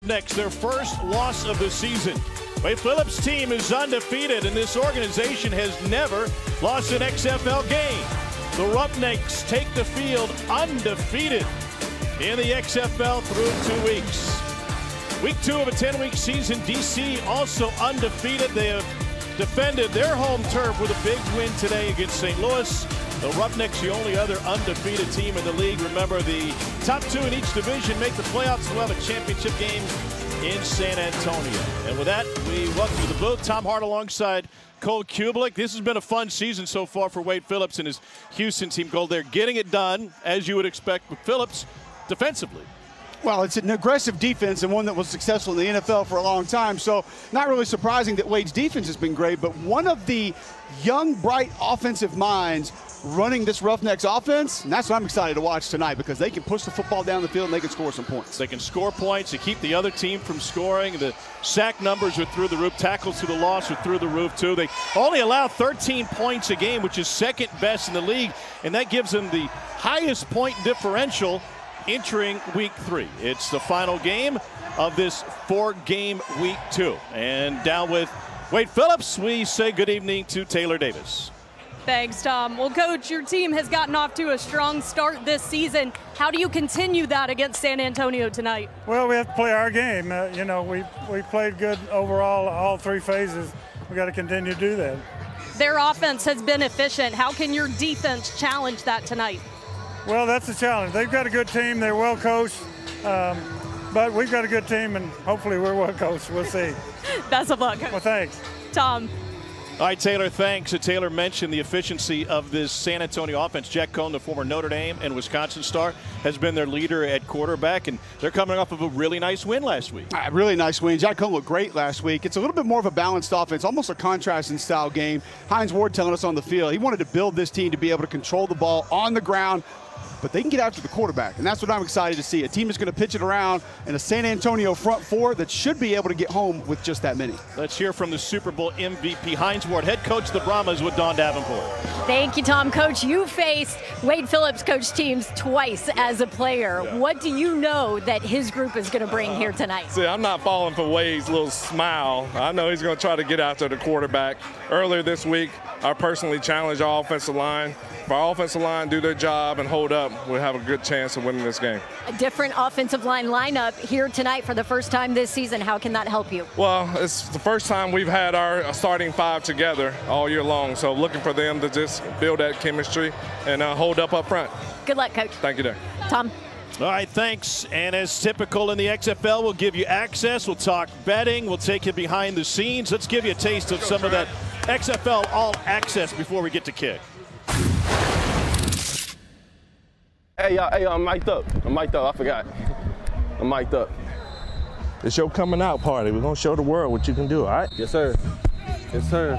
Next, their first loss of the season. Wade Phillips' team is undefeated, and this organization has never lost an XFL game. The Roughnecks take the field undefeated in the XFL through 2 weeks. Week 2 of a 10-week season, DC also undefeated. They have defended their home turf with a big win today against St. Louis. The Roughnecks, the only other undefeated team in the league. Remember, the top 2 in each division make the playoffs. We'll have a championship game in San Antonio. And with that, we welcome to the booth Tom Hart alongside Cole Kublik. This has been a fun season so far for Wade Phillips and his Houston team. Cole, they're getting it done, as you would expect with Phillips, defensively. Well, it's an aggressive defense and one that was successful in the NFL for a long time. So not really surprising that Wade's defense has been great, but one of the young, bright offensive minds running this Roughnecks offense, and that's what I'm excited to watch tonight, because they can push the football down the field and they can score some points. They can score points to keep the other team from scoring. The sack numbers are through the roof. Tackles to the loss are through the roof, too. They only allow 13 points a game, which is second best in the league, and that gives them the highest point differential entering week 3. It's the final game of this 4-game week 2. And down with Wade Phillips, we say good evening to Taylor Davis. Thanks, Tom. Well, Coach, your team has gotten off to a strong start this season. How do you continue that against San Antonio tonight? Well, we have to play our game. You know, we played good overall, all 3 phases. We got to continue to do that. Their offense has been efficient. How can your defense challenge that tonight? Well, that's the challenge. They've got a good team. They're well coached. But we've got a good team, and hopefully we're well coached. We'll see. Best of luck. Well, thanks. Tom. All right, Taylor, thanks. Taylor mentioned the efficiency of this San Antonio offense. Jack Cohn, the former Notre Dame and Wisconsin star, has been their leader at quarterback, and they're coming off of a really nice win last week. Really nice win. Jack Cohn looked great last week. It's a little bit more of a balanced offense, almost a contrasting style game. Hines Ward telling us on the field, he wanted to build this team to be able to control the ball on the ground, but they can get after the quarterback, and that's what I'm excited to see. A team is going to pitch it around in a San Antonio front 4 that should be able to get home with just that many. Let's hear from the Super Bowl MVP, Hines Ward, head coach of the Brahmas, with Don Davenport. Thank you, Tom. Coach, you faced Wade Phillips' coach teams twice as a player. Yeah. What do you know that his group is going to bring here tonight? See, I'm not falling for Wade's little smile. I know he's going to try to get after the quarterback. Earlier this week, I personally challenged our offensive line. If our offensive line do their job and hold up, we'll have a good chance of winning this game. A different offensive line lineup here tonight for the first time this season. How can that help you? Well, it's the first time we've had our starting 5 together all year long, so looking for them to just build that chemistry and hold up front. Good luck, Coach. Thank you, there. Tom. All right, thanks. And as typical in the XFL, we'll give you access. We'll talk betting. We'll take you behind the scenes. Let's give you a taste of some of that XFL All Access before we get to kick. Hey, I'm mic'd up. I forgot. I'm mic'd up. It's your coming out party. We're going to show the world what you can do, all right? Yes, sir. Yes, sir.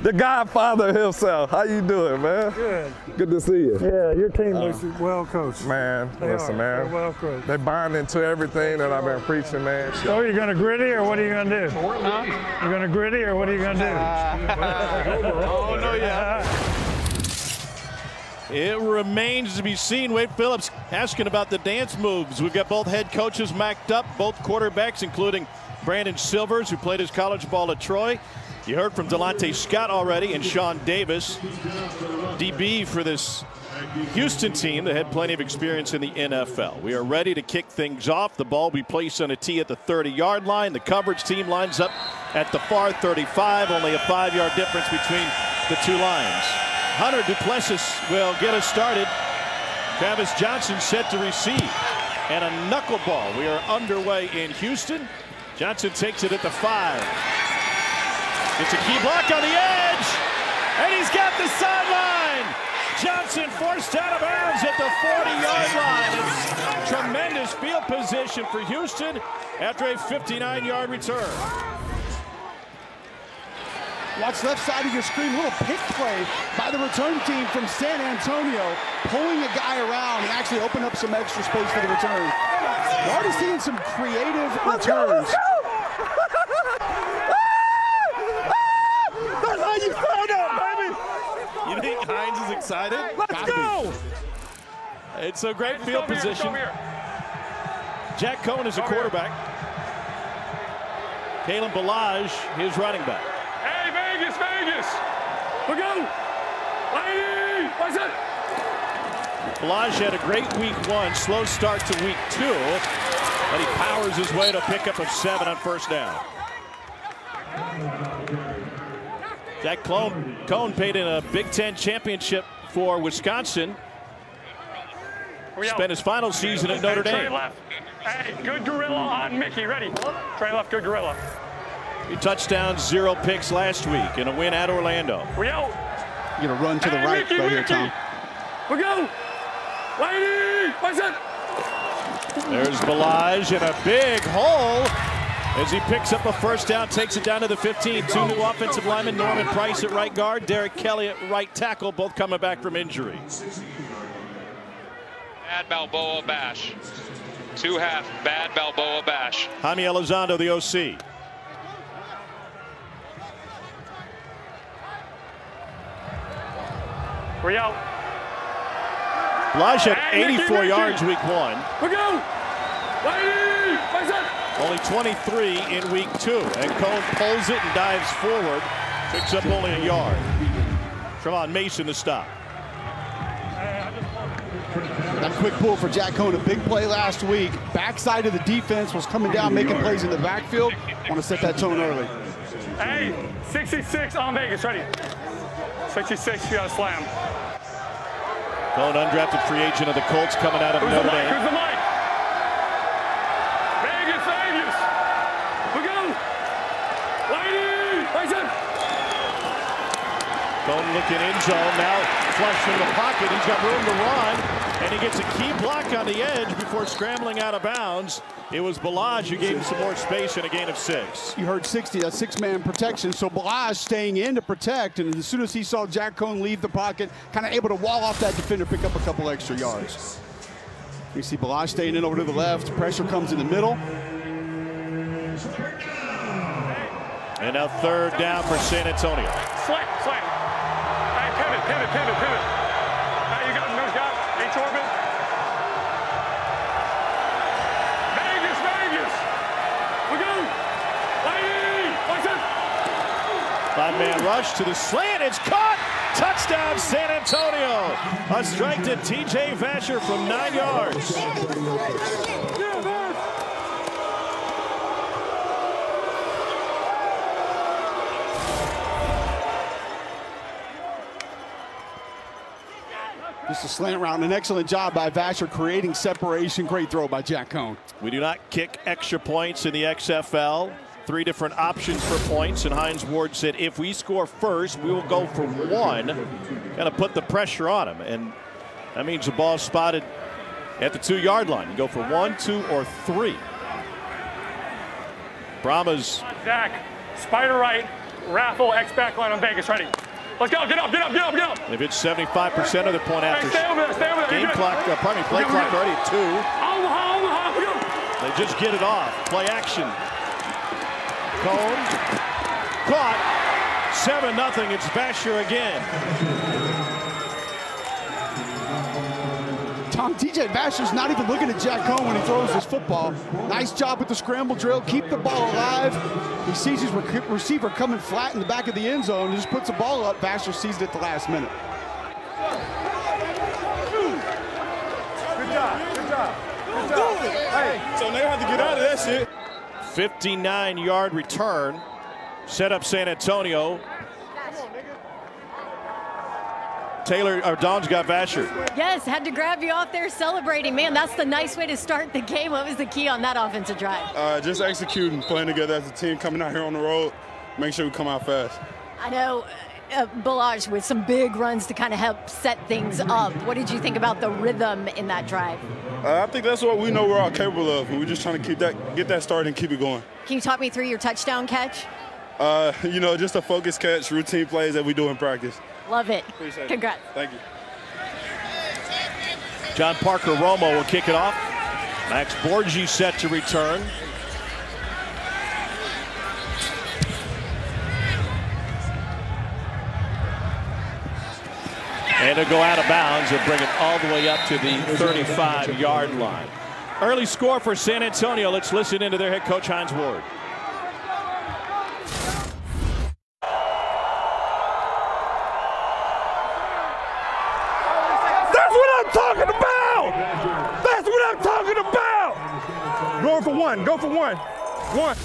The Godfather himself. How you doing, man? Good. Good to see you. Yeah, your team looks well coached. Man, listen, man. They're well coached. They bind into everything that I've been preaching, man. So are you going to gritty, or what are you going to do? You're going to gritty, or what are you going to do? Oh, no, yeah. It remains to be seen. Wade Phillips asking about the dance moves. We've got both head coaches mic'd up, both quarterbacks, including Brandon Silvers, who played his college ball at Troy. You heard from Delonte Scott already, and Sean Davis, DB for this Houston team that had plenty of experience in the NFL. We are ready to kick things off. The ball will be placed on a tee at the 30-yard line. The coverage team lines up at the far 35, only a 5-yard difference between the 2 lines. Hunter Duplessis will get us started. Travis Johnson set to receive. And a knuckleball. We are underway in Houston. Johnson takes it at the 5. It's a key block on the edge. And he's got the sideline. Johnson forced out of bounds at the 40-yard line. It's tremendous field position for Houston after a 59-yard return. Watch left side of your screen, little pick play by the return team from San Antonio, pulling a guy around and actually open up some extra space for the return. We're already seeing some creative returns. That's how you stand up, baby. You think Hines is excited? Let's go. It's a great field position. Jack Cohn is a quarterback. Kalen Balaj, his running back. Hey, Vegas, Vegas! We'll go! Lady! What's up? Balaj had a great week 1, slow start to week 2, but he powers his way to a pickup of 7 on first down. Jack Cohn played in a Big Ten championship for Wisconsin. Spent his final season at Notre Dame. Trey left. Hey, good gorilla on Mickey. Ready? Trey left, good gorilla. 3 touchdowns, 0 picks last week in a win at Orlando. We out. You're going to run to the right Mickey, here, Tom. We go. Lady, what's up? There's Balaj in a big hole as he picks up a first down, takes it down to the 15. 2 new offensive linemen, Norman Price at right guard, Derek Kelly at right tackle, both coming back from injury. Bad Balboa bash. 2-half bad Balboa bash. Jaime Elizondo, the OC. We out. Balaj had 84 yards week 1. We go. Lady, what's up? Only 23 in week 2. And Cohn pulls it and dives forward. Picks up only a yard. Trevon Mason the stop. That quick pull for Jack Cohn, a big play last week. Backside of the defense was coming down, making plays in the backfield. Want to set that tone early. Hey, 66 on Vegas, ready? 66, you got to slam. Cohn, undrafted free agent of the Colts, coming out of Notre Dame. Who's the mic? Vegas, Vegas. We go. Lady, what's up? Cohn looking in zone, now flush from the pocket. He's got room to run, and he gets a key block on the edge before scrambling out of bounds. It was Balaj who gave him some more space and a gain of 6. You heard 60, that's 6-man protection. So Balaj staying in to protect, and as soon as he saw Jack Cohn leave the pocket, kind of able to wall off that defender, pick up a couple extra yards. You see Balaj staying in over to the left. Pressure comes in the middle. And now 3rd down for San Antonio. Slam. Hey, pivot. Hey, you got him, nose got him. H-orbit. Vegas. We go. Lady, what's up? 5-man rush to the slant. It's caught. Touchdown, San Antonio. A strike to T.J. Vasher from 9 yards. Just a slant route, an excellent job by Vasher creating separation. Great throw by Jack Cohn. We do not kick extra points in the XFL. 3 different options for points, and Hines Ward said if we score first, we will go for 1. Kind of put the pressure on him, and that means the ball spotted at the 2-yard line. You go for 1, 2, or 3. Brahmas. Zach, spider right, raffle X back line on Vegas, ready. Let's go, get up. If it's 75% of the point after stay over there. game clock, play clock already at 2. Omaha, we go. They just get it off. Play action. Cohn caught. 7-0. It's Vasher again. Tom, TJ Vasher's not even looking at Jack Cohn when he throws his football. Nice job with the scramble drill. Keep the ball alive. He sees his receiver coming flat in the back of the end zone and just puts the ball up. Vasher sees it at the last minute. Good job. Hey, so they have to get out of that shit. 59-yard return. Set up San Antonio. Dawn's got Vasher. Yes, had to grab you off there celebrating. Man, that's the nice way to start the game. What was the key on that offensive drive? Just executing, playing together as a team, coming out here on the road, make sure we come out fast. I know Balaj with some big runs to kind of help set things up. What did you think about the rhythm in that drive? I think that's what we know we're all capable of, and we're just trying to get that started and keep it going. Can you talk me through your touchdown catch? Just a focus catch, routine plays that we do in practice. Love it. Appreciate Congrats. it. Thank you. John Parker Romo will kick it off. Max Borgi set to return. And it'll go out of bounds and bring it all the way up to the 35-yard line. Early score for San Antonio. Let's listen into their head coach, Hines Ward. That's what I'm talking about! That's what I'm talking about! Going for one. Go for one. One.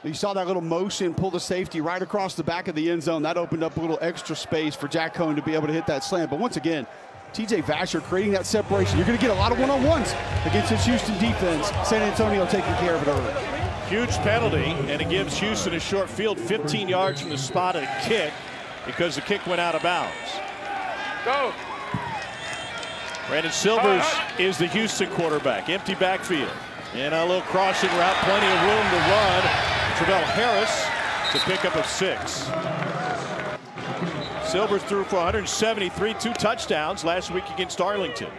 You saw that little motion, pull the safety right across the back of the end zone. That opened up a little extra space for Jack Cohn to be able to hit that slant. But once again, T.J. Vasher creating that separation. You're going to get a lot of one-on-ones against this Houston defense. San Antonio taking care of it early. Huge penalty, and it gives Houston a short field, 15 yards from the spot of the kick, because the kick went out of bounds. Go. Brandon Silvers is the Houston quarterback. Empty backfield. And a little crossing route, plenty of room to run. Travell Harris to pick up a 6. Silvers threw for 173, 2 touchdowns last week against Arlington.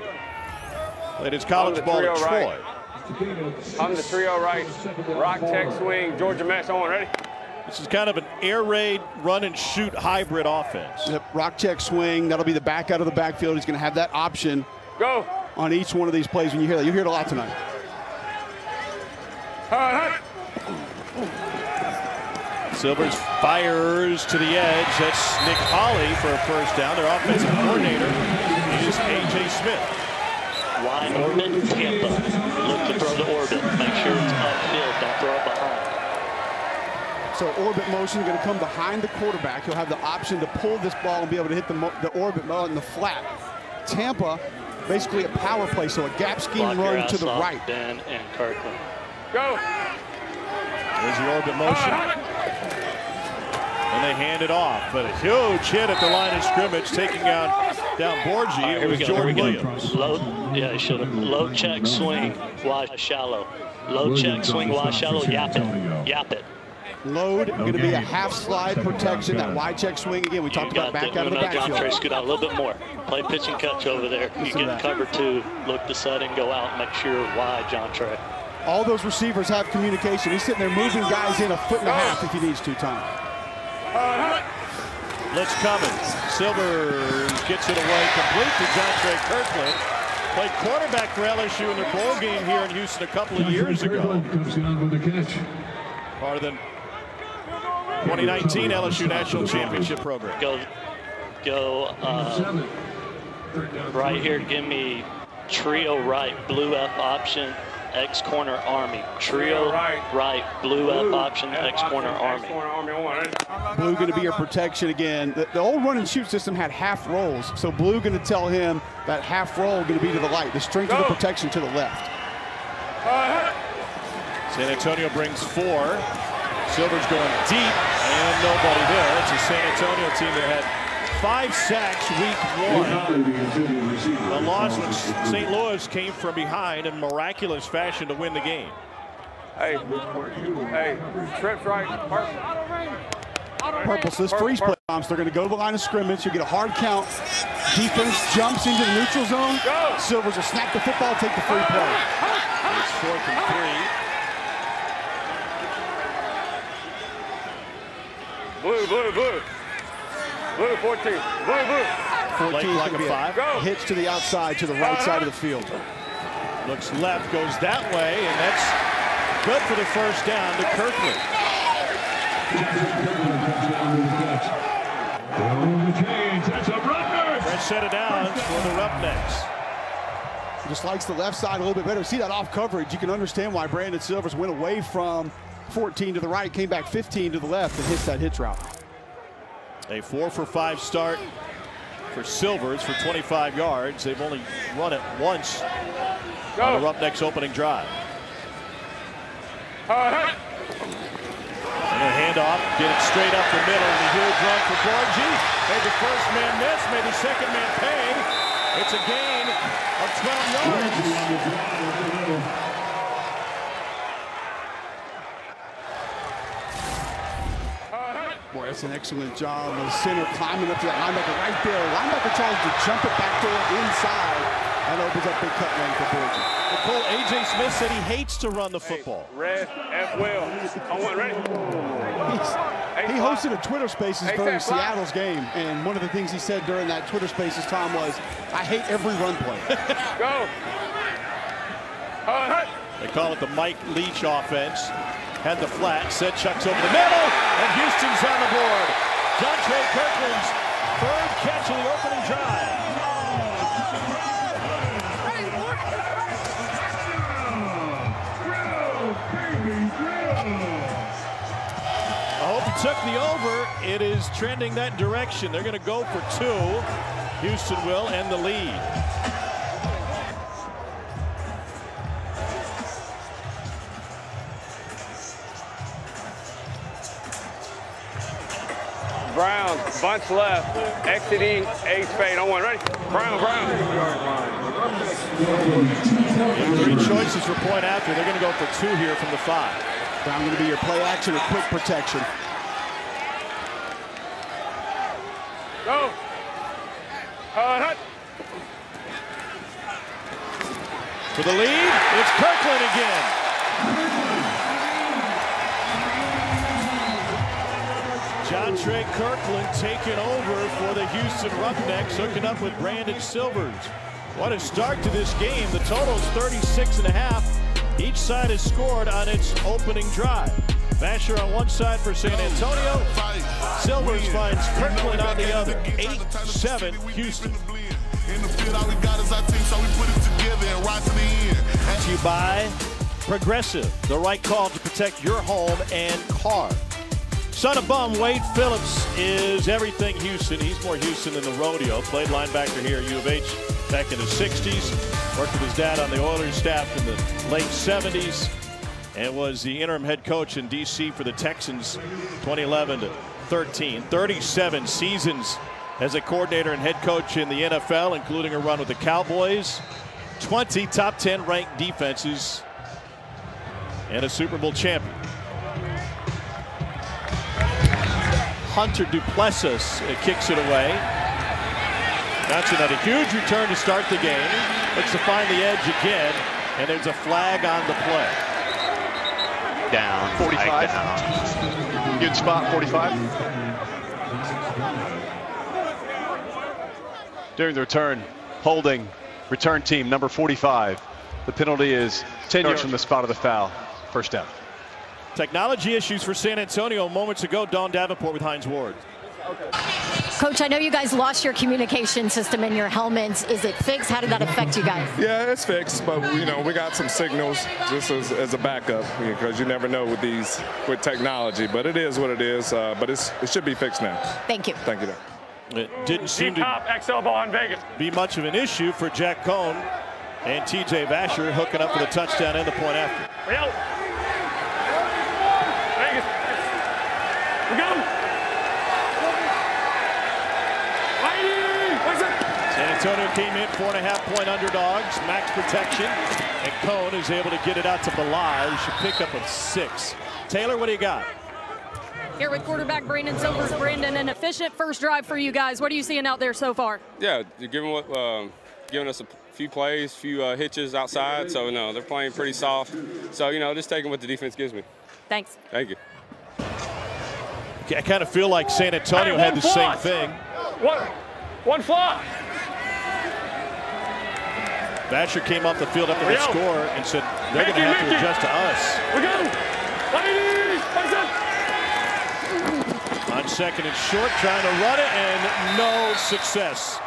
Played his college ball at Troy. I'm the trio right. Rock, check, swing, Georgia mesh on. Ready? This is kind of an air raid, run and shoot hybrid offense. Yep, rock, check, swing. That'll be the back out of the backfield. He's going to have that option Go. on each one of these plays. When you hear that, you'll hear it a lot tonight. Silvers fires to the edge. That's Nick Hawley for a first down. Their offensive coordinator is A.J. Smith. Wide orbit, Tampa. Look to throw the orbit. Make sure it's upfield. Don't throw it behind. So orbit motion is going to come behind the quarterback. He'll have the option to pull this ball and be able to hit the orbit ball in the flat. Tampa, basically a power play, so a gap scheme run to the right. Ben and Kirkland. Go. There's the orbit motion. And they hand it off, but a huge hit at the line of scrimmage, taking down Borgie. Right, it was Jordan Williams. Low, yeah, he should have. Low check, swing, wide, shallow. Low check, swing, wide, shallow, yap it. Yap it. Load, going to be a half slide protection, that wide check swing again. We talked about back out of the backfield. John Trey, scoot out a little bit more. Play pitch and catch over there. You get cover 2, look to set and go out and make sure wide, John Trey. All those receivers have communication. He's sitting there moving guys in 1.5 feet if he needs to, Tom. Blitz coming. Silvers gets it away complete to John Trey Kirkland. Played quarterback for LSU in their bowl game here in Houston a couple of years ago. Part of the 2019 LSU National Championship program. Go right here. Give me trio right, blue F option, X corner Army. Trio right, blue F option, X corner Army. Blue going to be your protection again. The old run and shoot system had half rolls, so Blue going to tell him that half roll going to be to the light, the strength of the protection to the left. San Antonio brings 4. Silver's going deep, and nobody there. It's a San Antonio team that had 5 sacks week 1. The loss when St. Louis came from behind in miraculous fashion to win the game. Hey, trips right. Purple, so this freeze play, they're going to go to the line of scrimmage. You get a hard count. Defense jumps into the neutral zone. Silvers will snap the football, take the free play. It's 4th and 3. Blue. Blue 14. Blue. 14 is like going to be a 5. A hitch to the outside, to the right side of the field. Looks left, goes that way, and that's good for the first down to Kirkland. Press set it down for the Roughnecks. Just likes the left side a little bit better. See that off coverage. You can understand why Brandon Silvers went away from 14 to the right, came back 15 to the left, and hits that hitch route. A 4-for-5 start for Silvers for 25 yards. They've only run it once on the Roughnecks opening drive. And a handoff, get it straight up the middle. The huge run for Borgie. Made the first man miss, made the second man pay. It's a gain of 12 yards. Boy, that's an excellent job. The center climbing up to that linebacker right there. Linebacker tries to jump it back door inside. That opens up the cut lane for Borgie. Nicole, A.J. Smith said he hates to run the football. Red, F Will. On one, ready? He hosted a Twitter Spaces during Seattle's game, and one of the things he said during that Twitter Spaces time was, I hate every run play. Go. They call it the Mike Leach offense. Had the flat, set Chuck's over the middle, and Houston's on the board. Jontre Kirkland's third catch of the opening drive. I hope he took the over. It is trending that direction. They're going to go for 2. Houston will end the lead. Brown, bunch left. Exiting, H fade. On one, ready? Brown. 3 choices for point after. They're going to go for 2 here from the 5. Brown going to be your play action or quick protection. Go. For the lead, it's Kirkland again. Jontre Kirkland taking over for the Houston Roughnecks, hooking up with Brandon Silvers. What a start to this game. The total is 36.5. Each side has scored on its opening drive. Vasher on one side for San Antonio. Silvers finds Kirkland on the other. 8-7 Houston. In the field, all we got is our team, so we put it together and right to the end. Brought to you by Progressive, the right call to protect your home and car. Son of Bum, Wade Phillips is everything Houston. He's more Houston than the rodeo. Played linebacker here at U of H back in the 60s. Worked with his dad on the Oilers staff in the late 70s. And was the interim head coach in D.C. for the Texans 2011 to 13. 37 seasons as a coordinator and head coach in the NFL, including a run with the Cowboys. 20 top 10 ranked defenses and a Super Bowl champion. Hunter Duplessis kicks it away. Johnson had a huge return to start the game. Looks to find the edge again, and there's a flag on the play. Down. 45. Down. Good spot, 45. During the return, holding return team number 45. The penalty is 10 yards from the spot of the foul. First down. Technology issues for San Antonio moments ago. Dawn Davenport with Hines Ward. Coach, I know you guys lost your communication system in your helmets. Is it fixed? How did that affect you guys? Yeah, it's fixed, but you know we got some signals just as a backup because you never know with technology. But it is what it is. But it should be fixed now. Thank you. Thank you. It didn't seem to XFL ball in Vegas. be much of an issue for Jack Cohn and T.J. Vasher hooking up for the touchdown and the point after. Vegas. We go. San Antonio came in 4.5-point underdogs, max protection, and Cohn is able to get it out to Balaj. Should pick up a 6. Taylor, what do you got? Here with quarterback Brandon Silvers. Brandon, an efficient first drive for you guys. What are you seeing out there so far? Yeah, you're giving us a few plays, few hitches outside. So no, they're playing pretty soft. So just taking what the defense gives me. Thanks. Thank you. I kind of feel like San Antonio had the same thing. One flop. Vasher came off the field after the score and said they're going to have to adjust to us. We go. On second and short, trying to run it, and no success.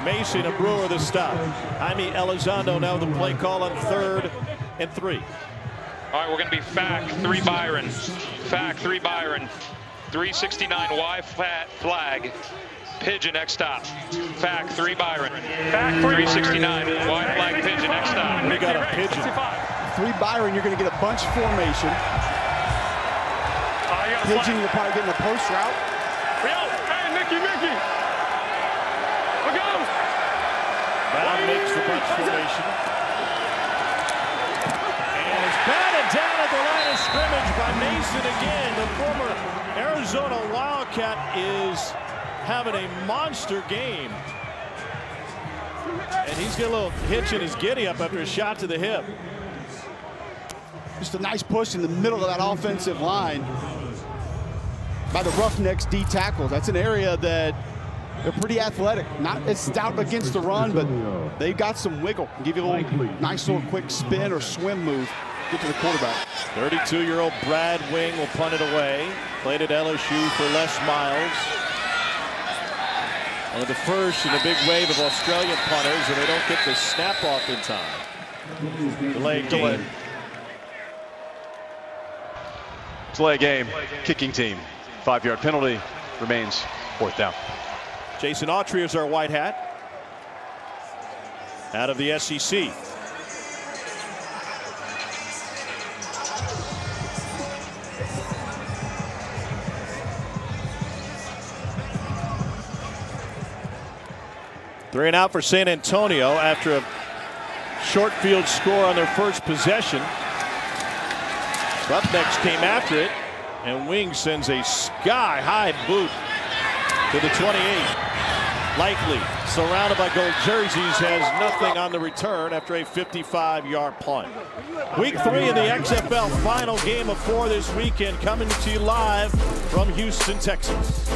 Mason and Brewer the stop. Jaime Elizondo now the play call on 3rd and 3. All right, we're going to be FAC 3 Byron. FAC 3 Byron. 369 Y flag. Pigeon next stop. FAC 3 Byron. FAC 369 Y flag pigeon next stop. We got a pigeon. 3 Byron, you're going to get a bunch formation. Pigeon, you're probably getting a post route. Hey, Mickey. Look out. Brown makes the bunch formation. And it's batted down at the line of scrimmage by Mason again. The former Arizona Wildcat is having a monster game. And he's got a little hitch in his giddy-up after a shot to the hip. Just a nice push in the middle of that offensive line by the Roughnecks D tackles. That's an area that they're pretty athletic. Not as stout against the run, but they've got some wiggle. Give you a little nice little quick spin or swim move. Get to the quarterback. 32-year-old Brad Wing will punt it away. Played at LSU for Les Miles. One of the first in a big wave of Australian punters, and they don't get the snap off in time. Delayed game. Delay game, kicking team. 5-yard penalty, remains 4th down. Jason Autry is our white hat out of the SEC. Three and out for San Antonio after a short field score on their first possession. Roughnecks came after it, and Wing sends a sky-high boot to the 28. Likely, surrounded by gold jerseys, has nothing on the return after a 55-yard punt. Week 3 in the XFL, final game of 4 this weekend, coming to you live from Houston, Texas.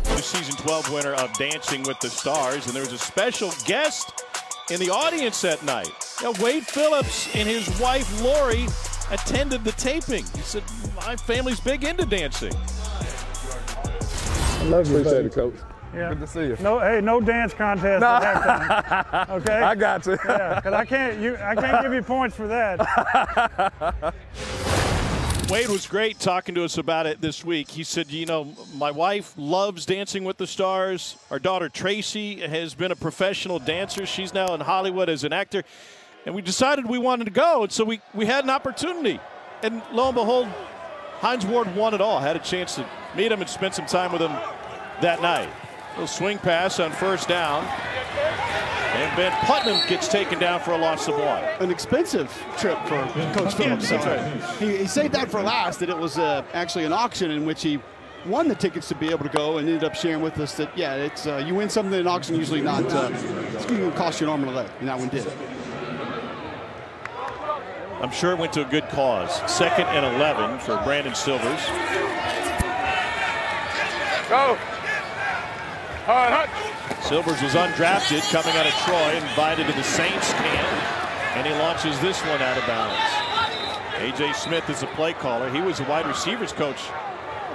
The season 12 winner of Dancing with the Stars, and there was a special guest in the audience that night. Now, Wade Phillips and his wife Lori attended the taping. He said, "My family's big into dancing." I love you, appreciate it, Coach. Yeah. Good to see you. No, hey, no dance contest at that time. Okay. I got you. Yeah, because I can't give you points for that. Wade was great talking to us about it this week. He said, you know, my wife loves Dancing with the Stars. Our daughter Tracy has been a professional dancer. She's now in Hollywood as an actor. And we decided we wanted to go, and so we had an opportunity. And lo and behold, Hines Ward won it all. Had a chance to meet him and spend some time with him that night. A little swing pass on first down. And Ben Putnam gets taken down for a loss of 1. An expensive trip for Coach Phillips. That's right. He saved that for last, that it was actually an auction in which he won the tickets to be able to go, and ended up sharing with us that, yeah, it's you win something in an auction, usually not, it's going to cost you an arm and a leg, and that one did. I'm sure it went to a good cause. 2nd and 11 for Brandon Silvers. Go. Hut. Silvers was undrafted, coming out of Troy, invited to the Saints camp, and he launches this one out of bounds. A.J. Smith is a play caller. He was a wide receivers coach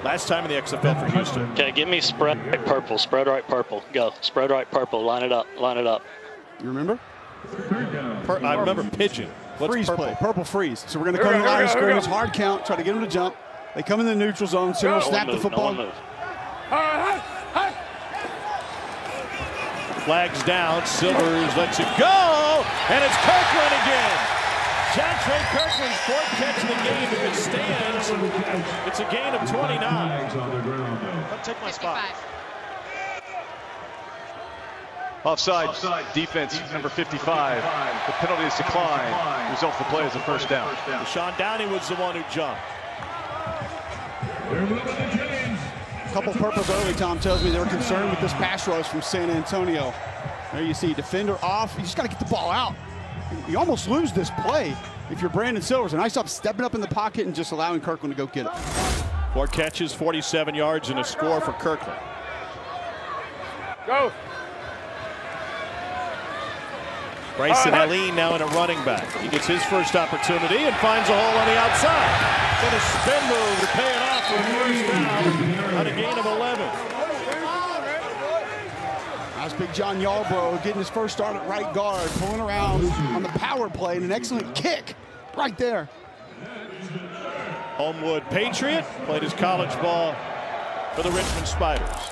last time in the XFL for Houston. Okay, give me spread right purple, spread right purple. Go, spread right purple, line it up, line it up. You remember? I remember pigeon. What's freeze purple? play, purple freeze. So we're going to come to the line of scrimmage, hard count, try to get them to jump. They come in the neutral zone, so we'll snap the football. No one move. Flags down, Silvers lets it go, and it's Kirkland again. John Trey Kirkland's 4th catch of the game. If it stands, it's a gain of 29. I'll take my spot. Offside defense, number 55. The penalty is declined. Result of the play is a first down. Deshaun Downey was the one who jumped. Couple purples early, Tom tells me they were concerned with this pass rush from San Antonio. There you see defender off. You just got to get the ball out. You almost lose this play if you're Brandon Silvers. A nice job stepping up in the pocket and just allowing Kirkland to go get it. 4 catches, 47 yards, and a score for Kirkland. Go. Bryson Helene now in a running back. He gets his first opportunity and finds a hole on the outside. Then a spin move to pay it off for a first down on a gain of 11. That's Big John Yarbrough getting his first start at right guard, pulling around on the power play, and an excellent kick right there. Homewood Patriot played his college ball for the Richmond Spiders.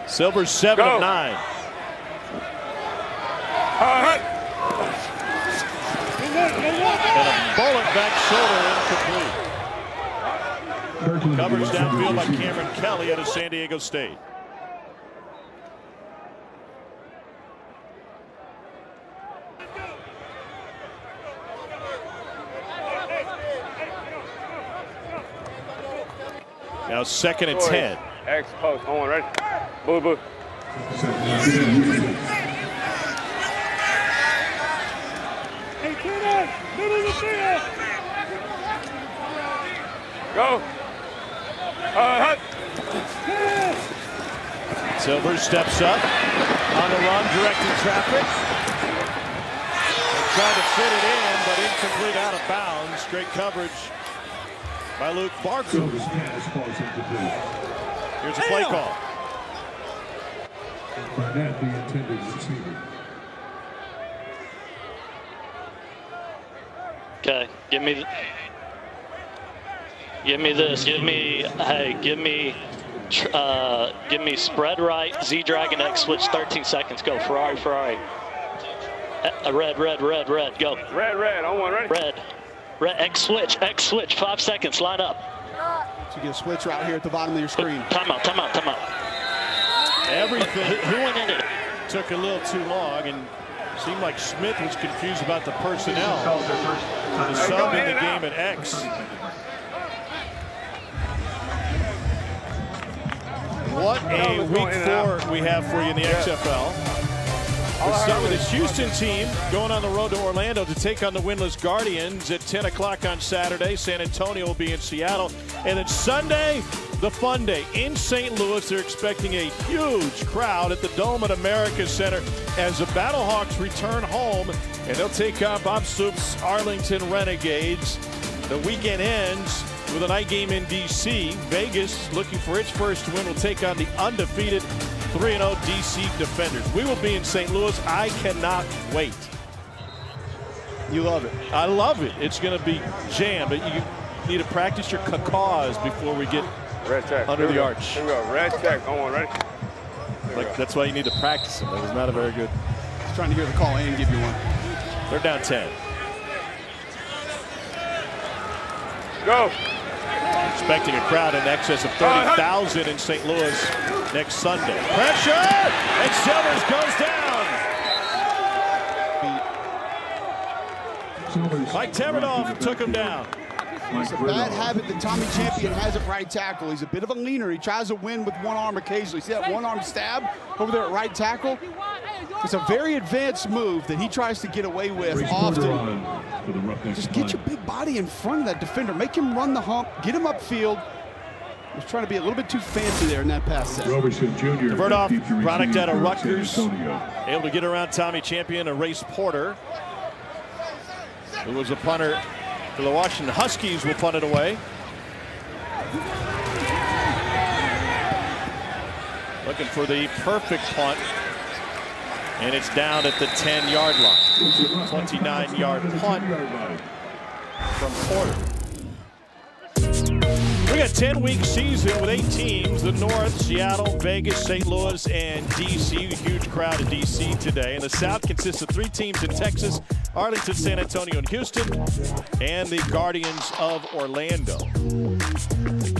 Silvers 7 of 9. And a bullet back shoulder incomplete. Coverage downfield by Cameron Kelly out of San Diego State. Now 2nd and 10. X post, on, ready? Boo, boo. Hey, kiddo, middle of the field. Go. Silver steps up on the run, directing traffic. Tried to fit it in, but incomplete, out of bounds. Great coverage by Luke Barker. Here's a play call. Barnett, the intended receiver. Okay, give me this. Give me spread right, Z Dragon X switch, 13 seconds. Go, Ferrari. Red, go. Red, on one, ready? Red, X switch, 5 seconds, line up. So you get a switch right here at the bottom of your screen. Time out. Everything Who went in it? took a little too long, and seemed like Smith was confused about the personnel. The sub in the game at X. What a week 4 we have for you in the XFL. We'll start with this Houston team going on the road to Orlando to take on the winless Guardians at 10 o'clock on Saturday. San Antonio will be in Seattle. And then Sunday, the fun day in St. Louis. They're expecting a huge crowd at the Dome at America Center as the Battlehawks return home. And they'll take on Bob Stoops' Arlington Renegades. The weekend ends with a night game in D.C. Vegas, looking for its first win, will take on the undefeated 3-0 D.C. Defenders. We will be in St. Louis. I cannot wait. You love it. I love it. It's going to be jammed. But you need to practice your cacaws before we get under the arch. Here we go. Red check. On one, ready? That's why you need to practice them. That was not a very good. Just trying to hear the call and give you one. They're down 10. Go. Expecting a crowd in excess of 30,000 in St. Louis next Sunday. Pressure! And Silvers goes down. Mike Temeroff took him down. It's a bad habit that Tommy Champion has at right tackle. He's a bit of a leaner. He tries to win with one arm occasionally. See that one arm stab over there at right tackle? It's a very advanced move that he tries to get away with often. Just get your big body in front of that defender. Make him run the hump. Get him upfield. He's trying to be a little bit too fancy there in that pass set. Verdoff, product out of Rutgers. Able to get around Tommy Champion and Race Porter, who was a punter for the Washington Huskies, will punt it away. Looking for the perfect punt. And it's down at the 10-yard line. 29-yard punt from Porter. We got a 10-week season with 8 teams. The North, Seattle, Vegas, St. Louis, and D.C. A huge crowd in D.C. today. And the South consists of 3 teams in Texas, Arlington, San Antonio, and Houston, and the Guardians of Orlando.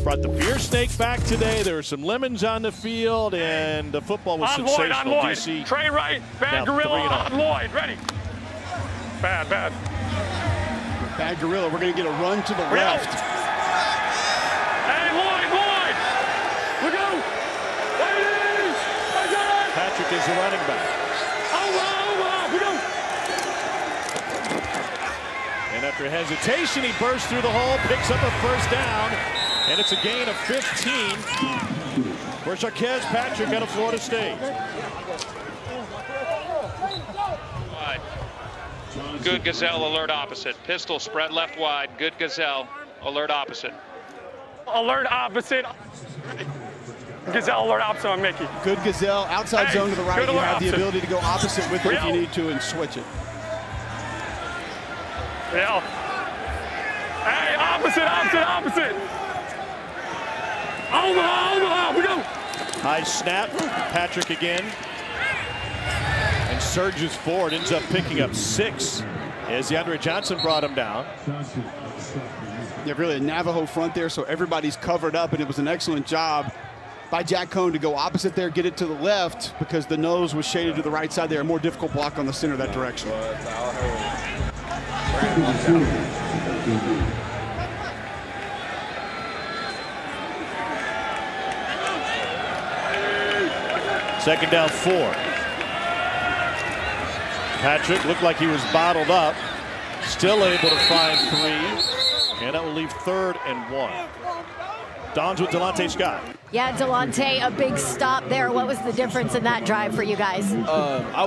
Brought the beer snake back today. There were some lemons on the field, and the football was sensational. On Lloyd. DC Trey right, bad gorilla on Lloyd, ready. Bad. Bad gorilla, we're gonna get a run to the left. Hey, Lloyd! Look out! Ladies! Patrick is the running back. And after hesitation, he bursts through the hole, picks up a first down, and it's a gain of 15 for Jarquez Patrick out of Florida State. Good Gazelle alert opposite. Pistol spread left wide. Good Gazelle alert opposite. Alert opposite. Gazelle alert opposite on Mickey. Good Gazelle, outside zone to the right. You have the ability to go opposite with it if you need to and switch it. Yeah. Hey, opposite. Omaha, we go. High snap, Patrick again. And surges forward, ends up picking up 6 as DeAndre Johnson brought him down. You have really a Navajo front there, so everybody's covered up, and it was an excellent job by Jack Cohn to go opposite there, get it to the left, because the nose was shaded to the right side there. A more difficult block on the center of that direction. Second down 4. Patrick looked like he was bottled up. Still able to find 3. And that will leave 3rd and 1. Don's with Delonte Scott. Yeah, Delonte, a big stop there. What was the difference in that drive for you guys? I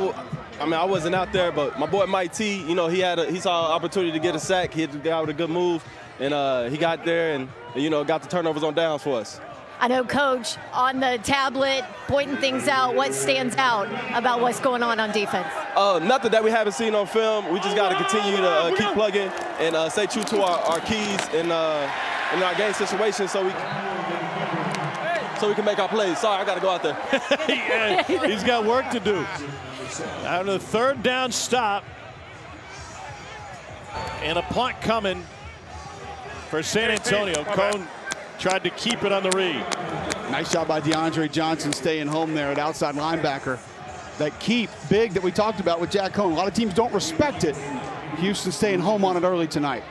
mean, I wasn't out there, but my boy Mike T, you know, he saw an opportunity to get a sack. He got with a good move, and he got there and, you know, got the turnovers on downs for us. I know, Coach, on the tablet, pointing things out, what stands out about what's going on defense? Nothing that we haven't seen on film. We just got to continue to keep plugging and stay true to our keys in our game situation so we can make our plays. Sorry, I got to go out there. Yeah, he's got work to do. Out of the 3rd down stop. And a punt coming for San Antonio. Cone tried to keep it on the read. Nice job by DeAndre Johnson staying home there at outside linebacker. That keep big that we talked about with Jack Cone. A lot of teams don't respect it. Houston staying home on it early tonight.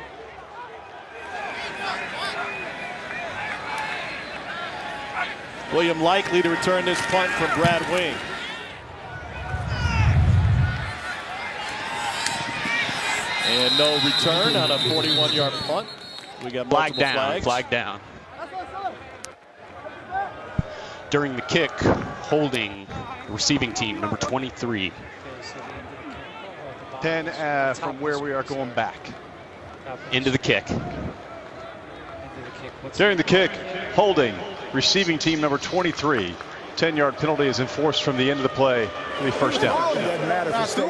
William likely to return this punt from Brad Wing. And no return on a 41-yard punt. We got multiple flags. Flag down. During the kick, holding receiving team number 23. 10 from where we are going back. Into the kick. During the kick, holding receiving team number 23. 10-yard penalty is enforced from the end of the play. It'll be first down. Doesn't matter if you stay.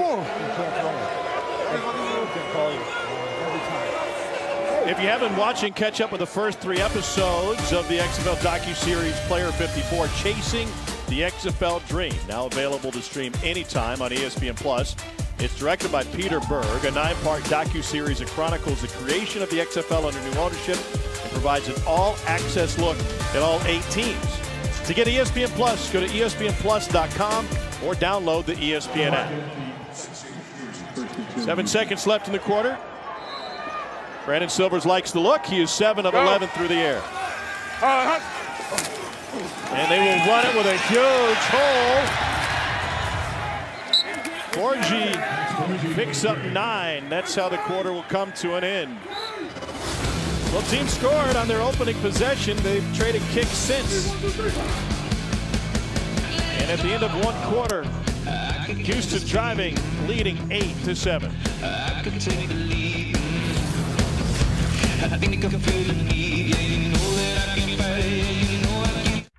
If you haven't been watching, catch up with the first 3 episodes of the XFL docuseries Player 54, Chasing the XFL Dream. Now available to stream anytime on ESPN+. It's directed by Peter Berg, a 9-part docuseries that chronicles the creation of the XFL under new ownership and provides an all-access look at all 8 teams. To get ESPN+, go to ESPNplus.com or download the ESPN app. 7 seconds left in the quarter. Brandon Silvers likes the look. He is 7 of 11 through the air. And they will run it with a huge hole. Borgie picks up 9. That's how the quarter will come to an end. Well, team scored on their opening possession. They've traded kicks since. And at the end of 1 quarter, Houston driving, leading 8-7.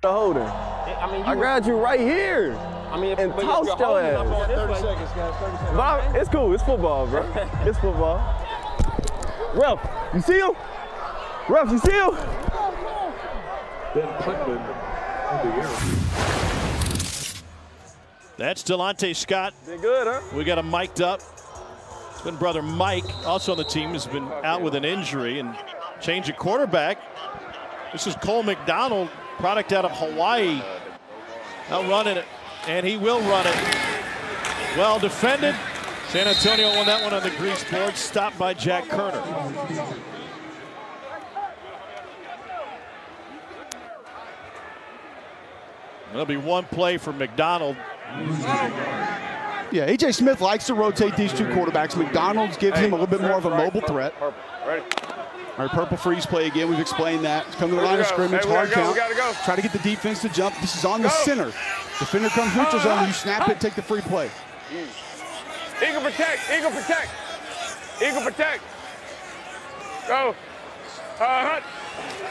Holding. I grabbed you right here. And tossed your ass. 30 seconds, guys. 30 seconds. But it's cool. It's football, bro. It's football. Ref, you see him? Ref, you see him? That's Delonte Scott. Been good, huh? We got him mic'd up. It's been brother Mike, also on the team, has been out with an injury and change of quarterback. This is Cole McDonald, product out of Hawaii. Now running it, and he will run it. Well defended. San Antonio won that one on the grease board, stopped by Jack Kerner. There'll be 1 play for McDonald. Yeah, A.J. Smith likes to rotate these 2 quarterbacks. McDonald's gives him a little bit more of a mobile threat. Ready. All right, purple freeze play again. We've explained that. Come to the line of scrimmage, hard count. Try to get the defense to jump. This is on the center. Defender comes neutral zone. You snap it, take the free play. Eagle protect. Eagle protect. Eagle protect. Go. Hunt.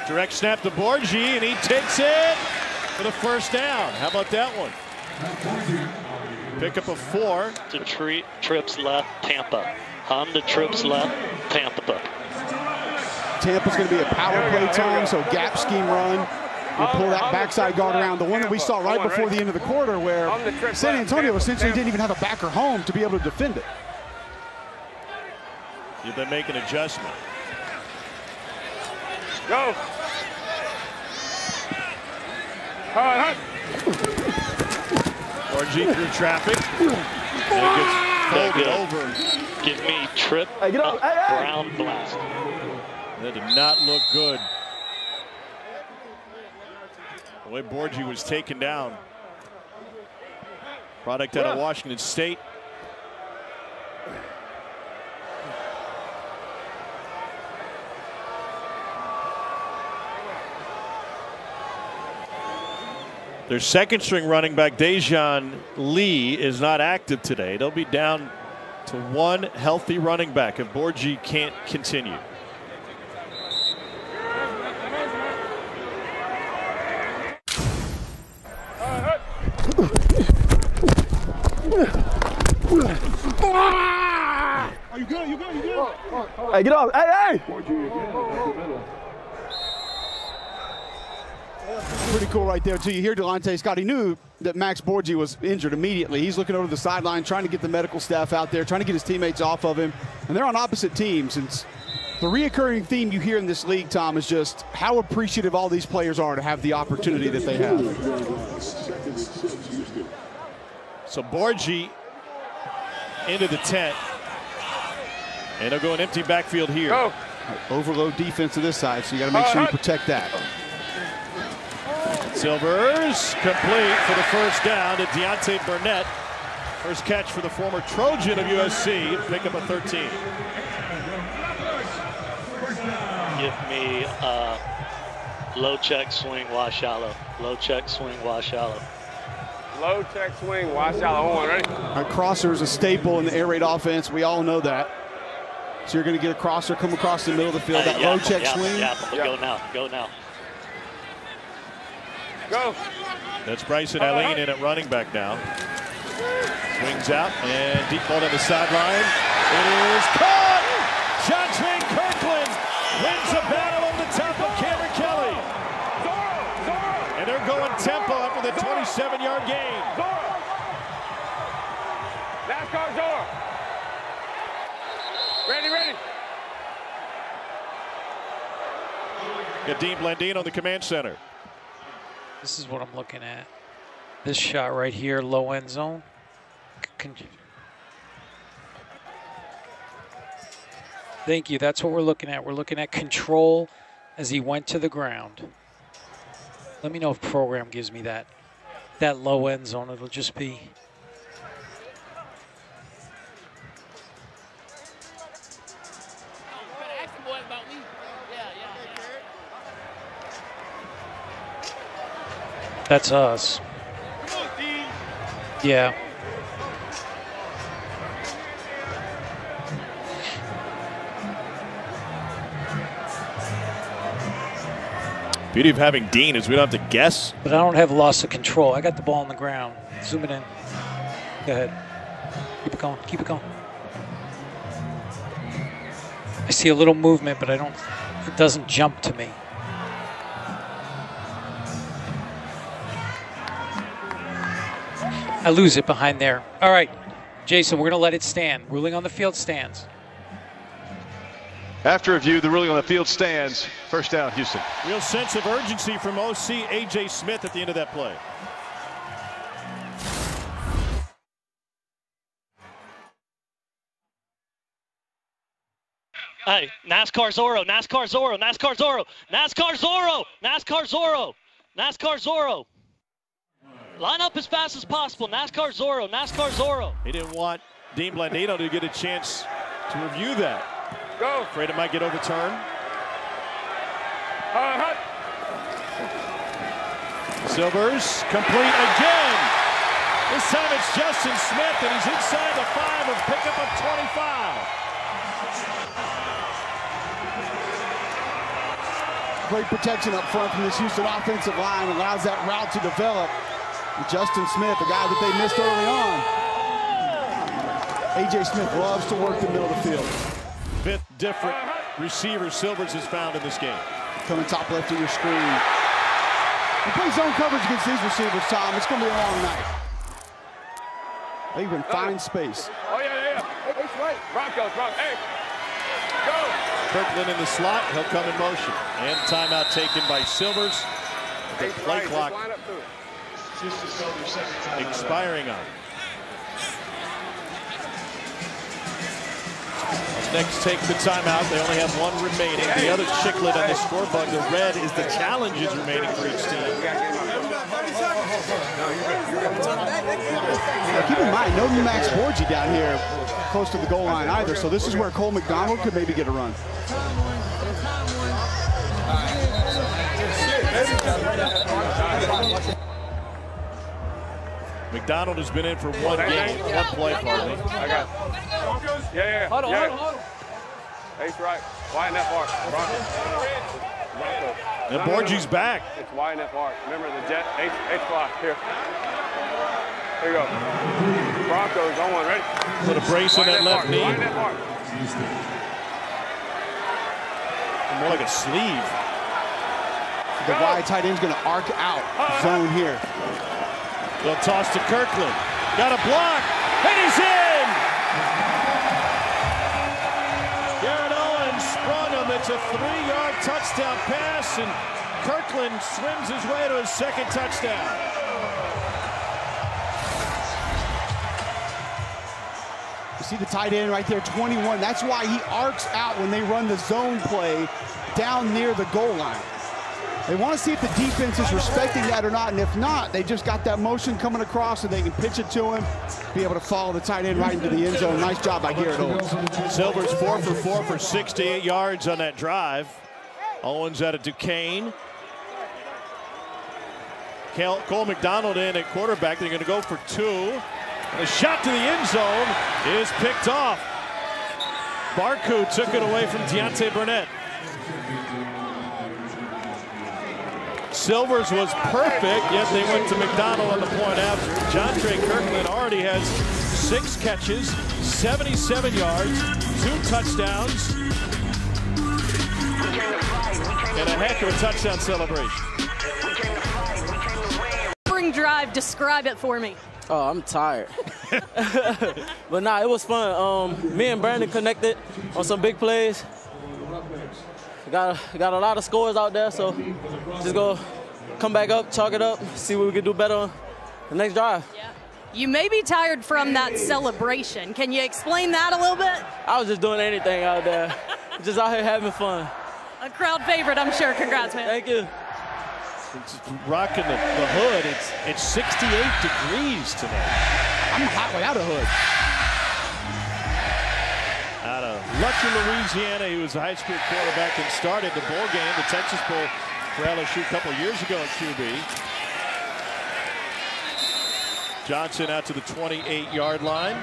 Direct snap to Borgie, and he takes it for the first down. How about that one? Pick up a 4. To trips left, Tampa. On the trips left, Tampa. Tampa's going to be a power play time, so gap scheme run. We'll pull that backside guard around. The one that we saw right before the end of the quarter where San Antonio essentially didn't even have a backer home to be able to defend it. They make an adjustment. Go. Hunt. Borgie through traffic. And it gets folded over. Give me trip Brown blast. That did not look good. The way Borgie was taken down. product out of Washington State. Their second string running back, Dejan Lee, is not active today. They'll be down to one healthy running back if Borgi can't continue. Are you good? You good? You good? Hey, get off. Hey, hey! Pretty cool right there, too. You hear Delonte Scott. He knew that Max Borgi was injured immediately. He's looking over the sideline, trying to get the medical staff out there, trying to get his teammates off of him. And they're on opposite teams. And the reoccurring theme you hear in this league, Tom, is just how appreciative all these players are to have the opportunity that they have. So Borgi into the tent. And they'll go an empty backfield here. Go. Overload defense to this side, so you got to make sure you protect that. Silvers complete for the first down to Deontay Burnett. First catch for the former Trojan of USC. Pick up a 13. Give me low check, swing, wash shallow. Low check, swing, wash shallow. Low check, swing, wash shallow. Hold on, ready? A crosser is a staple in the air raid offense. We all know that. So you're going to get a crosser come across the middle of the field. That low check swing. Go now. Go now. Go. That's Bryson Allen in at running back now. Swings out and deep ball to the sideline. It is caught. Jontre Kirkland wins the battle over the top of Cameron Kelly. And they're going tempo after the 27-yard gain. NASCAR Zora. Ready, ready. Got Dean Blandine on the command center. This is what I'm looking at. This shot right here, low end zone. Thank you. That's what we're looking at. We're looking at control as he went to the ground. Let me know if program gives me that low end zone. It'll just be. That's us. Yeah. Beauty of having Dean is we don't have to guess. But I don't have loss of control. I got the ball on the ground. Zoom it in. Go ahead. Keep it going. Keep it going. I see a little movement, but it doesn't jump to me. I lose it behind there. All right, Jason, we're going to let it stand. Ruling on the field stands. After review, the ruling on the field stands. First down, Houston. Real sense of urgency from OC A.J. Smith at the end of that play. Hey, NASCAR Zorro, NASCAR Zorro, NASCAR Zorro, NASCAR Zorro, NASCAR Zorro, NASCAR Zorro. Line up as fast as possible. NASCAR Zorro, NASCAR Zorro. He didn't want Dean Blandino to get a chance to review that. Go. Afraid it might get overturned. Silvers complete again. This time it's Justin Smith, and he's inside the 5 of pickup of 25. Great protection up front from this Houston offensive line, allows that route to develop. Justin Smith, a guy that they missed early on. A.J. Smith loves to work the middle of the field. Fifth different receiver Silvers has found in this game. Coming top left of your screen. We play zone coverage against these receivers, Tom. It's going to be a long night. They even find space. Oh, yeah. It's right. Broncos, hey. Go. Kirkland in the slot. He'll come in motion. And timeout taken by Silvers. The play clock expiring on. Roughnecks take the timeout. They only have one remaining. The other chiclet on the scoreboard, the red, is the challenges remaining for each team. Now, keep in mind, no Max Borgi down here close to the goal line either, so this is where Cole McDonald could maybe get a run. McDonald has been in for one game, one play, pardon me. I got it. Yeah. Hold on. Ace right. Wide in that park. And Borgi's back. It's wide in that park. Remember the jet? Ace fly. Here. Here you go. Broncos on one. Ready? Put a brace on that left knee. Wide in that park. More like a sleeve. The wide tight end's going to arc out zone here. They'll toss to Kirkland. Got a block, and he's in! Garrett Owens sprung him. It's a 3-yard touchdown pass, and Kirkland swims his way to his second touchdown. You see the tight end right there, 21. That's why he arcs out when they run the zone play down near the goal line. They want to see if the defense is respecting that or not, and if not, they just got that motion coming across so they can pitch it to him, be able to follow the tight end right into the end zone. Nice job by Garrett Owens. Silver's 4 for 4 for 68 yards on that drive. Owens out of Duquesne. Cole McDonald in at quarterback. They're going to go for 2. The shot to the end zone is picked off. Barku took it away from Deontay Burnett. Silvers was perfect, yet they went to McDonald on the point after. Jontre Kirkland already has 6 catches, 77 yards, 2 touchdowns, and a heck of a touchdown celebration. Spring drive, describe it for me. Oh, I'm tired. But nah, it was fun. Me and Brandon connected on some big plays. Got a lot of scores out there, so just go come back up, chalk it up, see what we can do better on the next drive. Yeah. You may be tired from that celebration. Can you explain that a little bit? I was just doing anything out there. Just out here having fun. A crowd favorite, I'm sure. Congrats, man. Thank you. It's rocking the hood. It's 68 degrees today. I'm hot without a hood. Out of Lucky, Louisiana, he was a high school quarterback and started the bowl game, the Texas Bowl for LSU a couple years ago at QB. Johnson out to the 28-yard line.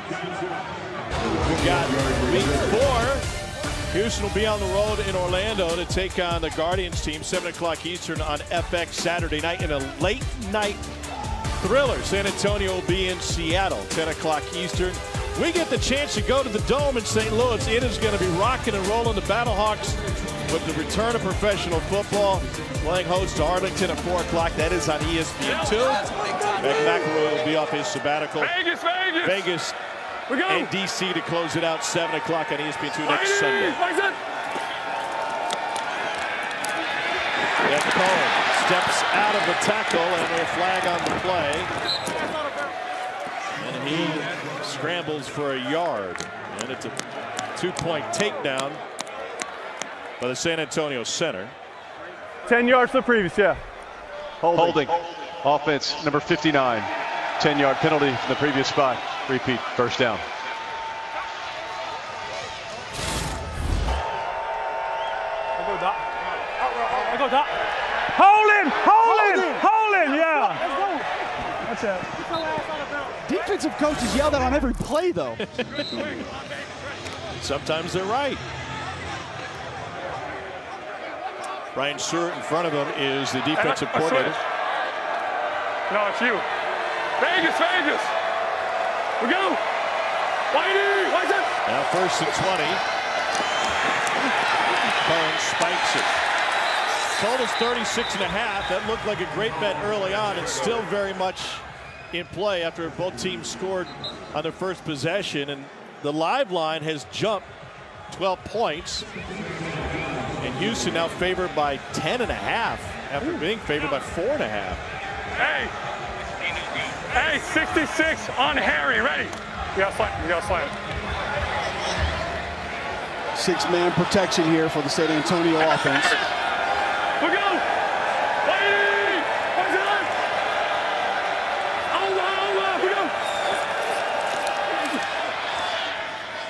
We've got week 4. Houston will be on the road in Orlando to take on the Guardians team, 7 o'clock Eastern on FX Saturday night in a late night thriller. San Antonio will be in Seattle, 10 o'clock Eastern. We get the chance to go to the Dome in St. Louis. It is going to be rocking and rolling. The Battlehawks with the return of professional football, playing host to Arlington at 4 o'clock. That is on ESPN2. Beck McElroy will be off his sabbatical. Vegas and DC to close it out, 7 o'clock on ESPN2 next Sunday. That Cohen steps out of the tackle and a flag on the play. And he scrambles for a yard. And it's a 2-point takedown by the San Antonio center. 10 yards to the previous, yeah. Holding. Offense, number 59. 10-yard penalty from the previous spot. Repeat, first down. I'll go, Doc. Hold him, yeah. That's it. Defensive coaches yell that on every play, though. Sometimes they're right. Brian Stewart in front of him is the defensive coordinator. No, it's you. Vegas. We go. Whitey, what's it? Now 1st and 20. Cohen spikes it. Total's 36.5. That looked like a great bet early on. It's still very much in play after both teams scored on their first possession. And the live line has jumped 12 points. And Houston now favored by 10.5 after being favored by 4.5. Hey, 66 on Harry. Ready? You got to slam it. Six-man protection here for the San Antonio offense. We go! Lady! What's it? Over, we go!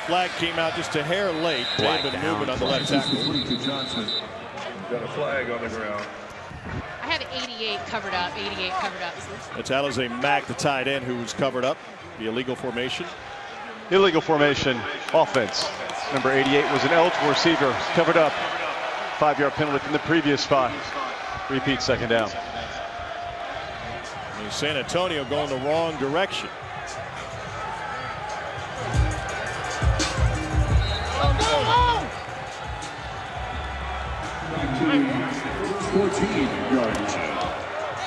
Flag came out just a hair late. David moving on the left tackle. Got a flag on the ground. I have 88 covered up, 88 covered up. It's Alize Mack, the tight end, who was covered up. The illegal formation. Illegal formation offense. Number 88 was an eligible receiver, covered up. 5-yard penalty from the previous spot. Repeat, second down. And San Antonio going the wrong direction.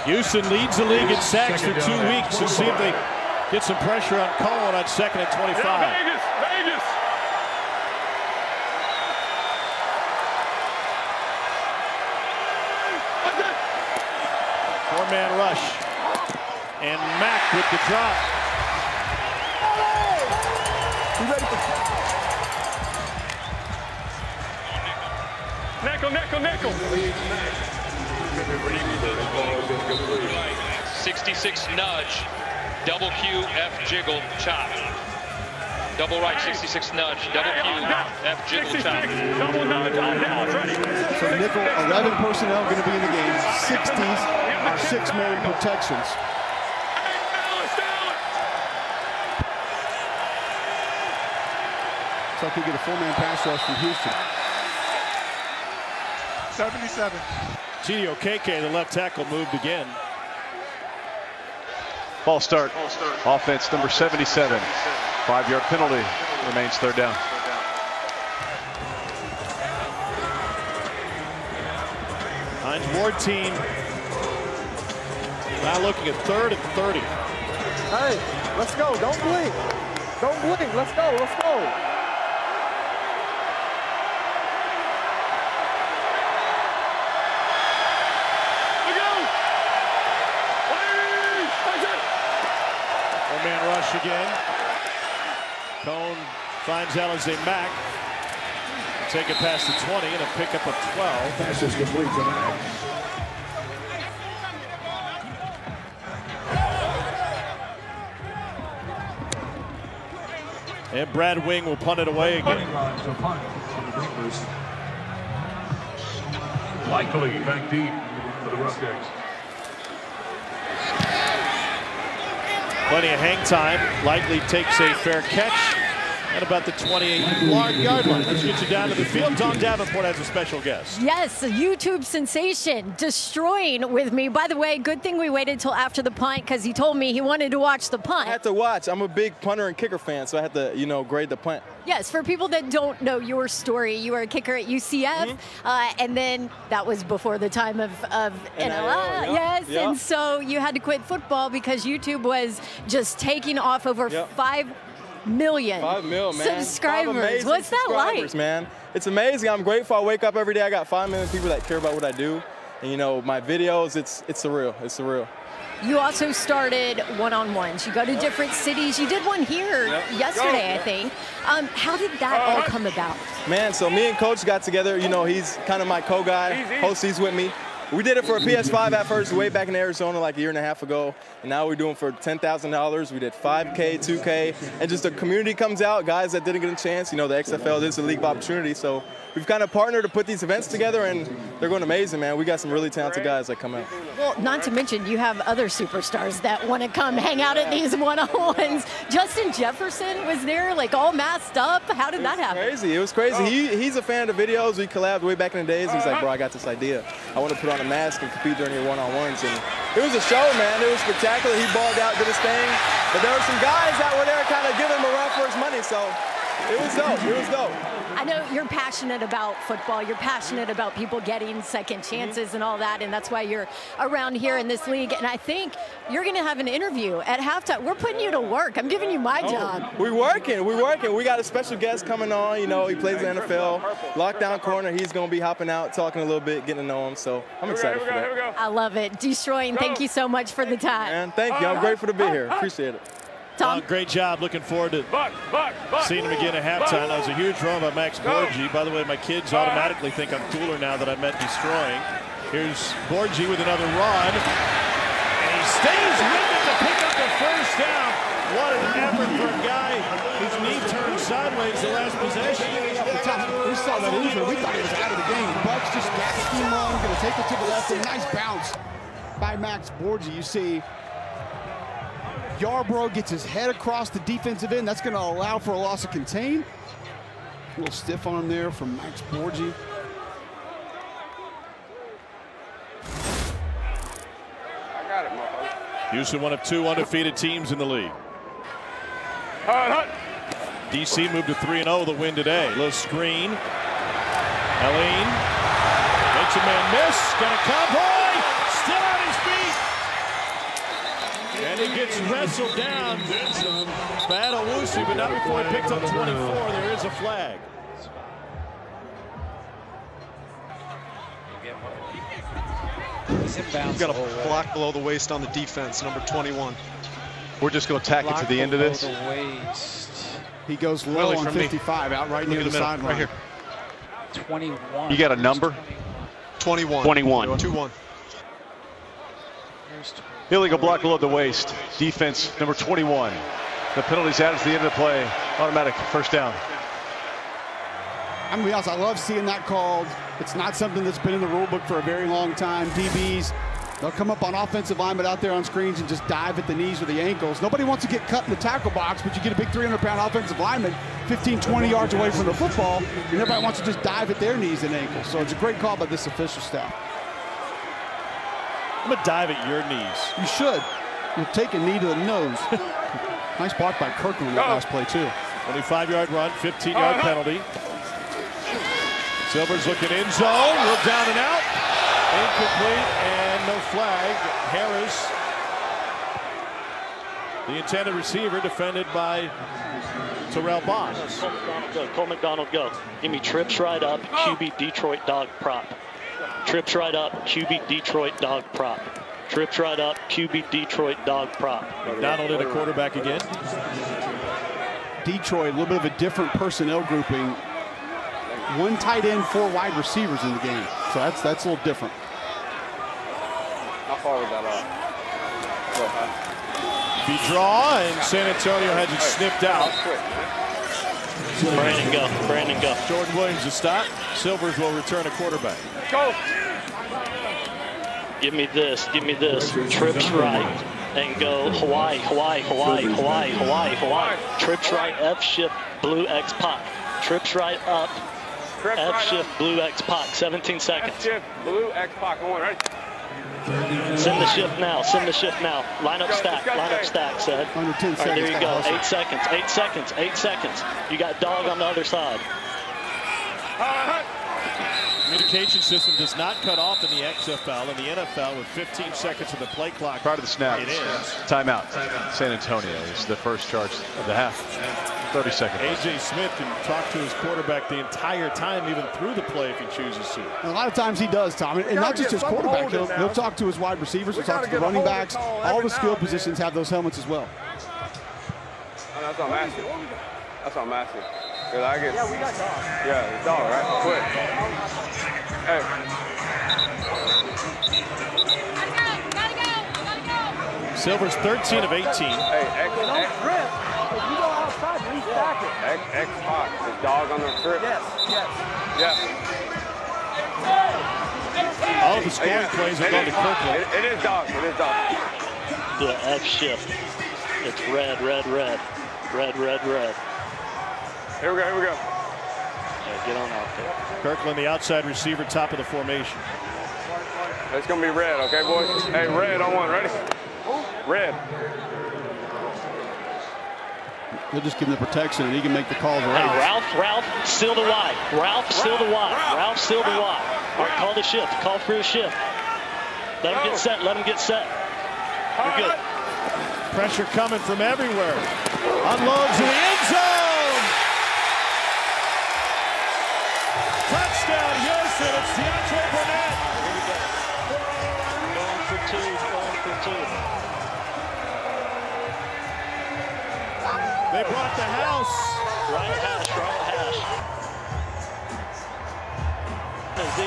Houston leads the league in sacks through 2 weeks. Let's see if they get some pressure on Cohen on 2nd and 25. Yeah, Vegas! Four-man rush. And Mack with the drop. Nickel. 66 nudge, double Q, F jiggle, chop. Double right, 66 nudge, double Q, F jiggle, chop. Double nudge on Dallas, ready. So nickel, 11 personnel going to be in the game. 60s are six-man protections. So I could get a four-man pass rush from Houston. 77. Gio KK, the left tackle, moved again. Ball start. Offense number 77. 5-yard penalty. Remains third down. Hines Ward team now looking at 3rd and 30. Hey, let's go. Don't blink. Don't blink. Let's go. Let's go. Four-man rush again. Cone finds Alize Mack. Take it past the 20 and a pickup of 12. Pass is complete to Mack. And Brad Wing will punt it away again. Likely back deep for the Roughnecks. Plenty of hang time. Likely takes a fair catch at about the 28-yard line. Let's get you down to the field. Don Davenport has a special guest. Yes, a YouTube sensation destroying with me. By the way, good thing we waited till after the punt because he told me he wanted to watch the punt. I had to watch. I'm a big punter and kicker fan, so I had to, grade the punt. Yes, for people that don't know your story, you were a kicker at UCF, and then that was before the time of NLL. Yes, and so you had to quit football because YouTube was just taking off over 5 million 5 mil, man. subscribers. What's that like? Man, it's amazing. I'm grateful. I wake up every day. I got 5 million people that care about what I do. And, my videos, it's surreal. It's surreal. You also started one-on-ones. You go to different cities. You did one here yesterday, I think. How did that all come about? Man, so me and Coach got together. He's kind of my co-guy. Host, he's with me. We did it for a PS5 at first, way back in Arizona like a year and a half ago. And now we're doing for $10,000. We did 5K, 2K, and just the community comes out, guys that didn't get a chance. The XFL is a league of opportunity. So we've kind of partnered to put these events together, and they're going amazing, man. We got some really talented guys that come out. Well, not to mention you have other superstars that want to come hang out at these one-on-ones. Justin Jefferson was there, all masked up. How did that happen? It was crazy. He's a fan of the videos. We collabed way back in the days. He's like, bro, I got this idea. I want to put on a mask and compete during your one-on-ones. And it was a show, man. It was spectacular. He balled out, did his thing. But there were some guys that were there kind of giving him a run for his money. So it was dope. It was dope. I know you're passionate about football. You're passionate about people getting second chances and all that, and that's why you're around here in this league. And I think you're going to have an interview at halftime. We're putting you to work. I'm giving you my job. We're working. We got a special guest coming on. He plays in the NFL. Lockdown corner. He's going to be hopping out, talking a little bit, getting to know him. So I'm excited for that. I love it. Destroying, thank you so much for the time. Man, thank you. I'm grateful to be here. Appreciate it. Tom? Great job. Looking forward to seeing him again at halftime. That was a huge run by Max Borgi. By the way, my kids automatically think I'm cooler now that I met Destroying. Here's Borgi with another run. And he stays with it to pick up the first down. What an effort for a guy whose knee turned sideways the last possession. We saw that injury. We thought he was out of the game. Bucks just got scheme on, going to take it to the left. A nice bounce by Max Borgi. You see Yarbrough gets his head across the defensive end. That's going to allow for a loss of contain. A little stiff arm there from Max Borgi. I got it, motherfucker. Houston, one of 2 undefeated teams in the league. DC moved to 3-0 the win today. Little screen. Helene makes a man miss. Got a cowboy. Still on his feet. And he gets wrestled down. Bad Owusu, but not before he picked up 24. There is a flag. We've got a block below the waist on the defense, number 21. We're just going to tack it to the end of this. He goes low on 55, out right near the sideline. Right here. 21. You got a number? 21. 21. 2-1. Illegal block below the waist. Defense, number 21. The penalty's added to the end of the play. Automatic first down. I'm going to be honest, I love seeing that called. It's not something that's been in the rule book for a very long time. DBs, they'll come up on offensive linemen out there on screens and just dive at the knees or the ankles. Nobody wants to get cut in the tackle box, but you get a big 300-pound offensive lineman 15, 20 yards away from the football, and everybody wants to just dive at their knees and ankles. So it's a great call by this official staff. I'm going to dive at your knees. You should. You'll take a knee to the nose. Nice block by Kirkland on that last play, too. 25-yard run, 15-yard penalty. Silver's looking in zone, look down and out. Incomplete and no flag. Harris, the intended receiver, defended by Terrell Bonds. Cole McDonald, go. Give me trips right up, QB Detroit dog prop. Trips right up, QB Detroit dog prop. Trips right up, QB Detroit dog prop. McDonald in a quarterback again. Detroit, a little bit of a different personnel grouping. 1 tight end, 4 wide receivers in the game. So that's a little different. How far was that off? Be draw, and San Antonio has it snipped out. Brandon, go. Brandon, go. Jordan Williams to stop. Silvers will return a quarterback. Go. Give me this. Give me this. Trips right. And go Hawaii, Hawaii, Hawaii, Hawaii, Hawaii, Hawaii. Trips right, F shift, blue X Pac. Trips right up, F shift, blue X Pac. 17 seconds. F shift, blue X Pac. Going ready. Send the shift now. Send the shift now. Line up stack. Line up stack, said. Under 10 seconds. All right, there you go. 8 seconds. 8 seconds. 8 seconds. You got dog on the other side. Communication system does not cut off in the XFL and the NFL with 15 seconds of the play clock. Prior to the snap, It is. timeout. San Antonio is the first charge of the half. 30 seconds. A.J. Smith can talk to his quarterback the entire time, even through the play if he chooses to. And a lot of times he does, Tom. And not just his quarterback. He'll talk to his wide receivers. He'll talk to the running backs. All the skill positions have those helmets as well. Oh, that's what I'm asking. That's what I'm asking. I get, yeah, we got dog. Yeah, it's dog, right? Quick. Hey. Silver's 13 of 18. Hey, X. If you go outside, we stack it. X Pac, the dog on the trip. Yes, yes. Yeah. All of the scoring plays have gone to Kirkland. It is dog. It is dog. The F shift. It's red, red, red. Red, red, red. Here we go, here we go. Yeah, get on out there. Kirkland, the outside receiver, top of the formation. It's going to be red, okay, boys? Hey, red on one. Ready? Red. They'll just give him the protection, and he can make the calls right. Ralph, still the wide. Ralph, still the wide. Ralph, still the wide. All right, call the shift. Call for a shift. Let him get set. Let him get set. We're good. Pressure coming from everywhere. Unloads in the end zone. Touchdown, Houston. It's DeAndre Burnett. Going for two. They brought the house. Right hash. Z,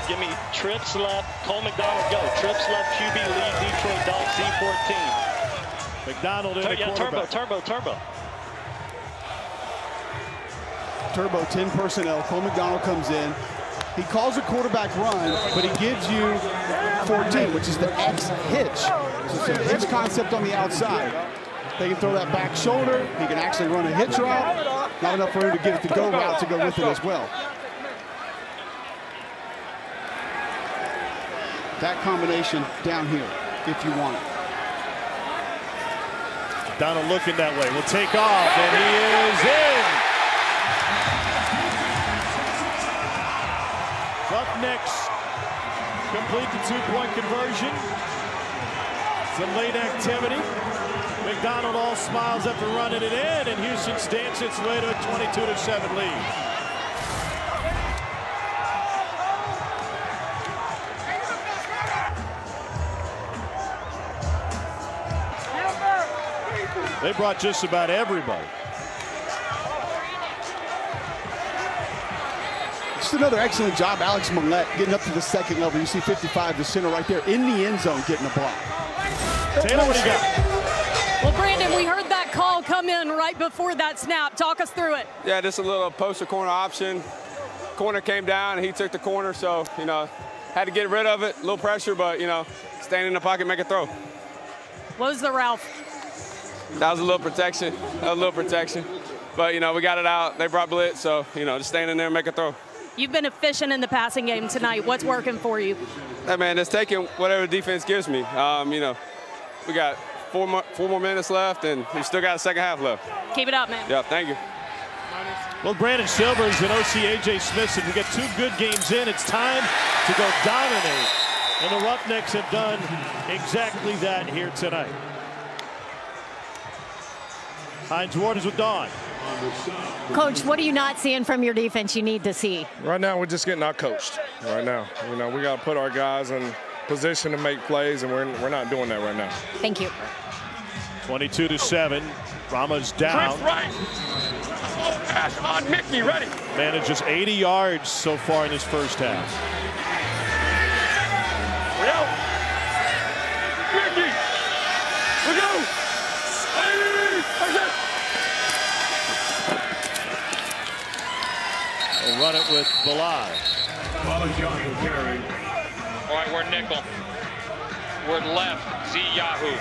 give me trips left. Cole McDonald, go. Trips left, QB lead, Detroit Dogs, Z14. McDonald in the quarterback. Turbo 10 personnel. Cole McDonald comes in. He calls a quarterback run, but he gives you 14, which is the X hitch. So it's a hitch concept on the outside. They can throw that back shoulder. He can actually run a hitch route. Not enough for him to get it to go route to go with it as well. That combination down here, if you want it. Donald looking that way. Will take off, and he is in. Roughnecks complete the two-point conversion. Some late activity. McDonald all smiles after running it in, and Houston stamps its way to a 22-7 lead. They brought just about everybody. Just another excellent job, Alex Millette, getting up to the second level. You see 55, the center right there in the end zone, getting a block. Taylor, what do you got? Well, Brandon, we heard that call come in right before that snap. Talk us through it. Yeah, just a little poster corner option. Corner came down, and he took the corner, so, you know, had to get rid of it. A little pressure, but, you know, staying in the pocket, make a throw. What was the route? That was a little protection. But, you know, we got it out. They brought blitz, so, you know, just staying in there and make a throw. You've been efficient in the passing game tonight. What's working for you? Hey, man, just taking whatever defense gives me. You know, we got four more minutes left, and we still got a second half left. Keep it up, man. Yeah, thank you. Well, Brandon Silvers and OC A.J. Smith said we get 2 good games in. It's time to go dominate. And the Roughnecks have done exactly that here tonight. Hines Ward is with Dawn. Coach, what are you not seeing from your defense you need to see? Right now, we're just getting out-coached right now. You know, we got to put our guys in position to make plays, and we're not doing that right now. Thank you. 22-7. Brahmas down. Right. Pass on Mickey, ready. Manages 80 yards so far in his first half. Mickey, we go. They run it with Balai. All right, we're nickel. We're left, Z Yahoo.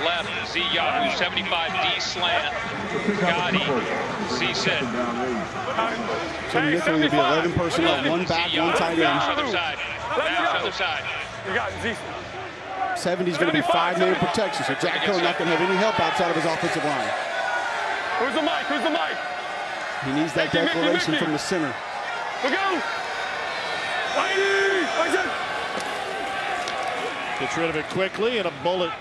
Left, Z Yahoo, 75 D slant. Gotti, Z set. So nickel will be 11 personnel, 1 back, 1 tight end. Other side. Other side. You got Z. 70's going to be 5-man protection, so Jack Cohn not going to have any help outside of his offensive line. Who's the mic? Who's the mic? He needs that declaration from the center. We go. Gets rid of it quickly, and a bullet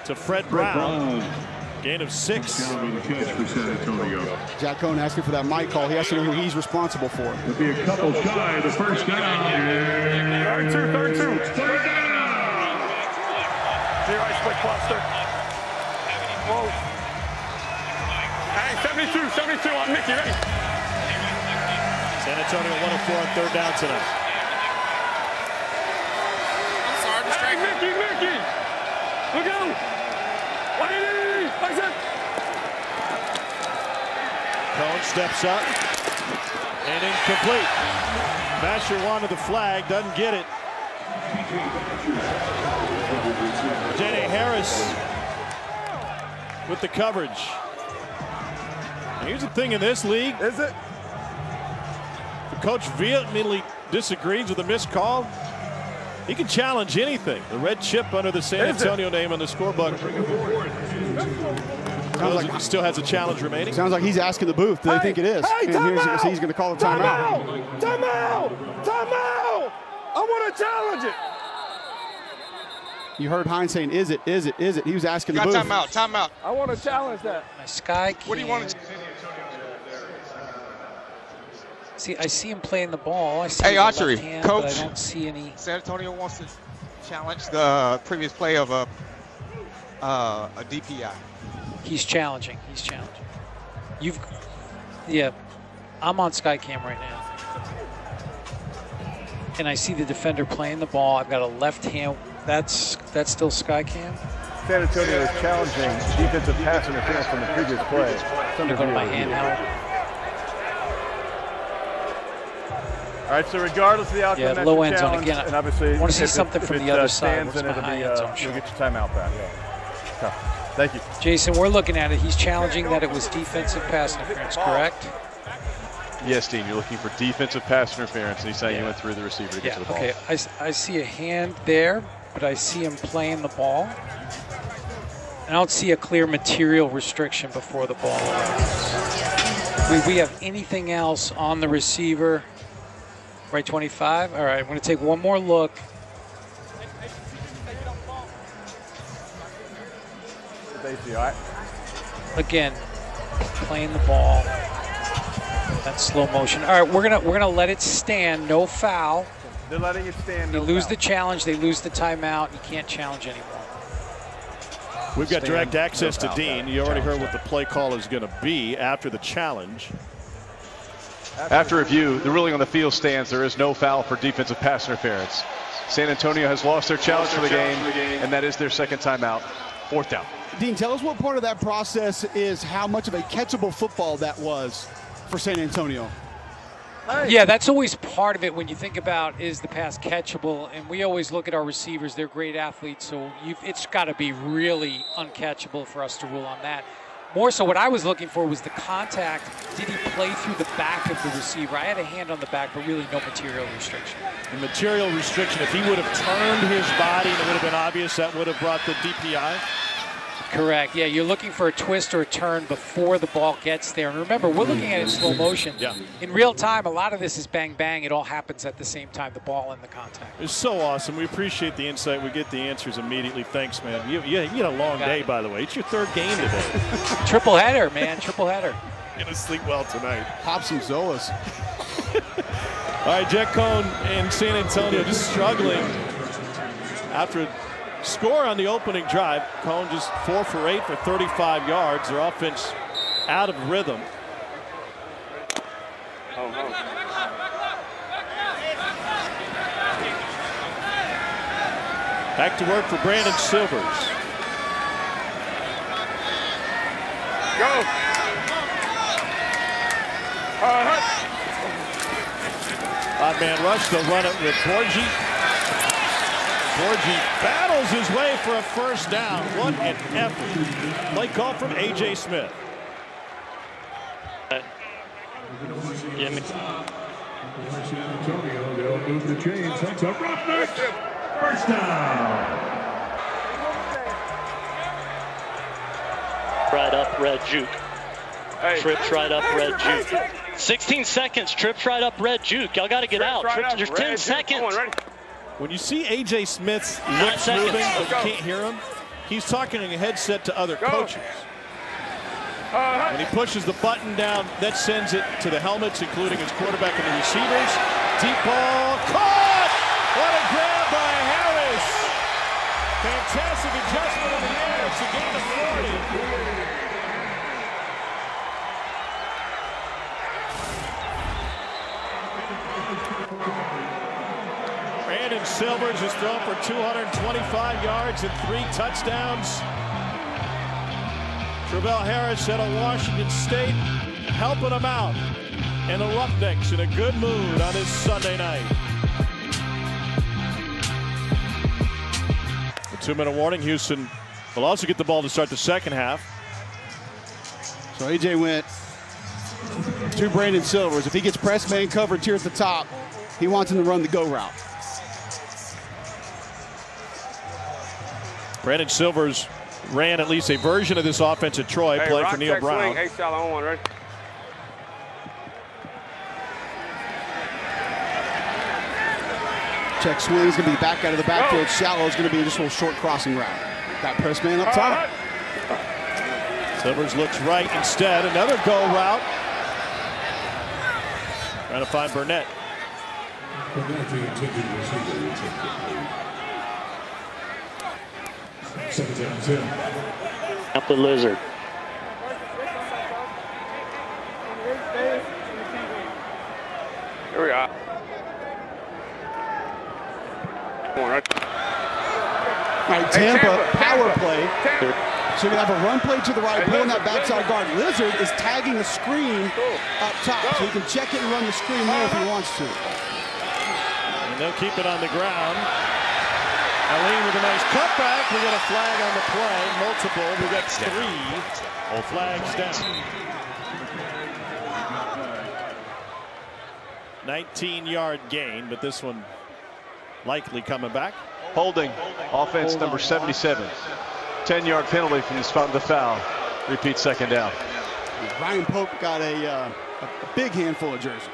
to Fred Brown. Gain of 6. Jack Cohn asking for that mic call. He has to know who he's responsible for. It'll be a couple shy of the first down. Third two. Zero split cluster. Whoa. Hey, 72 on Mickey, ready? San Antonio 104 on 3rd down tonight. I'm sorry, distracted. Hey, Mickey! Look out! Cohn steps up and incomplete. Masher wanted the flag, doesn't get it. J.D. Harris with the coverage. Here's the thing in this league. Is it? The coach vehemently disagrees with a missed call. He can challenge anything. The red chip under the San Antonio name on the scorebook. Still has a challenge remaining. Sounds like he's asking the booth, do they think it is? Hey, and he's going to call a timeout. Timeout! I want to challenge it. You heard Hines saying, is it? He was asking the booth. Timeout. I want to challenge that. Sky What do you want to see? I see him playing the ball. I see Hey, the archery, left hand, coach. but I don't see any. San Antonio wants to challenge the previous play of A DPI. He's challenging. He's challenging. Yeah, I'm on Skycam right now. And I see the defender playing the ball. I've got a left hand. That's still Skycam. San Antonio is challenging defensive pass interference from the previous play. I'm going to go to my handheld. All right, so regardless of the outcome, yeah, low end zone again. And obviously, I want to see something from the other side. Stands, then it'll be, you'll get your timeout back. Okay. Thank you. Jason, we're looking at it. He's challenging that it was defensive pass interference, correct? Yes, Dean, you're looking for defensive pass interference, and he's saying you went through the receiver to get to the ball. Okay, I see a hand there, but I see him playing the ball. And I don't see a clear material restriction before the ball arrives. We have anything else on the receiver? Right 25? All right, I'm going to take one more look. Again, playing the ball. That's slow motion. All right, we're gonna let it stand. No foul. They're letting it stand. They lose the challenge. They lose the timeout. You can't challenge anymore. We've got direct access to Dean. You already heard what the play call is going to be after the challenge. After review, the ruling on the field stands. There is no foul for defensive pass interference. San Antonio has lost their challenge for the game, and that is their second timeout. Fourth down. Dean, tell us what part of that process is how much of a catchable football that was for San Antonio. Yeah, that's always part of it when you think about is the pass catchable, and we always look at our receivers. They're great athletes, so it's got to be really uncatchable for us to rule on that. More so what I was looking for was the contact. Did he play through the back of the receiver? I had a hand on the back, but really no material restriction. The material restriction, if he would have turned his body, it would have been obvious that would have brought the DPI. Correct. Yeah, you're looking for a twist or a turn before the ball gets there. And remember, we're looking at it in slow motion. Yeah. In real time, a lot of this is bang, bang. It all happens at the same time, the ball and the contact. It's so awesome. We appreciate the insight. We get the answers immediately. Thanks, man. You had a long day, by the way. It's your third game today. Triple header, man. Triple header. You're going to sleep well tonight. Pop some Zoas. All right, Jet Cone and San Antonio just struggling after a score on the opening drive. Cone just 4 for 8 for 35 yards. Their offense out of rhythm. Back to work for Brandon Silvers. Go. Odd man rush. They'll run it with Borgie. Borgie battles his way for a first down. What an effort. Play call from A.J. Smith. San Antonio, they'll move the chains. That's a Roughnecks. First down. Right up, red juke. Trips right up, red juke. 16 seconds, trips right up, red juke. Y'all got to get out. Trips, there's 10 seconds. When you see A.J. Smith's lips moving, but you can't hear him, he's talking in a headset to other coaches. When he pushes the button down, that sends it to the helmets, including his quarterback and the receivers. Deep ball, caught! What a grab by Harris! Fantastic adjustment in the air. It's a gain of 40. Brandon Silvers has thrown for 225 yards and 3 touchdowns. Travell Harris out of Washington State helping him out. And the Roughnecks in a good mood on this Sunday night. A 2-minute warning. Houston will also get the ball to start the second half. So A.J. went to Brandon Silvers. If he gets press man coverage here at the top, he wants him to run the go route. Brandon Silvers ran at least a version of this offense at Troy, played for Neil Brown. Hey, shallow on one, ready? Check swing is going to be back out of the backfield. Shallow is going to be just a little short crossing route. Got press man up top. Silvers looks right instead. Another go route. Trying to find Burnett. Up the lizard. Here we are. Come on, right. All right, Tampa, power play. So you're going to have a run play to the right, pulling that backside guard. Lizard is tagging a screen up top, so he can check it and run the screen there if he wants to. And they'll keep it on the ground. Aline with a nice cutback. We got a flag on the play. Multiple. We got 3 flags down. 19-yard gain, but this one likely coming back. Holding, offense number 77. 10-yard penalty from the spot of the foul. Repeat second down. Ryan Pope got a big handful of jerseys.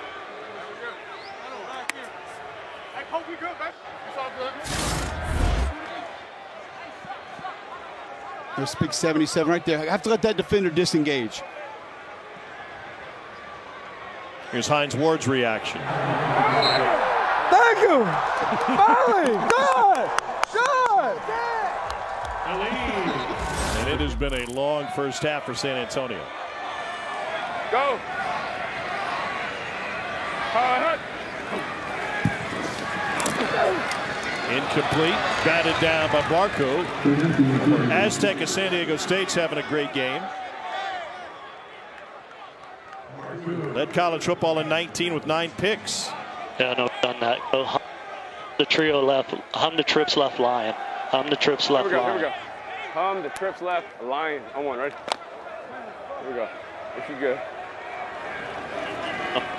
There's big 77 right there. I have to let that defender disengage. Here's Hines Ward's reaction. Thank you. Finally, good. And it has been a long first half for San Antonio. Go. Incomplete, batted down by Barco. Aztec of San Diego State's having a great game. Led college football in 19 with 9 picks. Yeah, no, done that. Go hum the trio left, hum the trips left lion. Hum the trips left lion. Here we go. Hum the trips left lion. On one, right? Here we go. If you good.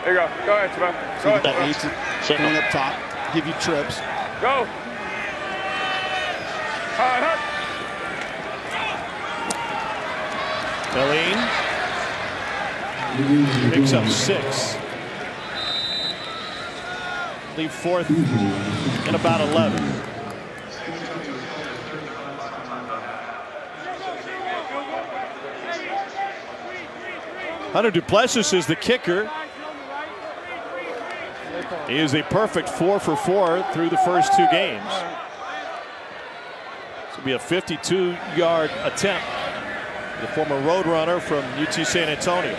There you go. Go ahead, Shabbat. Go ahead. That needs it going up top. Give you trips. Go. Aline picks up 6. Leave 4th and about 11. Hunter Duplessis is the kicker. He is a perfect 4 for 4 through the first 2 games. This will be a 52-yard attempt. The former Roadrunner from UT San Antonio.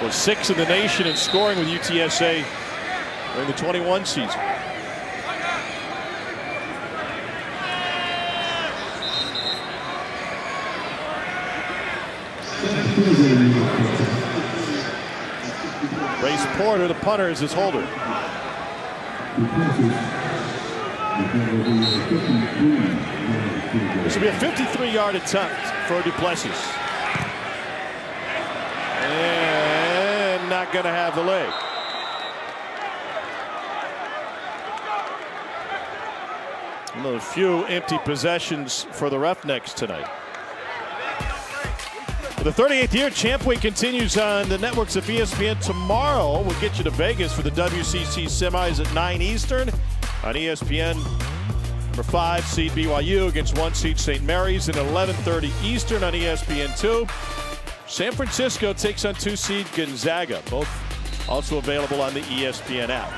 Was 6th in the nation in scoring with UTSA during the 21 season. Brace Porter, the punter, is his holder. This will be a 53-yard attempt for Duplessis. And not going to have the leg. One of the few empty possessions for the Roughnecks tonight. The 38th year Champ Week continues on the networks of ESPN. Tomorrow we'll get you to Vegas for the WCC semis at 9 Eastern on ESPN. Number 5 seed BYU against 1 seed St. Mary's at 11:30 Eastern on ESPN2. San Francisco takes on 2 seed Gonzaga. Both also available on the ESPN app.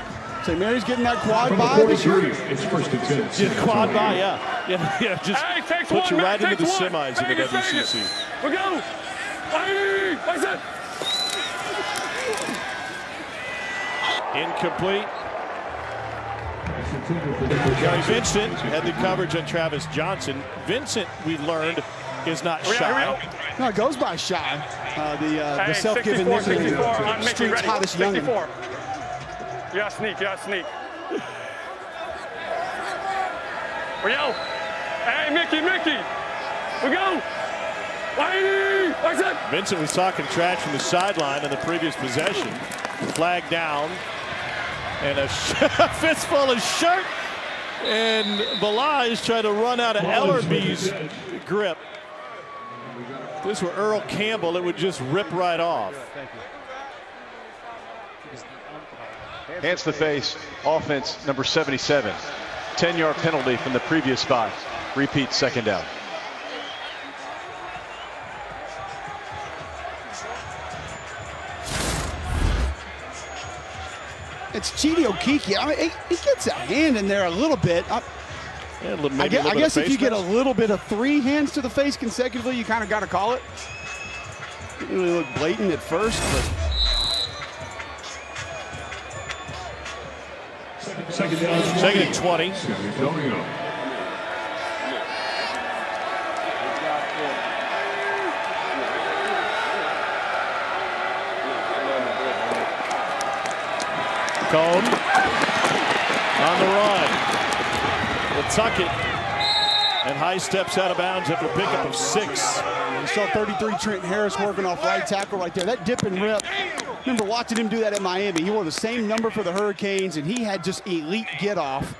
St. Mary's getting that quad bye this year. It's first and 10. Yeah, quad bye, yeah. Just put you right into the semis in the WCC. We go. Incomplete. Gary Vincent had the coverage on Travis Johnson. Vincent, we learned, is not shy. No, it goes by shy. The self-given nickname, street's hottest youngin'. You gotta sneak, you gotta sneak. We go. Hey, Mickey. We go. Vincent was talking trash from the sideline on the previous possession. Flag down. And a fistful of shirt. And Balaj tried to run out of Ellerby's grip. If this were Earl Campbell, it would just rip right off. Hands to the face, offense number 77. 10-yard penalty from the previous spot. Repeat second down. It's Chidi Okeke. I mean, he gets a hand in there a little bit. I guess if you get a little bit of 3 hands to the face consecutively, you kind of got to call it. Didn't really look blatant at first, but. Second and 20. Cone on the run. Will tuck it. And High steps out of bounds after a pickup of 6. You saw 33 Trent Harris working off right tackle right there. That dip and rip. Remember watching him do that at Miami. He wore the same number for the Hurricanes, and he had just elite get off.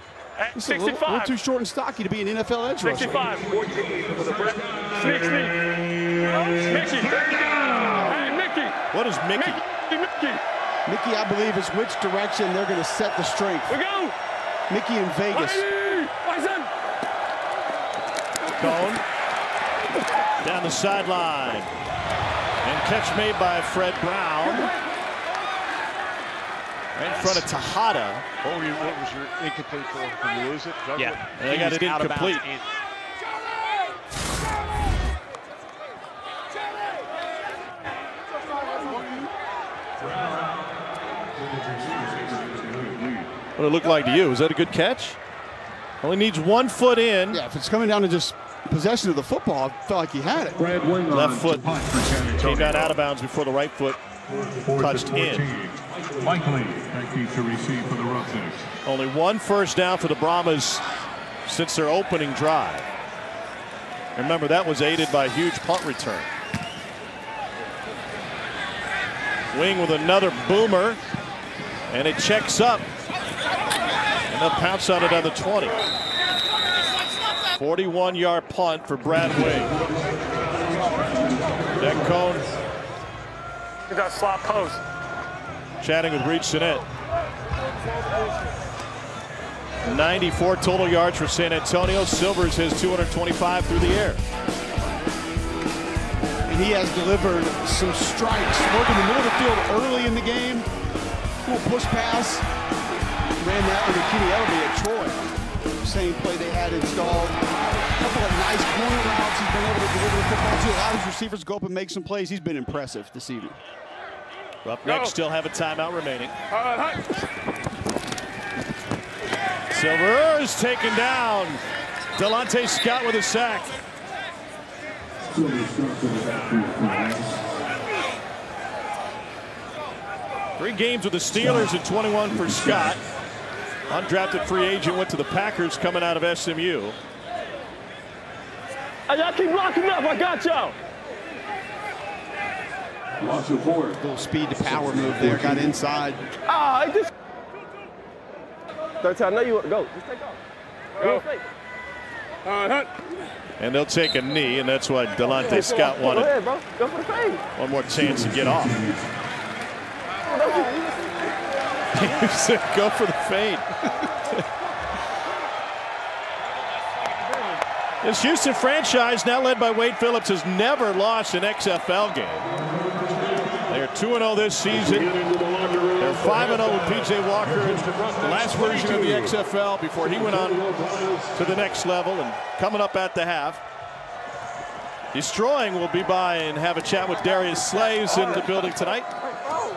It's a little too short and stocky to be an NFL edge rusher. 65. 60. Mickey. Hey, Mickey. What is Mickey? Mickey, I believe, is which direction they're going to set the strength. We go. Mickey in Vegas. Cone down the sideline. And catch made by Fred Brown. Right in front of Tejada. What was your incomplete for? Did you lose it? Yeah, they got it incomplete. What did it look like to you? Was that a good catch? Only needs 1 foot in. Yeah, if it's coming down to just possession of the football, I felt like he had it. Left foot came down out of bounds before the right foot touched in. Likely, thank you to receive for the Roughnecks. Only 1 first down for the Brahmas since their opening drive. Remember, that was aided by a huge punt return. Wing with another boomer, and it checks up. And they'll pounce on it on the 20. 41-yard punt for Brad Wing. That Cone. You got slot post. Chatting with Reed Sinnett. 94 total yards for San Antonio. Silvers has 225 through the air. And he has delivered some strikes. Working the middle of the field early in the game. Cool push pass. Ran that under Kenny Elby at Troy. Same play they had installed. A couple of nice corner routes he's been able to deliver the football to. A lot of his receivers go up and make some plays. He's been impressive this evening. Roughnecks still have a timeout remaining. Silver is taken down. Delonte Scott with a sack. 3 games with the Steelers and 21 for Scott. Undrafted free agent, went to the Packers coming out of SMU. Hey, y'all keep locking up. I got y'all. Little speed to power move there. Got inside. I just. I know you want to go. Just take off. Go. And they'll take a knee, and that's why Delonte Scott wanted Go ahead, bro. Go for the fade. one more chance to get off. He said, go for the fade. This Houston franchise, now led by Wade Phillips, has never lost an XFL game. They're 2-0 this season. They're 5-0 with P.J. Walker, the last version of the XFL before he went on to the next level and coming up at the half. Destroying will be by and have a chat with Darius Slays in the building tonight.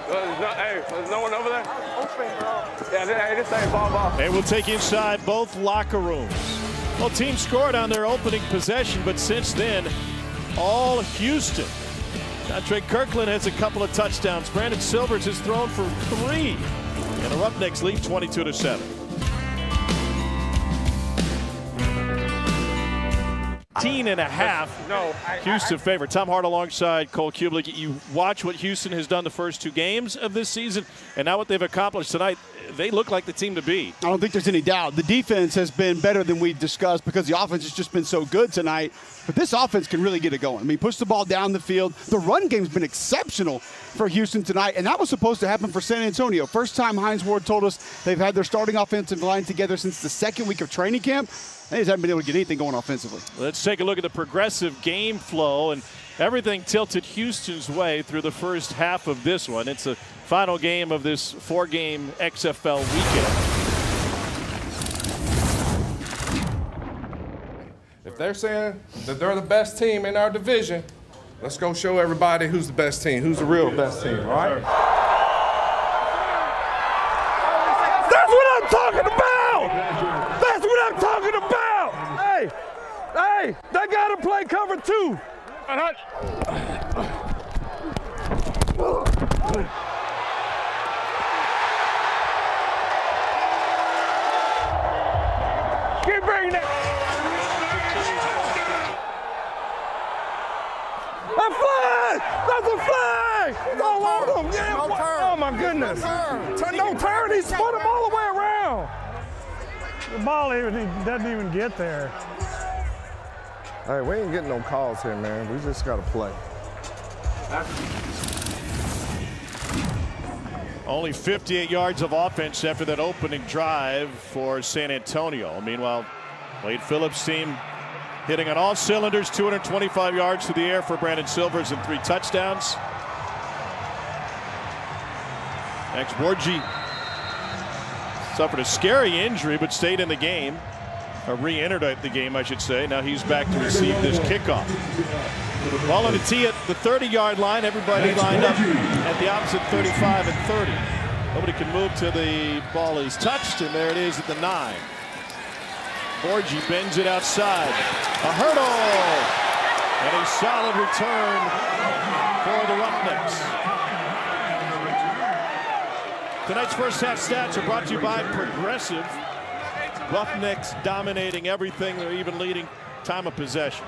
There's no one over there? Yeah, this ain't ball. They will take inside both locker rooms. Well, team scored on their opening possession, but since then, all Houston. Trey Kirkland has a couple of touchdowns. Brandon Silvers has thrown for 3. And the Roughnecks lead 22-7. And a half. No, Houston favorite. Tom Hart alongside Cole Kublik. You watch what Houston has done the first 2 games of this season, and now what they've accomplished tonight. They look like the team to beat. I don't think there's any doubt. The defense has been better than we discussed because the offense has just been so good tonight. But this offense can really get it going. I mean, push the ball down the field. The run game's been exceptional for Houston tonight, and that was supposed to happen for San Antonio. First time Hines Ward told us they've had their starting offensive line together since the 2nd week of training camp. They just haven't been able to get anything going offensively. Let's take a look at the progressive game flow, and everything tilted Houston's way through the first half of this one. It's a Final game of this 4-game XFL weekend. If they're saying that they're the best team in our division, let's go show everybody who's the best team, who's the real best team, all right? That's what I'm talking about! That's what I'm talking about! Hey, they gotta play cover 2. Keep bringing it. A flag! That's a flag! Oh, yeah, no turn. Oh my goodness! No turn. He spun him all the way around. The ball doesn't even get there. Hey, we ain't getting no calls here, man. We just gotta play. Only 58 yards of offense after that opening drive for San Antonio. Meanwhile, Wade Phillips' team hitting on all cylinders, 225 yards through the air for Brandon Silvers and 3 touchdowns. Max Borgi suffered a scary injury but stayed in the game, or re-entered the game, I should say. Now he's back to receive this kickoff. Ball on the tee at the 30-yard line. Everybody lined up at the opposite 35 and 30. Nobody can move till the ball is touched, and there it is at the 9. Borgi bends it outside. A hurdle! And a solid return for the Roughnecks. Tonight's first half stats are brought to you by Progressive. Roughnecks dominating everything. They're even leading time of possession.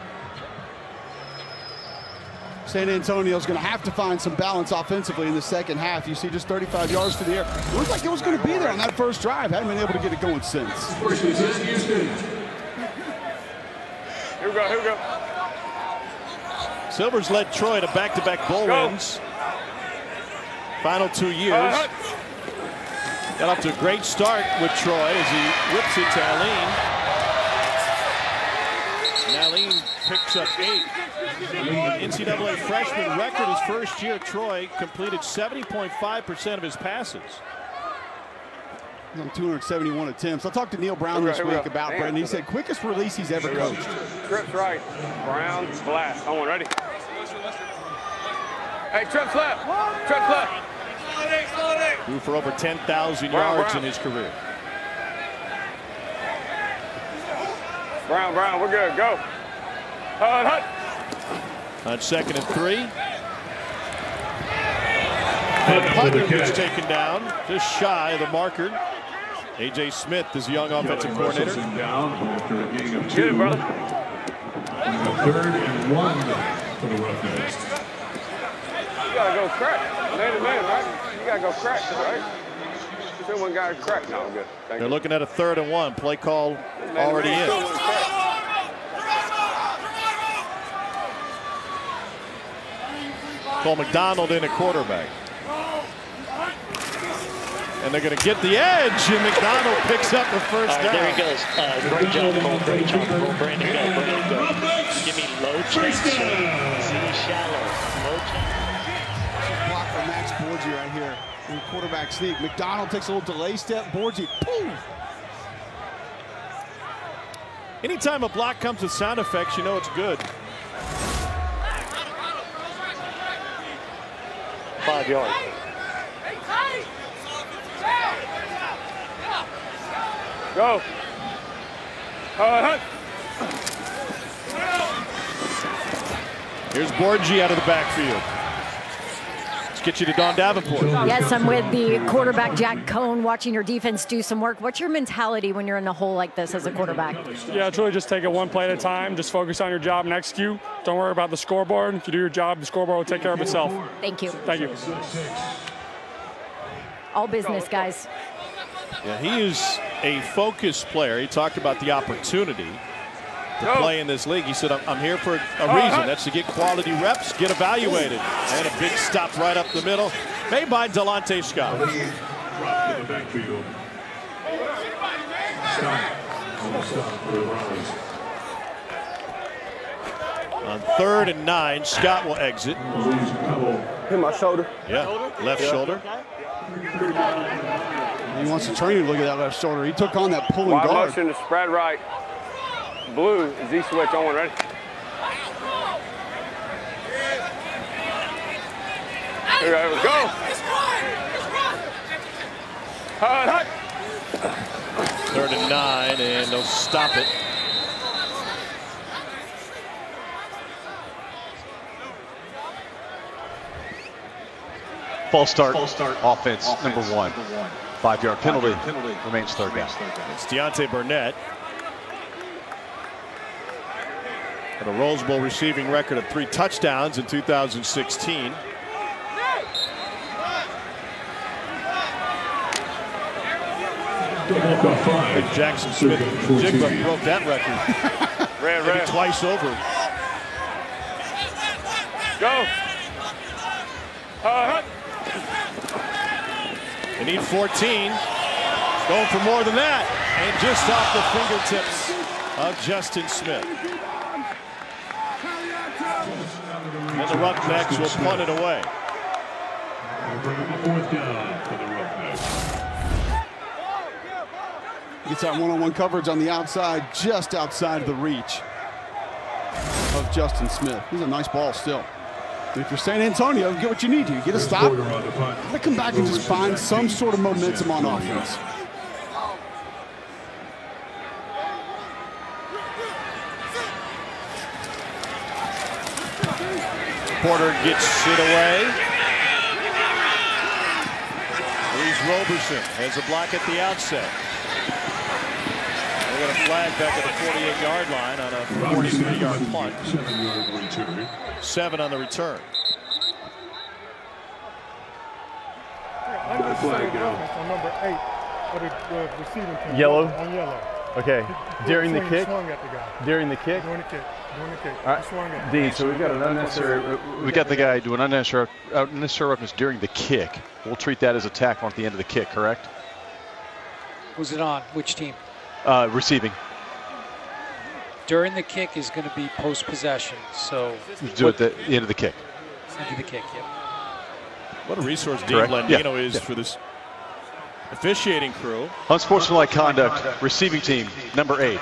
San Antonio's going to have to find some balance offensively in the second half. You see just 35 yards to the air. It looked like it was going to be there on that first drive. Hadn't been able to get it going since. Here we go, here we go. Silvers led Troy to back-to-back bowl wins. Final 2 years. Got off to a great start with Troy as he whips it to Aline. Aline picks up 8. NCAA freshman record his first year at Troy, completed 70.5% of his passes. On 271 attempts. I talked to Neil Brown this week about Brendan. He said quickest release he's ever coached. Trips right. Brown, blast. On one, ready? Hey, trips left. Trips left. Threw for over 10,000 yards in his career. Brown, we're good. Go. Hut. On 2nd and 3. And Putnam was taken down, just shy of the marker. A.J. Smith is the young offensive coordinator. Get it, brother. 3rd and 1 for the Roughnecks. You gotta go crack. Man to man, right? You gotta go crack, right? Someone got to crack. No, I'm good. They're looking at a 3rd and 1. Play call already in. Cole McDonald in at quarterback. And they're going to get the edge, and McDonald picks up the first down. There he goes. Great job, Cole. Great job, Cole. Brandon, go. Give me low chest. See shallow. Low chest. Block for Max Borgi right here. In quarterback sneak. McDonald takes a little delay step. Borgi, boom! Anytime a block comes with sound effects, you know it's good. 5 yards. Go. Here's Borgi out of the backfield. Let's get you to Don Davenport. Yes, I'm with the quarterback, Jack Cohn, watching your defense do some work. What's your mentality when you're in a hole like this as a quarterback? Yeah, it's really just take it one play at a time. Just focus on your job and execute. Don't worry about the scoreboard. If you do your job, the scoreboard will take care of itself. Thank you. Thank you. All business, guys. Yeah, he is a focused player. He talked about the opportunity to play in this league. He said, I'm here for a reason. That's to get quality reps, get evaluated. And a big stop right up the middle, made by Delonte Scott. On 3rd and 9, Scott will exit. Hit my shoulder. Yeah, left shoulder. He wants to turn you to look at that left shoulder. He took on that pulling Wide guard. motion to spread right. Blue, Z switch on, ready? Here we go. Hut. 3rd and 9, and they'll stop it. False start. Offense, number 1. 5-yard penalty. Remains 3rd down. It's Deontay Burnett. And a Rose Bowl receiving record of 3 touchdowns in 2016. Jackson Smith Jigba broke that record. Maybe twice over. Go. They need 14. Going for more than that. And just off the fingertips of Justin Smith. And the Roughnecks will punt it away. Gets that one-on-one coverage on the outside, just outside of the reach of Justin Smith. He's a nice ball still. If you're San Antonio, get what you need to. Get a stop. They come back and just find some sort of momentum on offense. Porter gets it away. Reese Roberson has a block at the outset. They got a flag back at the 48-yard line on a 43-yard punt. 7 on the return. On number 8 for the receiving team. Yellow? On yellow. Okay. During the kick? Swung at the guy. During the kick? During the kick. During the kick. All right. Swung at D, so we've got an unnecessary... We got the guy doing unnecessary roughness during the kick. We'll treat that as a tackle at the end of the kick, correct? Who's it on? Which team? Receiving. During the kick is going to be post-possession, so... Do it at the end of the kick. End of the kick, yep. What a resource Dean Blandino is for this officiating crew. Unsportsmanlike conduct, receiving team, number 8.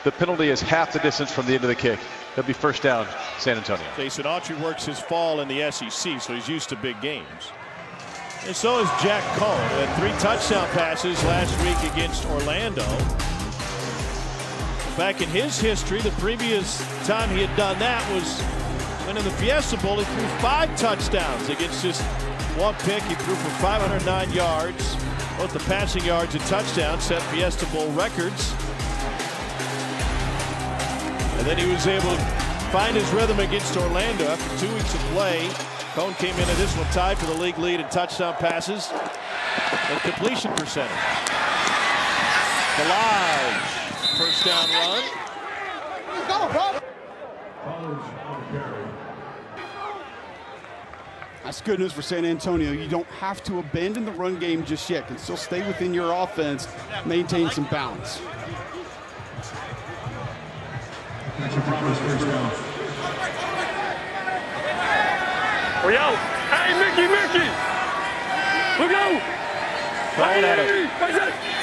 The penalty is half the distance from the end of the kick. It'll be 1st down, San Antonio. Jason Autry works his fall in the SEC, so he's used to big games. And so is Jack Cohn. Had 3 touchdown passes last week against Orlando. Back in his history, the previous time he had done that was when in the Fiesta Bowl he threw 5 touchdowns against just 1 pick. He threw for 509 yards. Both the passing yards and touchdowns set Fiesta Bowl records. And then he was able to find his rhythm against Orlando after 2 weeks of play. Cohn came into this one tied for the league lead in touchdown passes and completion percentage. Balaj, 1st down run. Go, bro. That's good news for San Antonio. You don't have to abandon the run game just yet. You can still stay within your offense, maintain some balance. We out. Hey, Mickey! Look out! Thrown at him.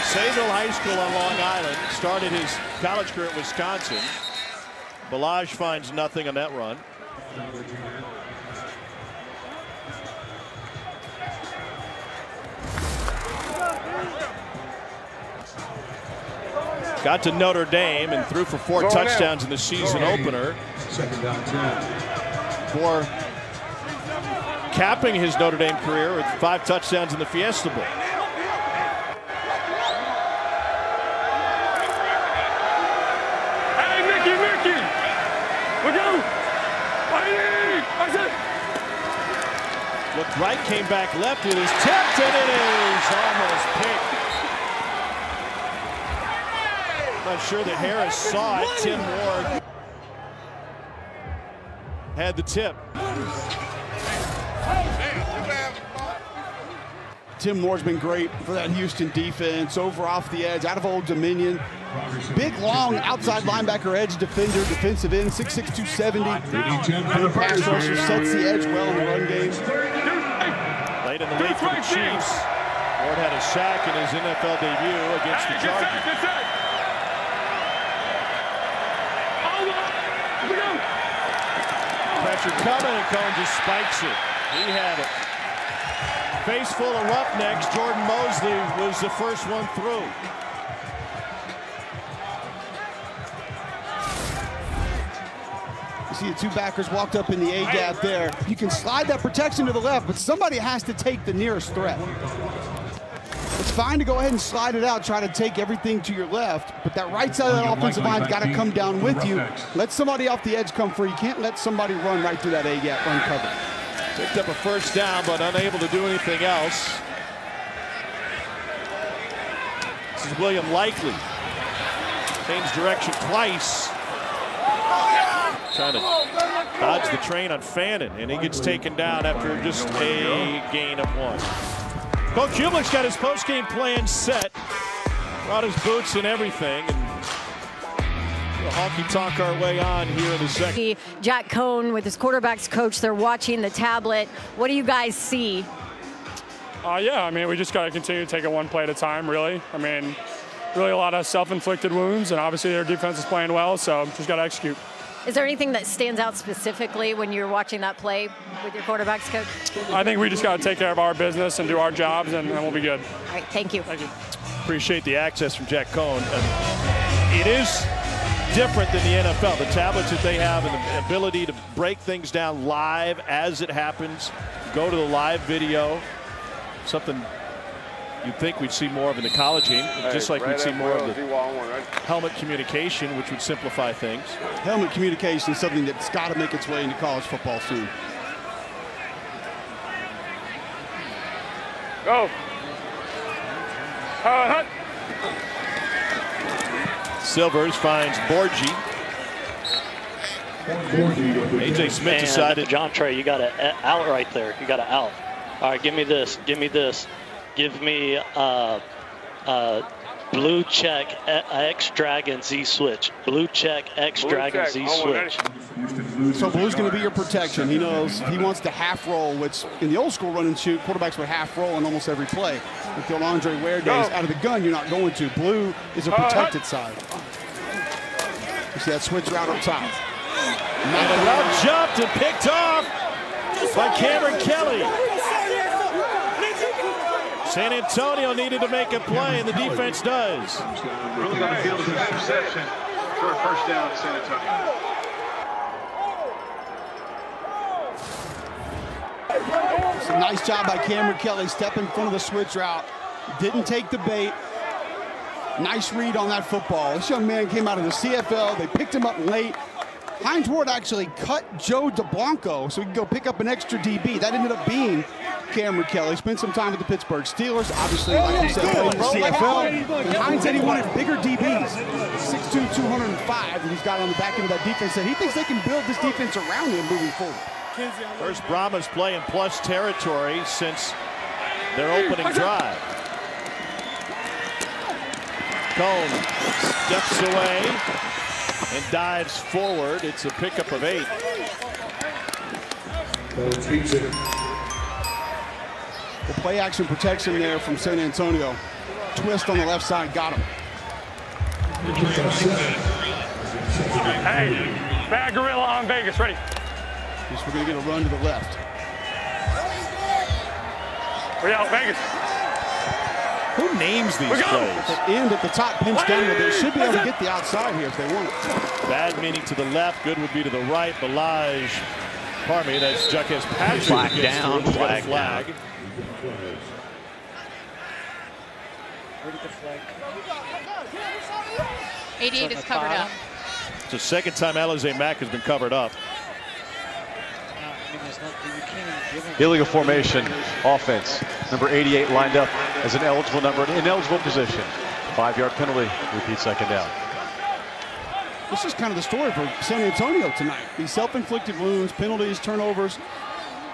Sayville High School on Long Island. Started his college career at Wisconsin. Balaj finds nothing on that run. Got to Notre Dame and threw for 4 touchdowns in the season opener. For capping his Notre Dame career with 5 touchdowns in the Fiesta Bowl. Hey, Mickey! Look out! Looked right, came back left. It is tipped, and it is almost picked. Not sure that Harris saw it. Tim Ward had the tip. Tim Moore's been great for that Houston defense. Over off the edge, out of Old Dominion. Big, long, outside linebacker edge defender, defensive end, 6'6", 270. Good pass rusher, sets the edge well in the run game. Late in the week for the Chiefs. Ward had a sack in his NFL debut against the Chargers. Pressure coming, and Cohn just spikes it. He had it. Face full of Roughnecks. Jordan Mosley was the first one through. You see the two backers walked up in the A-gap there. You can slide that protection to the left, but somebody has to take the nearest threat. It's fine to go ahead and slide it out, try to take everything to your left, but that right side of that offensive line's got to come down with you. Let somebody off the edge come free. You can't let somebody run right through that A-gap uncovered. Picked up a first down, but unable to do anything else. This is William Likely. Changed direction twice. Trying to dodge the train on Fannin, and he gets taken down after just a gain of 1. Coach Kublik's got his post-game plan set. Brought his boots and everything. And we'll honky tonk our way on here in the second. Jack Cohn with his quarterbacks coach, they're watching the tablet. What do you guys see? Yeah, I mean, we just got to continue to take it one play at a time, really. I mean, really a lot of self-inflicted wounds, and obviously their defense is playing well, so just got to execute. Is there anything that stands out specifically when you're watching that play with your quarterbacks coach? I think we just got to take care of our business and do our jobs, and we'll be good. All right, thank you. Thank you. Appreciate the access from Jack Cohn. It is different than the NFL. The tablets that they have and the ability to break things down live as it happens, go to the live video, something you'd think we'd see more of in the college game, just like we'd see more of the helmet communication, which would simplify things. Helmet communication is something that's got to make its way into college football soon. Go. Hut. Silvers finds Borgie. A.J. Smith decided. John Trey, you got to out right there. You got to out. All right, give me this. Give me this. Give me blue check X Dragon Z switch. Blue check X Dragon Z switch. So blue's going to be your protection. He knows he wants to half roll, which in the old school run and shoot, quarterbacks would half roll on almost every play. With the old Andre Ware days, out of the gun, you're not going to. Blue is a protected side. You see that switch route up top. And a well jumped and picked off by Cameron Kelly. San Antonio needed to make a play, and the defense does. Ruling on the field is an interception for a first down to San Antonio. It's a nice job by Cameron Kelly, step in front of the switch route. Didn't take the bait. Nice read on that football. This young man came out of the CFL. They picked him up late. Hines Ward actually cut Joe DeBlanco so he could go pick up an extra DB. That ended up being Cameron Kelly. Spent some time with the Pittsburgh Steelers. Obviously, like you said, played in the CFL. And Hines said he wanted bigger DBs. 6'2", 205, and he's got on the back end of that defense. Said he thinks they can build this defense around him moving forward. First Brahmas play in plus territory since their opening drive. Cohn steps away and dives forward. It's a pickup of 8. The play action protection there from San Antonio. Twist on the left side, got him. Hey, bad gorilla on Vegas, ready. We're going to get a run to the left. We out, Vegas. Who names these plays? End at the top, pinch down, but they should be able to get the outside here if they want it. Bad meaning to the left, good would be to the right. Balaj, pardon me, that's Jacques Patrick. Flag down, flag down. Where did the flag come? 88 is covered up. It's the second time Alize Mack has been covered up. Illegal formation offense. Number 88 lined up as an eligible number, an ineligible position. 5-yard penalty, repeat second down. This is kind of the story for San Antonio tonight. These self-inflicted wounds, penalties, turnovers.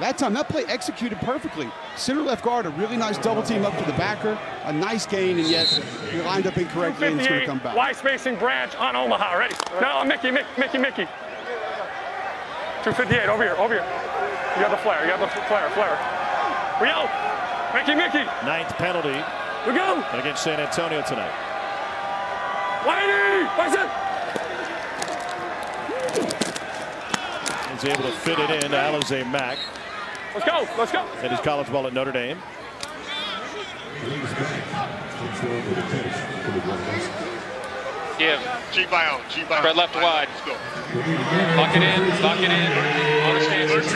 That time, that play executed perfectly. Center left guard, a really nice double team up to the backer, a nice gain, and yet he lined up incorrectly and it's going to come back. Wide spacing branch on Omaha. Ready? No, Mickey. 258, over here. You have the flare, flare. We out. Mickey. 9th penalty. We go. Against San Antonio tonight. Whitey, what's it? He's able to fit it in to Alize Mack. Let's go. And his college ball at Notre Dame. Give. G-Bio. Spread left wide. Let's go. Lock it in. On the stances.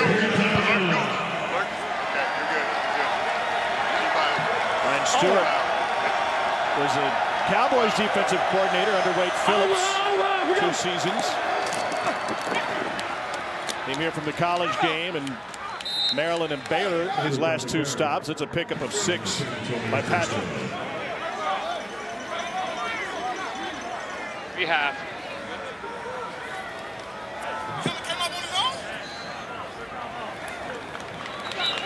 Ryan Stewart was a Cowboys defensive coordinator under Wade Phillips 2 seasons. Came here from the college game, and Maryland and Baylor his last 2 stops. It's a pickup of 6 by Patrick. 3.5.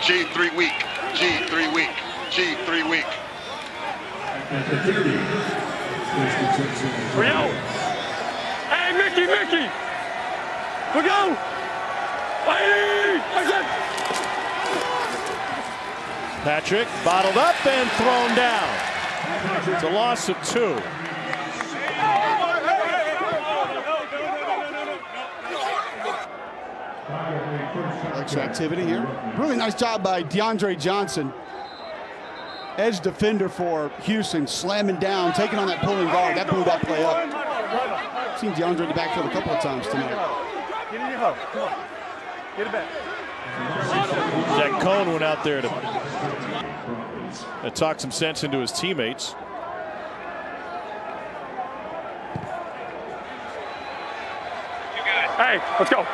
G3 weak. We out. Hey, Mickey. We go. Whitey, what's it? Patrick bottled up and thrown down. It's a loss of 2. Extra activity here. Really nice job by DeAndre Johnson. Edge defender for Houston, slamming down, taking on that pulling guard. That blew that play up. I've seen DeAndre in the backfield a couple of times tonight. Get in your hole. Come on. Get it back. Jack Cohn went out there to talk some sense into his teammates. Hey, let's go.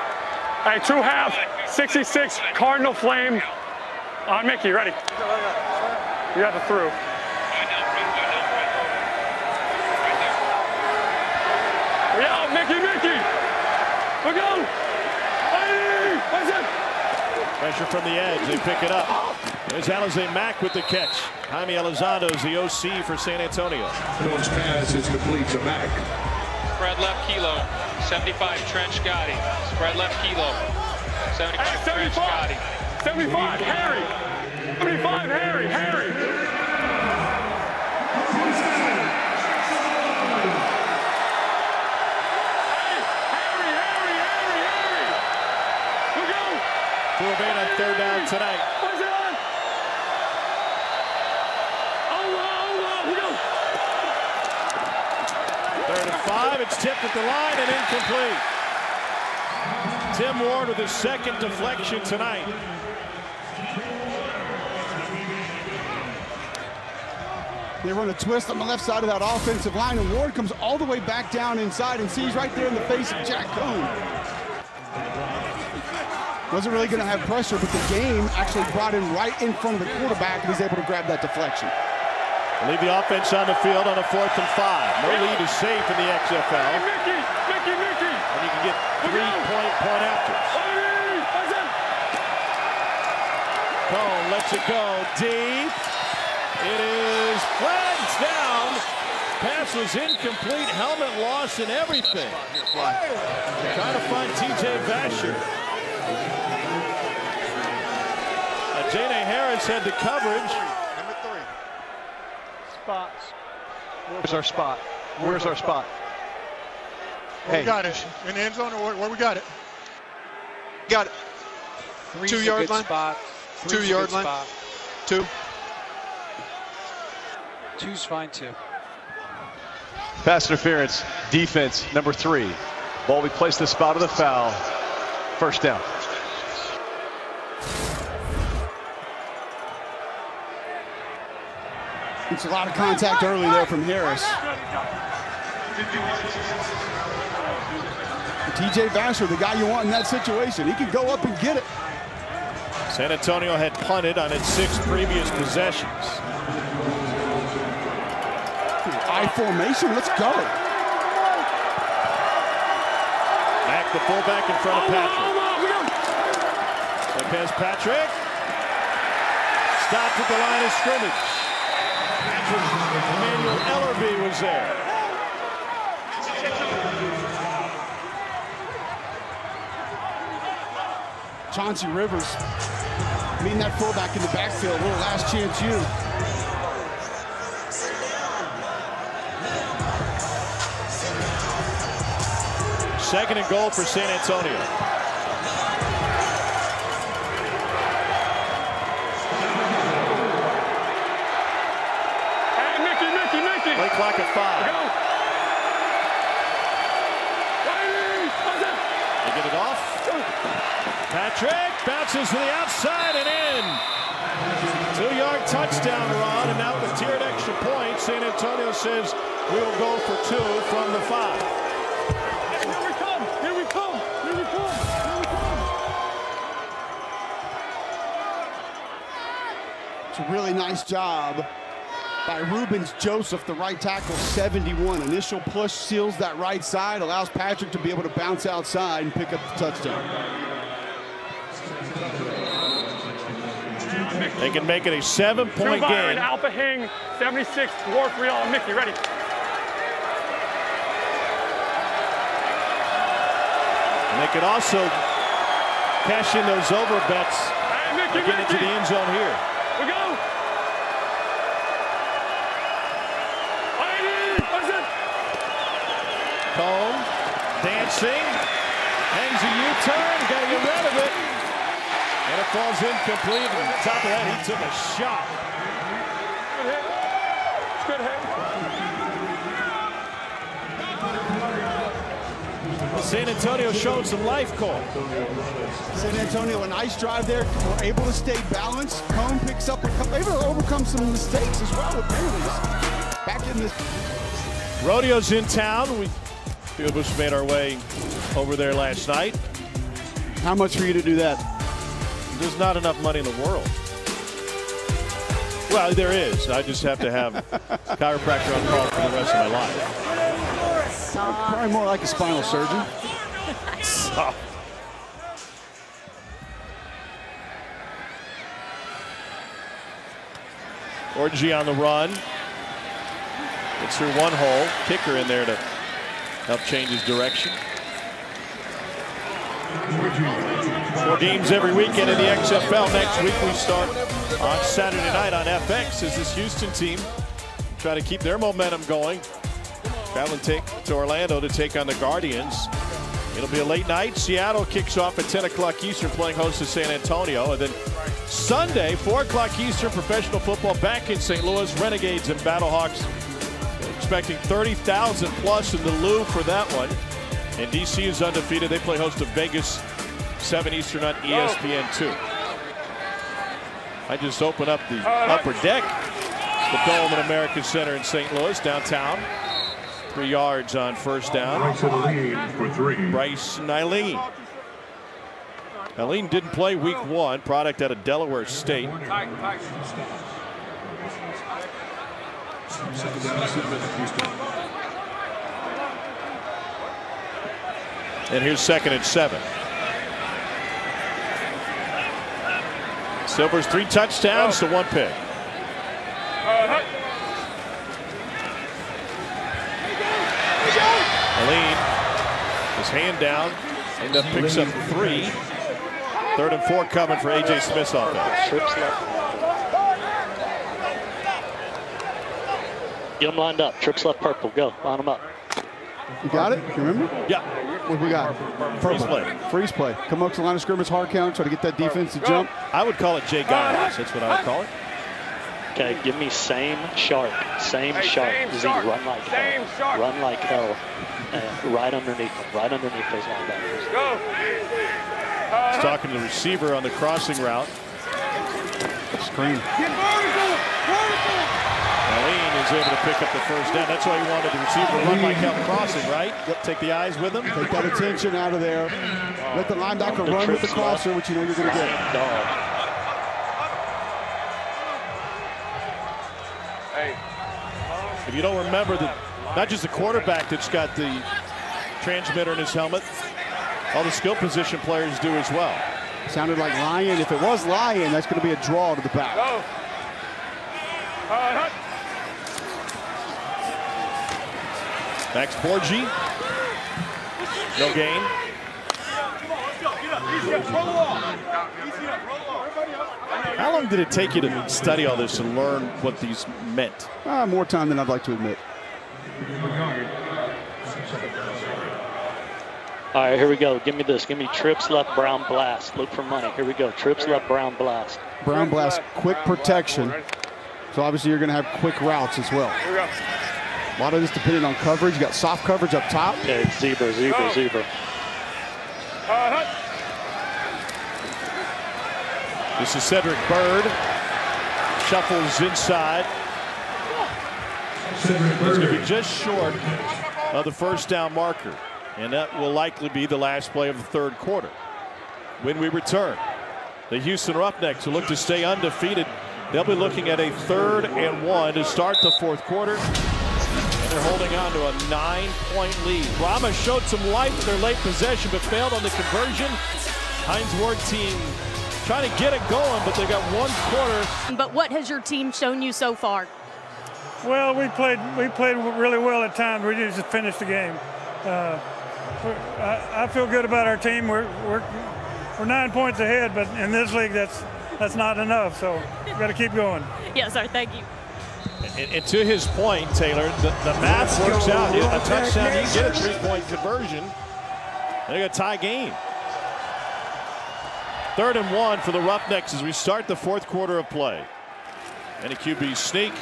Hey, 2 half, 66, Cardinal Flame on Mickey. Ready? You got the through. We out, Mickey. We go. Hey, what's it? Pressure from the edge. They pick it up. There's Alize Mack with the catch. Jaime Elizondo is the OC for San Antonio. Phillips pass is complete to Mack. Spread left kilo. 75 Trent Scotty. Spread left kilo. 75 Trent Scotty. 75 Harry. 75 Harry. We go. 2 of 8 on 3rd down tonight. What's it on? Oh, we go. 3rd and 5. It's tipped at the line and incomplete. Tim Ward with his 2nd deflection tonight. They run a twist on the left side of that offensive line, and Ward comes all the way back down inside and sees right there in the face of Jack Cohn. Wasn't really going to have pressure, but the game actually brought him right in front of the quarterback, and he's able to grab that deflection. Leave the offense on the field on a 4th and 5. No lead is safe in the XFL. Mickey. And you can get 3-point afters. Cohn lets it go deep. It is flags down. Pass was incomplete. Helmet loss and everything. Trying to find TJ Vasher. Dana Harris had the coverage. Number 3. Spots. Where's our spot? Where's our spot? Where we got it? In the end zone or where we got it? Got it. 2 yard line. 2 yard line. 2. 2's fine too. Pass interference, defense, number 3. Ball we place the spot of the foul. 1st down. It's a lot of contact early there from Harris. TJ Vasher, the guy you want in that situation. He can go up and get it. San Antonio had punted on its 6 previous possessions. I formation, let's go. Back the fullback in front of Patrick. So Montez Patrick. Stopped at the line of scrimmage. Emmanuel Ellerby was there. Chauncey Rivers meeting that fullback in the backfield. A little last chance you. Second and goal for San Antonio. Hey, Mickey. Play clock at 5. Go. They get it off. Patrick bounces to the outside and in. 2-yard touchdown run, and now with tiered extra points, San Antonio says we will go for 2 from the 5. Here we come. It's a really nice job by Rubens Joseph, the right tackle, 71. Initial push seals that right side, allows Patrick to be able to bounce outside and pick up the touchdown. They can make it a 7-point game. Alpha Hing, 76, Wharf Real, and Mickey, ready. And they can also cash in those over bets to get into the end zone here. We go. Cone, dancing, hangs a U-turn, got to get rid of it. And it falls incomplete. And on top of that, he took a shot. Good hit. San Antonio showed some life, Cole. San Antonio, a nice drive there. We're able to stay balanced. Cone picks up, able to overcome some mistakes as well with penalties. Back in this. Rodeo's in town. We Fieldbush made our way over there last night. How much for you to do that? There's not enough money in the world. Well, there is. I just have to have chiropractor on call for the rest of my life. Probably more like a spinal surgeon. Orgy on the run. Gets through one hole. Kicker in there to help change his direction. 4 games every weekend in the XFL. Next week we start on Saturday night on FX as this Houston team try to keep their momentum going. Traveling to Orlando to take on the Guardians. It'll be a late night. Seattle kicks off at 10 o'clock Eastern, playing host to San Antonio. And then Sunday, 4 o'clock Eastern, professional football back in St. Louis. Renegades and Battlehawks expecting 30,000 plus in the Lou for that one. And DC is undefeated. They play host to Vegas, 7 Eastern on ESPN2. I just opened up the upper deck. The Dome at American Center in St. Louis, downtown. 3 yards on first down. Bryce Nyling. Nyling didn't play week 1, product out of Delaware State. And here's 2nd and 7. Silver's 3 touchdowns to 1 pick. Aline, his hand down, and up picks up 3. 3rd and 4 coming for A.J. Smith's offense. Get them lined up. Trips left, purple. Go. Line them up. You got it? You remember? Yeah. What we got? Freeze play. Freeze play. Come up to the line of scrimmage, hard count, try to get that defense to jump. I would call it Jay Giles. That's what I would call it. Okay, give me same sharp. Same sharp. Z, run like hell. Run like hell. Right underneath them. Right underneath those linebackers. Go. He's talking to the receiver on the crossing route. Screen. Aline is able to pick up the first down. That's why he wanted the receiver to run like hell crossing, right? Yep. Take the eyes with him. Take that attention out of there. Let the linebacker run with the crosser, which you know you're going to get. Dog. If you don't remember, that not just the quarterback that's got the transmitter in his helmet, all the skill position players do as well. Sounded like Lyon. If it was Lyon, that's going to be a draw to the back. Go. Max Borgi. No gain. How long did it take you to study all this and learn what these meant? More time than I'd like to admit. All right, here we go. Give me this. Give me trips left, brown blast. Look for money. Here we go. Trips left, brown blast. Brown blast, quick protection. So obviously you're going to have quick routes as well. Here we go. A lot of this depending on coverage. You got soft coverage up top. Okay, zebra, zebra, zebra. This is Cedric Bird. Shuffles inside. It's going to be just short of the first down marker. And that will likely be the last play of the third quarter. When we return, the Houston Roughnecks will look to stay undefeated. They'll be looking at a 3rd and 1 to start the fourth quarter. And they're holding on to a 9-point lead. Brahmas showed some life in their late possession, but failed on the conversion. Hines Ward team trying to get it going, but they got 1 quarter. But what has your team shown you so far? Well, we played really well at times. We just finished the game. I feel good about our team. We're 9 points ahead, but in this league, that's not enough. So we've got to keep going. Yes, sir. Thank you. And to his point, Taylor, the math works out. A touchdown, you get a 3-point conversion. They got a tie game. 3rd and 1 for the Roughnecks as we start the fourth quarter of play. And a QB sneak.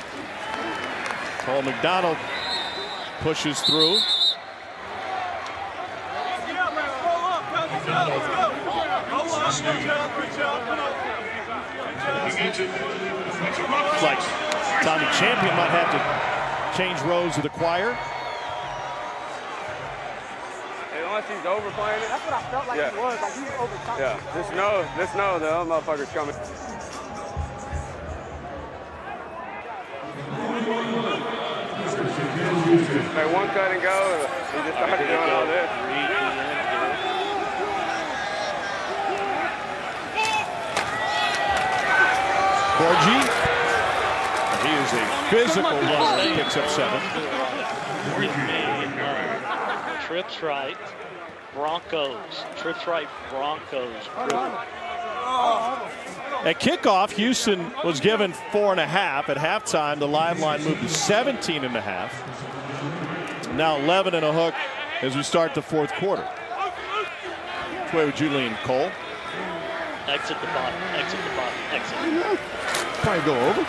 Cole McDonald pushes through. Looks like Tommy Champion might have to change rows of the choir. Unless he's overplaying it. That's what I felt like he was. Like he was overtime. Yeah, just know the other motherfucker's coming. Hey, 1 cut and go. He just started doing all this. Borgi. He is a physical runner. Picks up 7. Trips right, Broncos. Trips right, Broncos. At kickoff, Houston was given 4.5. At halftime, the live line moved to 17.5. Now 11 and a hook as we start the fourth quarter. Which way would you lean, Cole? Exit the bottom, exit the bottom, exit. Probably go over.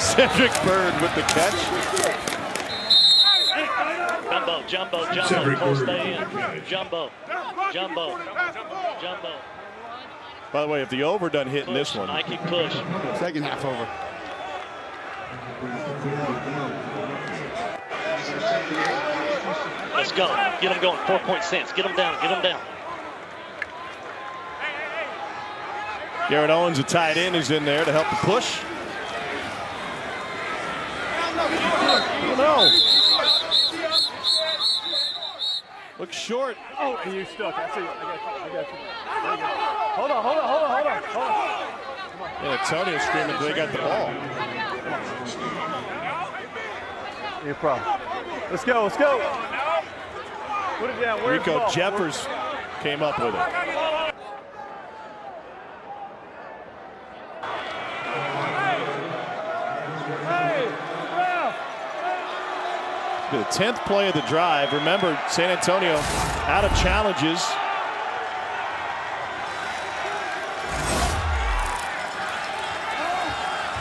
Cedric Bird with the catch. Jumbo, jumbo, jumbo, Cole stay in. Jumbo, jumbo, jumbo. By the way, if the over doesn't hit in this one. Nike push. Second half over. Let's go. Get them going. 4-point stance. Get them down. Get them down. Garrett Owens, a tight end, is in there to help the push. Oh, no. Looks short. Oh, you stuck. I see you. I got you. Hold on. Yeah, Antonio screaming they got the ball. No problem. Let's go. Put it down. Where's Rico Jeffers came up with it. The 10th play of the drive. Remember, San Antonio out of challenges.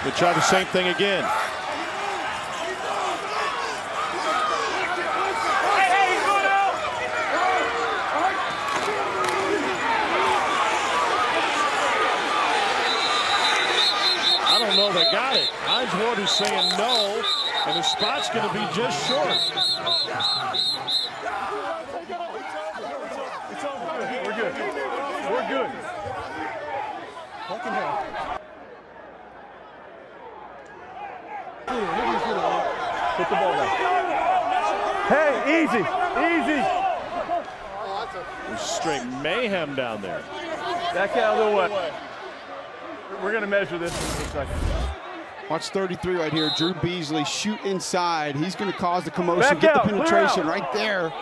They try the same thing again. I don't know if they got it. Hines Ward is saying no. And the spot's going to be just short. It's all good. We're good. We're good. Fucking hell. Put the ball down. Hey, easy. Easy. There's straight mayhem down there. Back out of the way. We're going to measure this in a second. Watch 33 right here. Drew Beasley shoot inside. He's going to cause the commotion, get the penetration right there.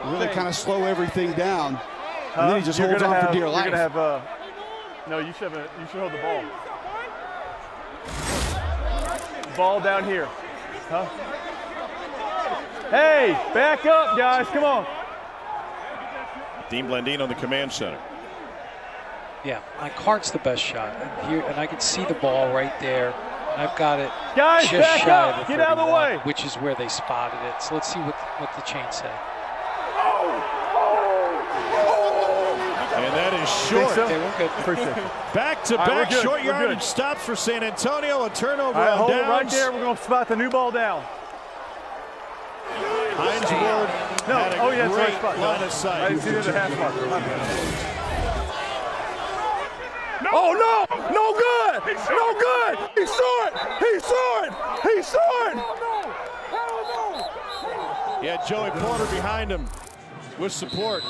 Really kind of slow everything down. And then he just holds on for dear life. You're going to have no, you should hold the ball. Ball down here. Huh? Hey, back up, guys. Come on. Dean Blandine on the command center. Yeah, my cart's the best shot. And I can see the ball right there. I've got it guys, just back shy up. of the Get out of the way. which is where they spotted it. So let's see what the chain say. And that is short. So? Okay, we're good. Appreciate it. Back-to-back short yardage stops for San Antonio. A turnover on hold downs. It right there. We're going to spot the new ball down. Hines Ward had a great line of sight. I didn't see the other half marker. Oh, no! No good! No good! He saw it! He saw it! He saw it! He had Joey Porter behind him with support.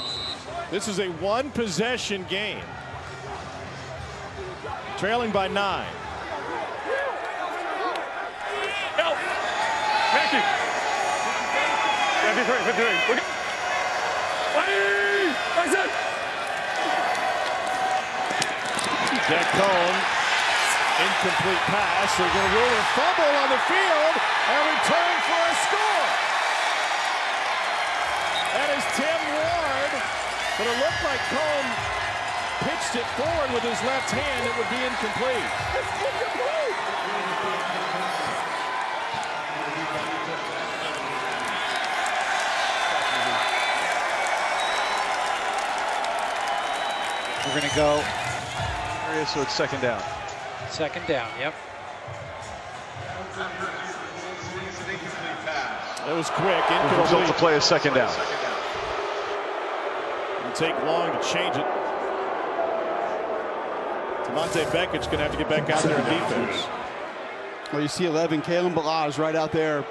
This is a one-possession game. Trailing by 9. Help! Thank you. 53, 53. That's it! Jack Cohn, incomplete pass. They're going to rule a fumble on the field and return for a score. That is Tim Ward, but it looked like Cohn pitched it forward with his left hand. It would be incomplete. We're going to go. So it's second down. Second down, yep. It was quick. The result of the play is second down. It'll take long to change it. Demonte Beckett's going to have to get back out there in defense. Well, you see 11, Kalen Balazs right out there,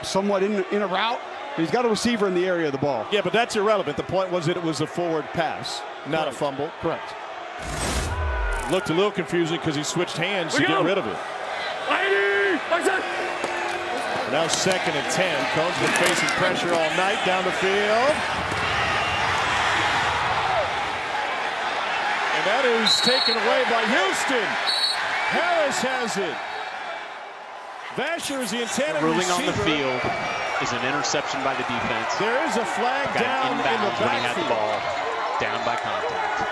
somewhat in a route. He's got a receiver in the area of the ball. Yeah, but that's irrelevant. The point was that it was a forward pass, not a fumble. Correct. Looked a little confusing because he switched hands to get rid of it. Now 2nd and 10. Cohn's been facing pressure all night down the field. And that is taken away by Houston. Harris has it. Vasher is the intended ruling receiver. on the field is an interception by the defense. There is a flag down in the backfield. When he had the ball, down by contact.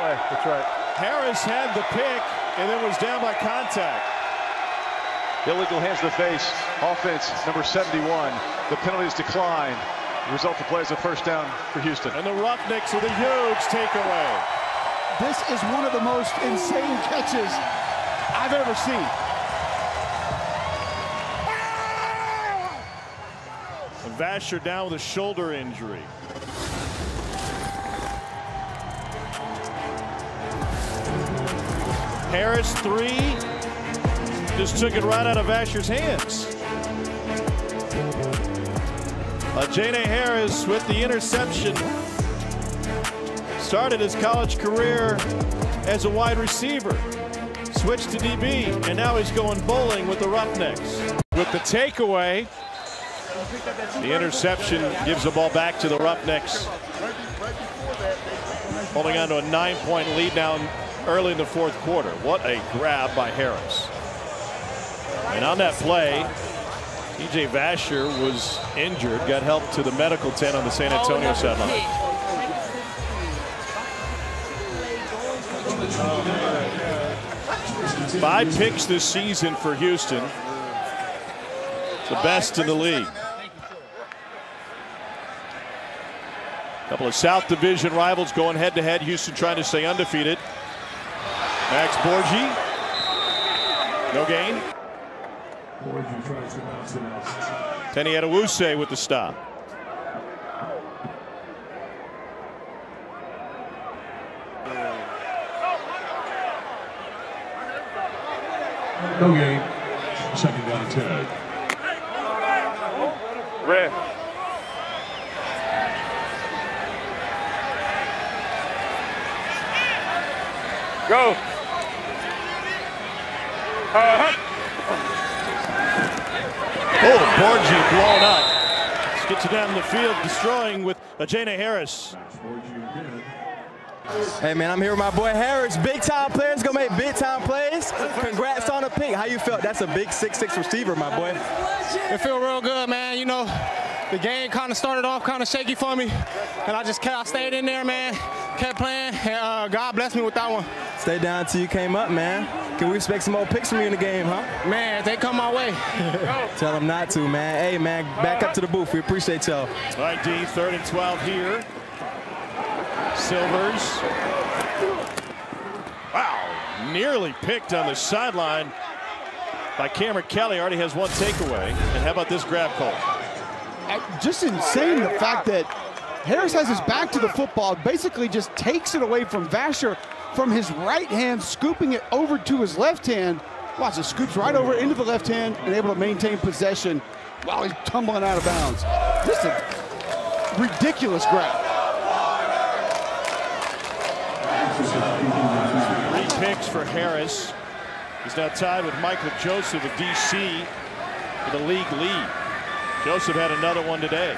Right, that's right. Harris had the pick and then was down by contact. Illegal hands to the face. Offense number 71. The penalties decline. The result of the play is a first down for Houston. And the Roughnecks with a huge takeaway. This is one of the most insane catches I've ever seen. And Vasher down with a shoulder injury. Harris 3. Just took it right out of Vasher's hands. Jane Harris with the interception. Started his college career as a wide receiver. Switched to DB, and now he's going bowling with the Roughnecks. With the takeaway, the interception gives the ball back to the Roughnecks. Holding on to a 9-point lead now early in the 4th quarter. What a grab by Harris. And on that play, TJ Vasher was injured, got help to the medical tent on the San Antonio sideline. Five picks this season for Houston. The best in the league. A couple of South Division rivals going head-to-head. Houston trying to stay undefeated. Max Borgi. No gain. Tenny Adewuse with the stop. No gain. Second down 10. Red. Go. Oh, Borgie blown up. This gets you down the field, destroying with Ajayna Harris. Hey man, I'm here with my boy Harris. Big time players gonna make big time plays. Congrats on the pick. How you felt? That's a big 6'6" receiver, my boy. It feel real good, man. You know, the game kind of started off kind of shaky for me, and I stayed in there, man. Kept playing, and God blessed me with that one. Stay down until you came up, man. Can we expect some more picks from you in the game, huh? Man, if they come my way. Tell them not to, man. Hey, man, back up to the booth. We appreciate y'all. All right, D, 3rd and 12 here. Silvers. Wow, nearly picked on the sideline by Cameron Kelly. Already has one takeaway. And how about this grab, Cole? Just insane, the fact that Harris has his back to the football, basically just takes it away from Vasher from his right hand, scooping it over to his left hand. Watch, it scoops right over into the left hand and able to maintain possession while he's tumbling out of bounds. Just a ridiculous grab. 3 picks for Harris. He's now tied with Michael Joseph of DC for the league lead. Joseph had another one today.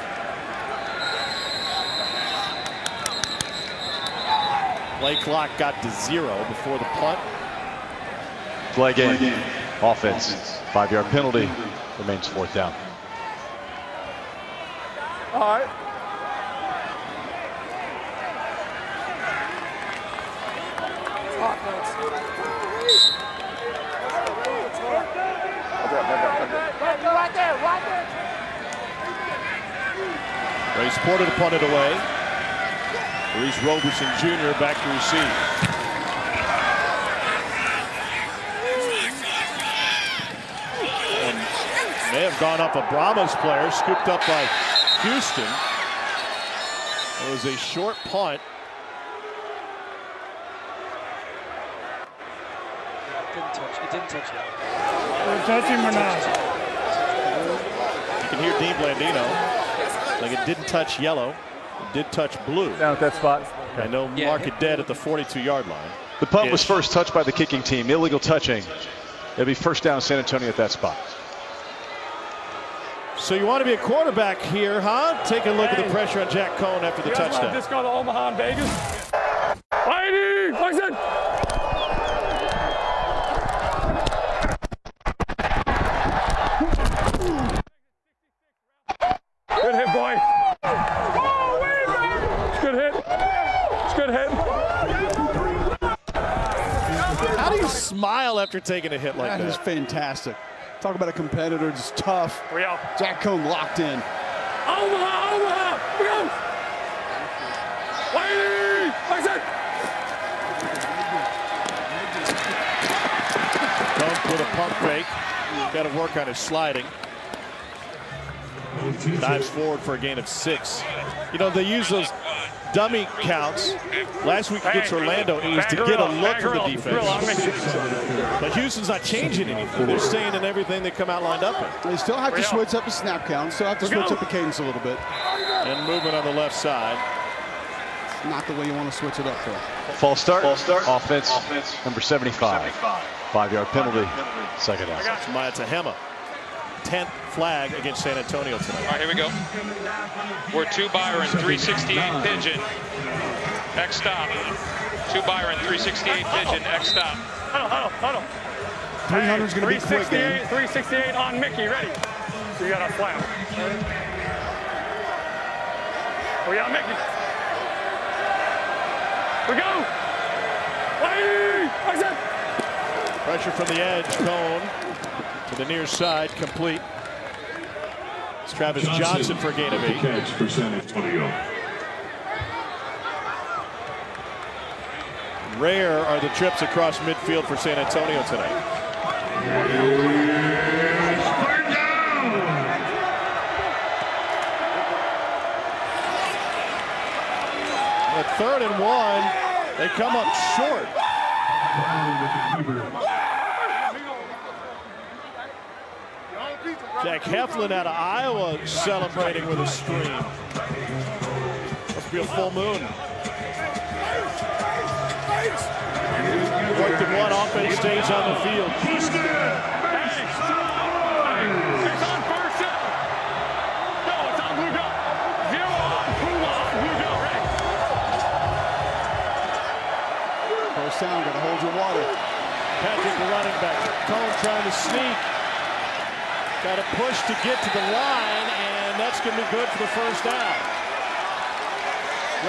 Play clock got to 0 before the punt. Play game. Offense. 5-yard penalty. Remains 4th down. All right. Race Porter to punt it away. Reese Roberson Jr. back to receive. And may have gone up a Brahmas player, scooped up by Houston. It was a short punt. It didn't touch him. Touch him or not? You can hear Dean Blandino. Like it didn't touch yellow. It did touch blue. Down at that spot. I know mark it dead at the 42-yard line. The punt was first touched by the kicking team. Illegal touching. It'll be 1st down San Antonio at that spot. So you want to be a quarterback here, huh? Take a look at the pressure on Jack Cohn after the touchdown. Just go to Omaha and Vegas. Lady, listen. Good hit, boy. It's good hit. It's good hit. How do you smile after taking a hit like that? That is fantastic. Talk about a competitor, just tough. Jack Cohn locked in. Omaha, Omaha, we go. Lady, listen. Cohn with a pump fake. Got to work on his sliding. Dives forward for a gain of 6. You know, they use those dummy counts. Last week against Orlando, it was to get a look from the defense. But Houston's not changing anything. They're staying in everything they come out lined up in. They still have to switch up the snap count. Still have to switch up the cadence a little bit. And movement on the left side. Not the way you want to switch it up, though. False start. Offense. Number 75. 5-yard penalty. 2nd down. It's Maya Tahema. 10th flag against San Antonio tonight. All right, here we go. We're 2 Byron, 368 pigeon. X stop. 2 Byron, 368 pigeon. X stop. Huddle. 300's going to be quick, man. 368 on Mickey. Ready. So you got a flat. We got Mickey. We go. Lady, exit. Pressure from the edge. Cohn to the near side, complete. It's Travis Johnson for a gain of 8. Catch for San Antonio. Rare are the trips across midfield for San Antonio tonight. At 3rd and 1, they come up short. Jack Heflin out of Iowa celebrating with a scream. Must be a full moon. 4th and 1, offense stays on the field. First down, gotta hold your water. Patrick, the running back. Cone trying to sneak. Got to push to get to the line, and that's going to be good for the first down.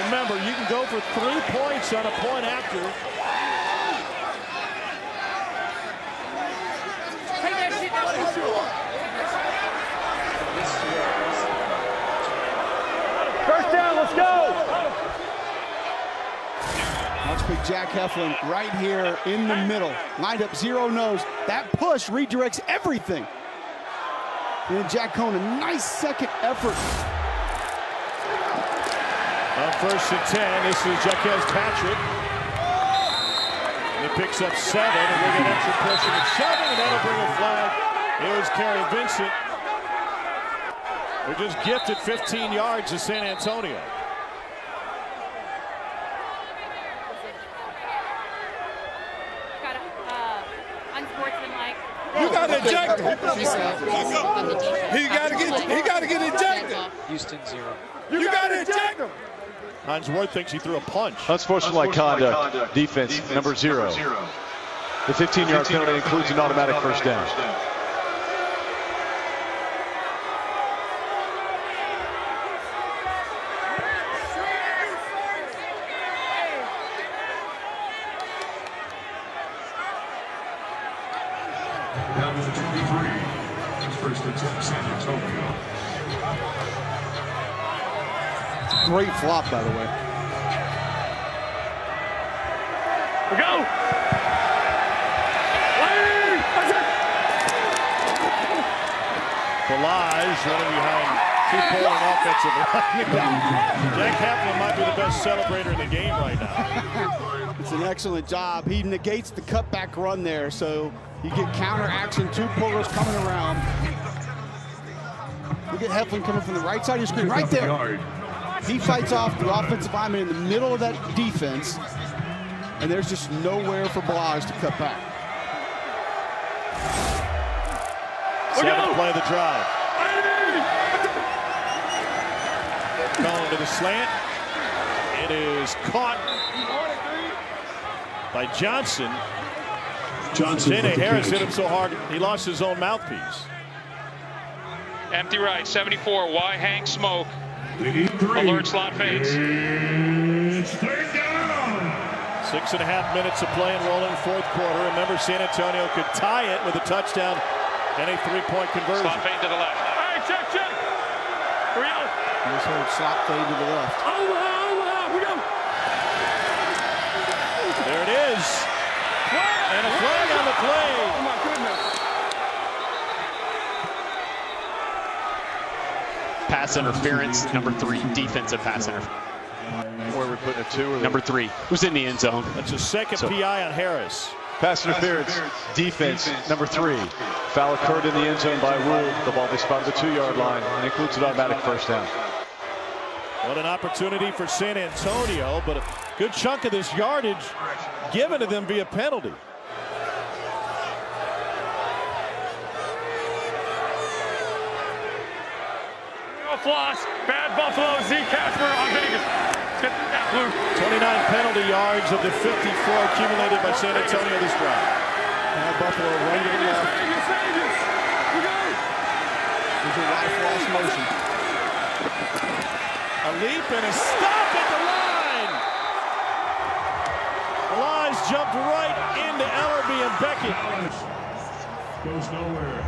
Remember, you can go for 3 points on a point after. First down, let's go. Let's pick Jack Heflin right here in the middle. Lined up 0 nose. That push redirects everything. And then Jack Cone, a nice second effort. On 1st and 10, this is Jaquez Patrick. And he picks up 7, and we'll get extra pushing and shoving, and that'll bring a flag. Here's Kerry Vincent. We're just gifted 15 yards to San Antonio. You got to eject him. He got to get ejected. Houston 0. You got to eject him. Hines Ward thinks he threw a punch. Unsportsmanlike conduct, defense, number 0. The 15-yard penalty includes an automatic first down. Down to the 23. First attempt, San Antonio. Great flop, by the way. We go. Balaj running behind 2 pulling offensive line. Jack Heflin might be the best celebrator in the game right now. It's an excellent job. He negates the cutback run there, so you get counter action, 2 pullers coming around. Look at Heflin coming from the right side of your screen, right there. He fights off the offensive lineman in the middle of that defense, and there's just nowhere for Balaj to cut back. Seventh play of the drive. Going to the slant. It is caught by Johnson. Dana Harris hit him so hard he lost his own mouthpiece. Empty right, 74. Y Hank Smoke. Alert slot face. 6.5 minutes of play and rolling 4th quarter. Remember, San Antonio could tie it with a touchdown and a 3-point conversion. Slot fade to the left. Hey, check. Here we go. You just heard slot fade to the left. We go. There it is. And a flag on the play. Oh, my goodness. Pass interference, number 3, defensive pass interference. Where we putting it to? Number 3 was in the end zone. That's a second PI on Harris. Pass interference, defense, number 3. Foul occurred in the end zone by rule. The ball be spotted at the 2-yard line and includes an automatic first down. What an opportunity for San Antonio, but a good chunk of this yardage given to them via penalty. Floss, bad Buffalo, Z Casper on Vegas. Let's get that blue. 29 penalty yards of the 54 accumulated by San Antonio this drive. Now Buffalo right to the left. There's a wide floss motion. A leap and a stop at the line. The lines jumped right into Ellerby and Beckett. Goes nowhere.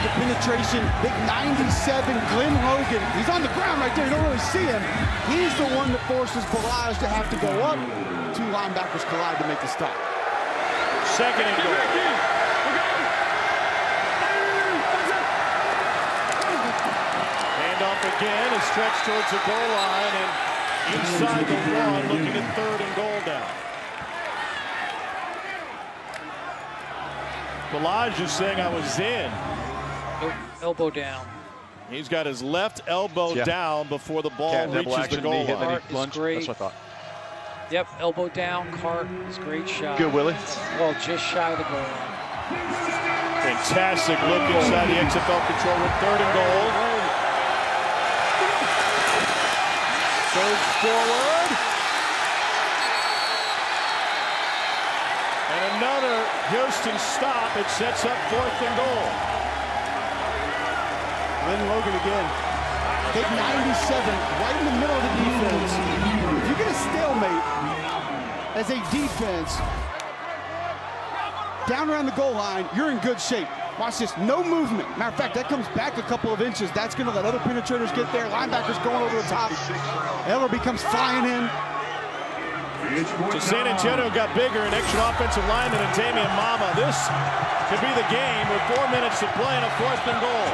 The penetration, big 97 Glenn Logan. He's on the ground right there. You don't really see him. He's the one that forces Balaj to have to go up. 2 linebackers collide to make the stop. Second and goal. Handoff again, a stretch towards the goal line, and inside the 1, looking at 3rd and goal down. Balaj is saying I was in. Elbow down. He's got his left elbow down before the ball reaches the goal line. That's what I thought. Yep, elbow down, Cart is a great shot. Good, Willie. Well, just shy of the goal line. Fantastic look inside the XFL control room. 3rd and goal. Surge forward. And another Houston stop. It sets up 4th and goal. Lynn Logan again. Big 97, right in the middle of the defense. If you get a stalemate as a defense down around the goal line, you're in good shape. Watch this, no movement. Matter of fact, that comes back a couple of inches. That's gonna let other penetrators get there. Linebackers going over the top. Ellerby comes flying in. So San Antonio got bigger, an extra offensive lineman and Damian Mama. This could be the game with 4 minutes to play and a 4th and goal.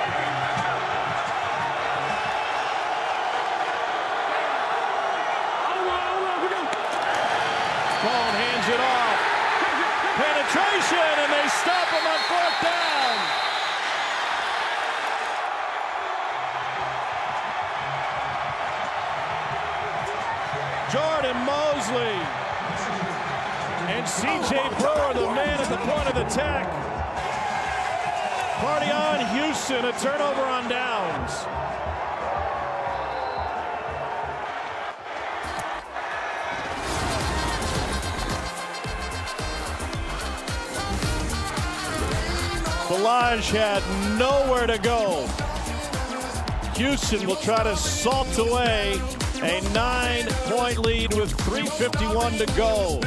Bone hands it off. Penetration, and they stop him on 4th down. Jordan Mosley and C.J. Brewer, the man at the point of attack. Party on, Houston, a turnover on downs. Balaj had nowhere to go. Houston will try to salt away a 9-point lead with 3:51 to go.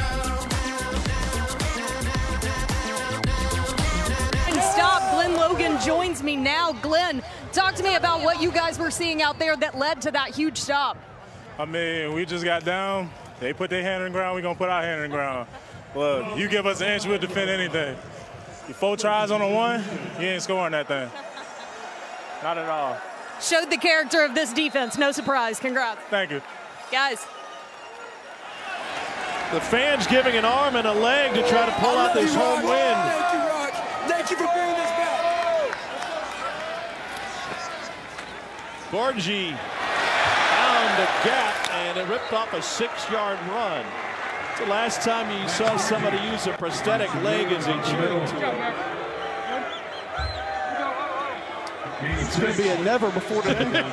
Stop. Glenn Logan joins me now. Glenn, talk to me about what you guys were seeing out there that led to that huge stop. I mean, we just got down. They put their hand in the ground. We're going to put our hand in the ground. Look, you give us an inch, we'll defend anything. You 4 tries on a 1, you ain't scoring that thing. Not at all. Showed the character of this defense. No surprise. Congrats. Thank you. Guys. The fans giving an arm and a leg to try to pull out this home win. Thank you, Rock. Thank you for bringing this back. Gorgie found a gap, and it ripped off a 6-yard run. It's the last time you saw somebody use a prosthetic leg as a cheering tool. It's going to be a never before today.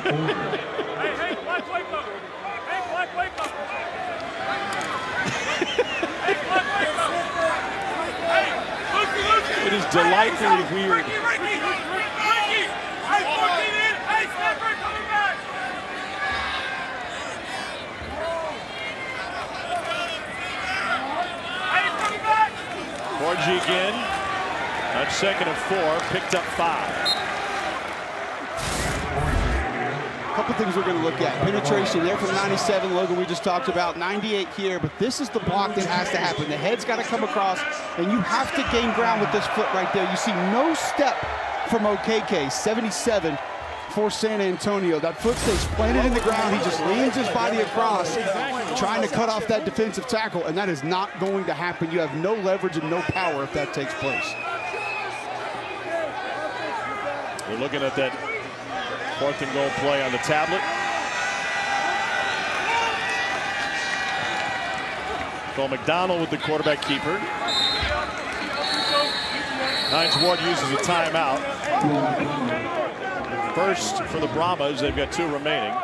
It is delightfully weird. Gorgie again. On 2nd and 4, picked up 5. Couple things we're going to look at. Penetration there from 97, Logan, we just talked about. 98 here, but this is the block that has to happen. The head's got to come across, and you have to gain ground with this foot right there. You see no step from OKK, 77 for San Antonio. That foot stays planted in the ground. He just leans his body across, trying to cut off that defensive tackle, and that is not going to happen. You have no leverage and no power if that takes place. We're looking at that 4th and goal play on the tablet. Cole McDonald with the quarterback keeper. Hines Ward uses a timeout. First for the Brahmas, they've got 2 remaining.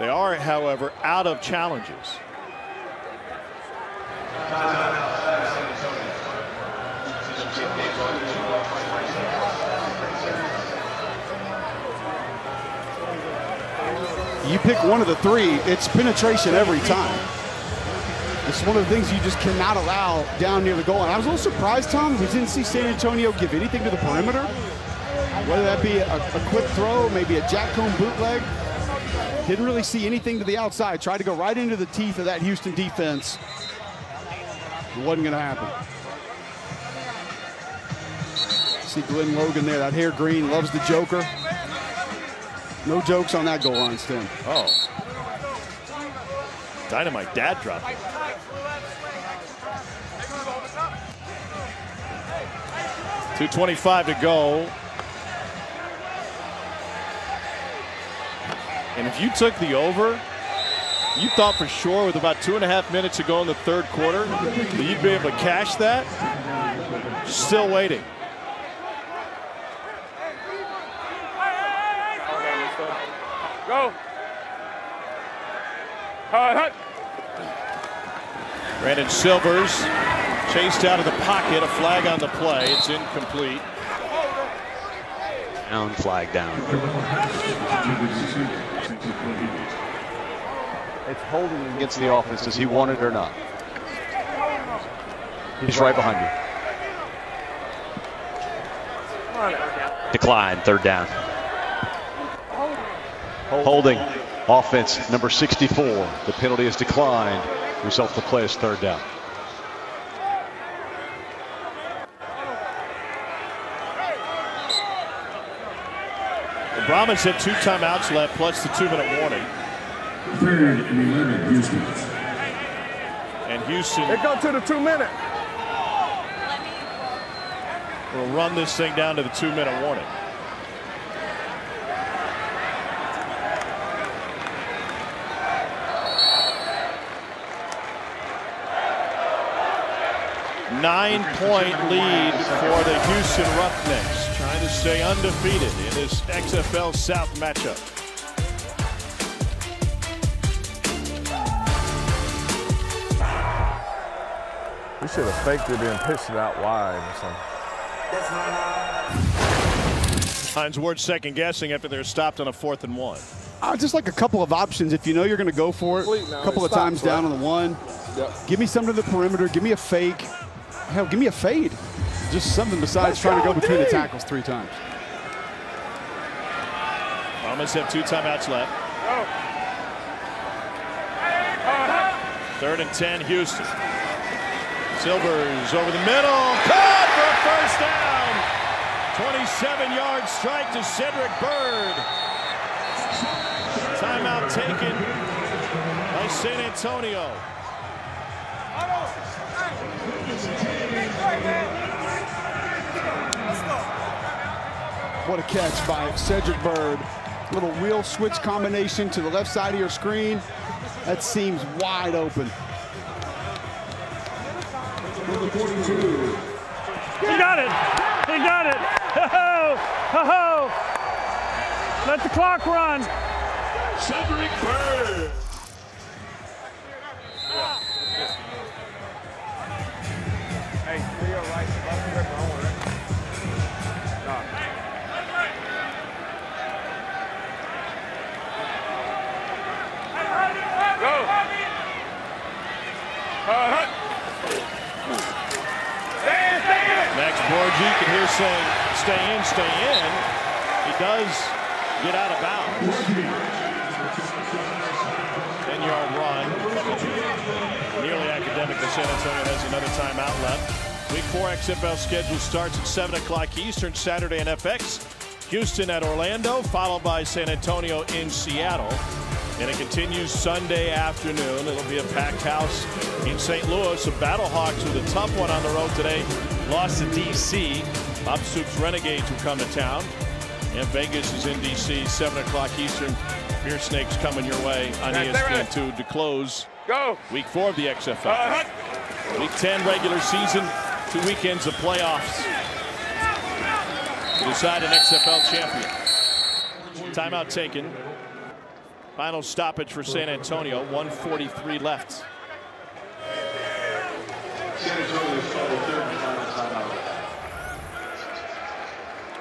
They are, however, out of challenges. You pick one of the 3, it's penetration every time. It's one of the things you just cannot allow down near the goal line. I was a little surprised, Tom, we didn't see San Antonio give anything to the perimeter. Whether that be a quick throw, maybe a jack comb bootleg. Didn't really see anything to the outside. Tried to go right into the teeth of that Houston defense. It wasn't going to happen. See Glenn Logan there, that hair green, loves the Joker. No jokes on that goal line, Stim. Oh. Dynamite dad drop. .225 to go. And if you took the over, you thought for sure with about 2.5 minutes to go in the third quarter that you'd be able to cash that. Still waiting. Go. Brandon Silvers chased out of the pocket. A flag on the play. It's incomplete. Down, flag down. It's holding against the offense. Does he want it or not? He's right behind you. Decline, third down. Holding. Offense number 64. The penalty is declined. Result of the play is third down. The Brahmas had 2 timeouts left plus the 2-minute warning. 3rd and 11, Houston. And Houston. They go to the 2-minute. Will run this thing down to the 2-minute warning. Nine-point lead for the Houston Roughnecks, trying to stay undefeated in this XFL South matchup. We should have faked it and pitched it out wide or something. Hines Ward second guessing after they're stopped on a 4th and 1. Just like a couple of options if you know you're going to go for it. A couple of times down on the 1. Yep. Give me something to the perimeter. Give me a fake. Hell, give me a fade. Just something besides trying to go between the tackles 3 times. Brahmas have 2 timeouts left. 3rd and 10, Houston. Silvers over the middle. Caught for a first down. 27-yard strike to Cedric Bird. Timeout taken by San Antonio. What a catch by Cedric Bird. Little wheel switch combination to the left side of your screen. That seems wide open. Number 42. He got it. He got it. Ho-ho. Ho-ho. Let the clock run. Cedric Bird. Hey, to your right, left grip on it. No. Go. Max Borgi, you can hear saying, stay in, stay in. He does get out of bounds. 10-yard run. Nearly academic, but San Antonio has another timeout left. Week 4 XFL schedule starts at 7 o'clock Eastern Saturday on FX. Houston at Orlando, followed by San Antonio in Seattle. And it continues Sunday afternoon. It'll be a packed house in St. Louis. The Battlehawks with a tough one on the road today. Lost to D.C. Bob Soup's Renegades will come to town. And Vegas is in D.C. 7 o'clock Eastern. Beer Snakes coming your way on ESPN2 to close Week 4 of the XFL. Week 10 regular season, 2 weekends of playoffs to decide an XFL champion. Timeout taken. Final stoppage for San Antonio, 1:43 left.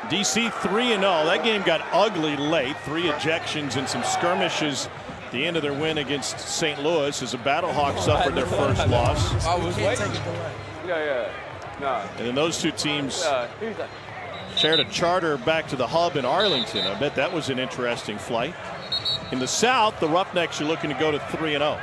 DC 3-0. That game got ugly late. 3 ejections and some skirmishes at the end of their win against St. Louis as the Battlehawks suffered their first loss. I was waiting. Yeah. No. And then those 2 teams shared a charter back to the hub in Arlington. I bet that was an interesting flight. In the South, the Roughnecks are looking to go to 3-0.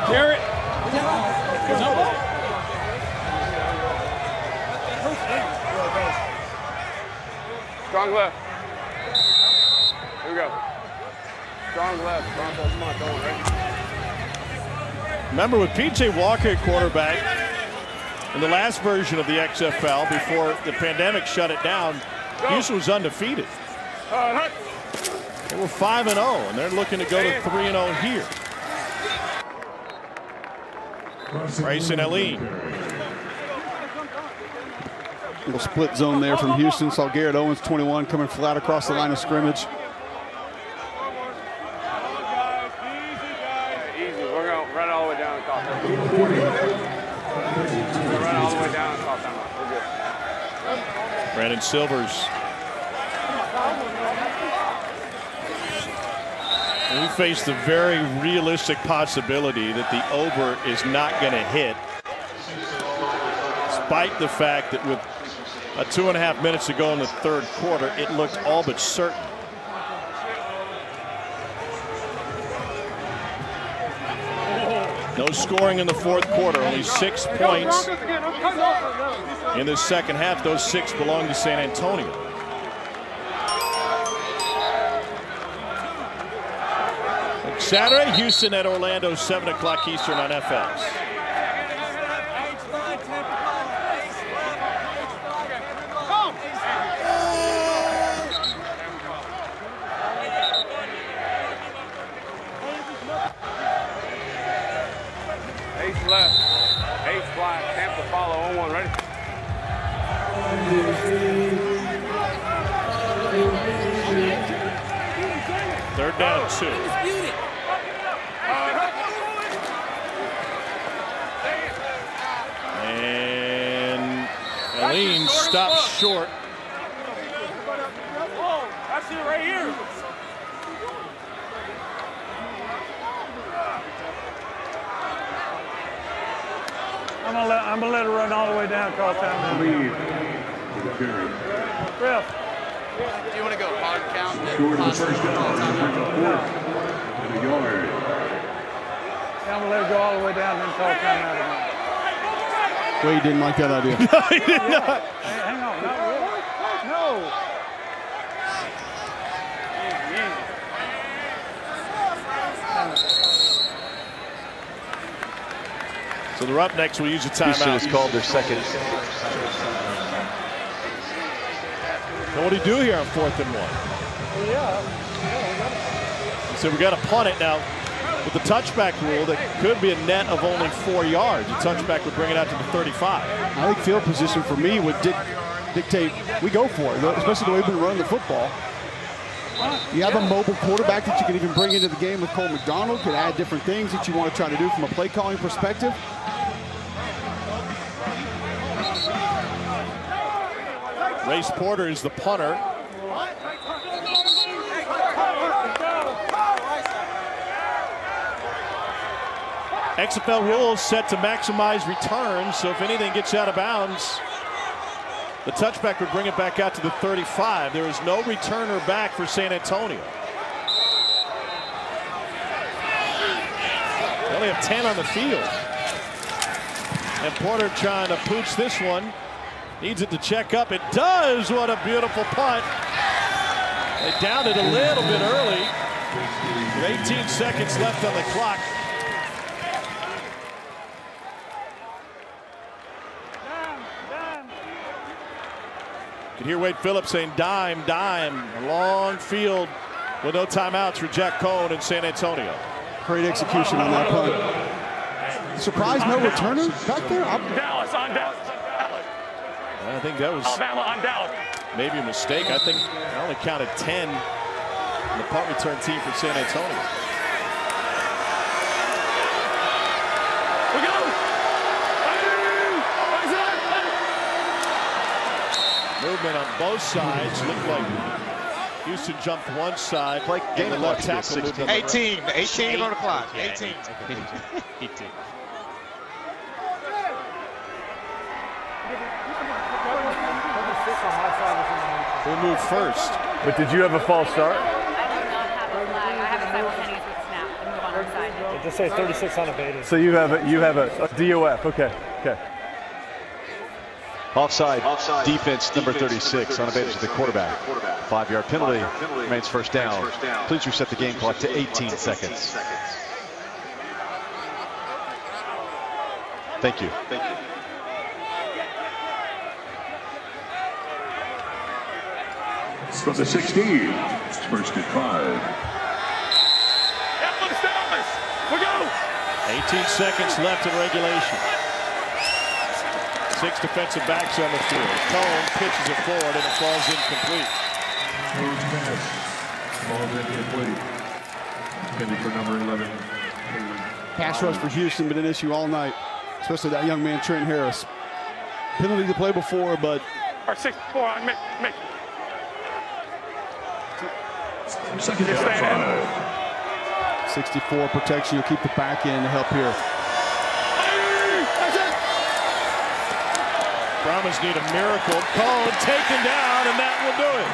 Garrett. Strong left. Here we go. Strong left. Broncos, come on, going right. Remember with P.J. Walker at quarterback in the last version of the XFL before the pandemic shut it down, Houston was undefeated. They were 5-0, and they're looking to go to 3-0 here. Bryson Allen. Little split zone there from Houston. Saw Garrett Owens, 21, coming flat across the line of scrimmage. Easy. We're going to run all the way down and call time. We're going to run all the way down and call time. We're good. Brandon Silvers. We face the very realistic possibility that the over is not going to hit, despite the fact that with 2.5 minutes to go in the third quarter, it looked all but certain. No scoring in the fourth quarter, only 6 points in the second half. Those 6 belong to San Antonio. Saturday, Houston at Orlando, 7 o'clock Eastern on FX. Ace left, ace fly, Tampa follow on 1, ready? Third down 2. And Allen stops short. That's it right here. I'm gonna let it run all the way down. Call time. Lead. Ref. Do you want to go hard count? Short of the first down. And a yard. Yeah, I'm gonna let it go all the way down and then call time out again. Wade didn't like that idea. No, he did not. Hey, hang on, not really. No. So the Roughnecks will use a timeout. Houston has called their second. So what do you do here on 4th and 1? So we got to punt it now. With the touchback rule, that could be a net of only 4 yards. The touchback would bring it out to the 35. I think field position for me would dictate we go for it, especially the way we've been running the football. You have a mobile quarterback that you can even bring into the game with Cole McDonald, could add different things that you want to try to do from a play calling perspective. Race Porter is the punter. XFL rules set to maximize returns, so if anything gets out of bounds, the touchback would bring it back out to the 35. There is no returner back for San Antonio. They only have 10 on the field. And Porter trying to pooch this one. Needs it to check up. It does. What a beautiful punt. They downed it a little bit early. With 18 seconds left on the clock. You can hear Wade Phillips saying dime, dime. A long field with no timeouts for Jack Cohn in San Antonio. Great execution on that punt. Surprise, no returner back there? Dallas on Dallas. I think that was Alabama on Dallas. Maybe a mistake. I think I only counted 10 on the punt return team for San Antonio. We go. Movement on both sides. Looked like Houston jumped one side. Like game and the left tackle moved on the 18 on the clock. 18. We'll move first. But did you have a false start? I do not have a flag. I have a simultaneous with snap and move on our side. Just say 36 on a beta. So you have a DOF. Okay. Offside. Defense number 36 on advantage of the quarterback. 5-yard penalty remains first down. Please reset the game clock to 18 seconds. Thank you. Thank you. From the 16, it's first and 5. We go! 18 seconds left in regulation. 6 defensive backs on the field. Cohen pitches it forward and it falls incomplete. Ball's incomplete. Intended for number 11. Pass rush for Houston been an issue all night, especially that young man Trent Harris. Penalty to play before, but. Our 6-4 on Mickey. Second down, 5. 64 protection. You'll keep the back end to help here. Brahmas need a miracle. Cohen taken down, and that will do it.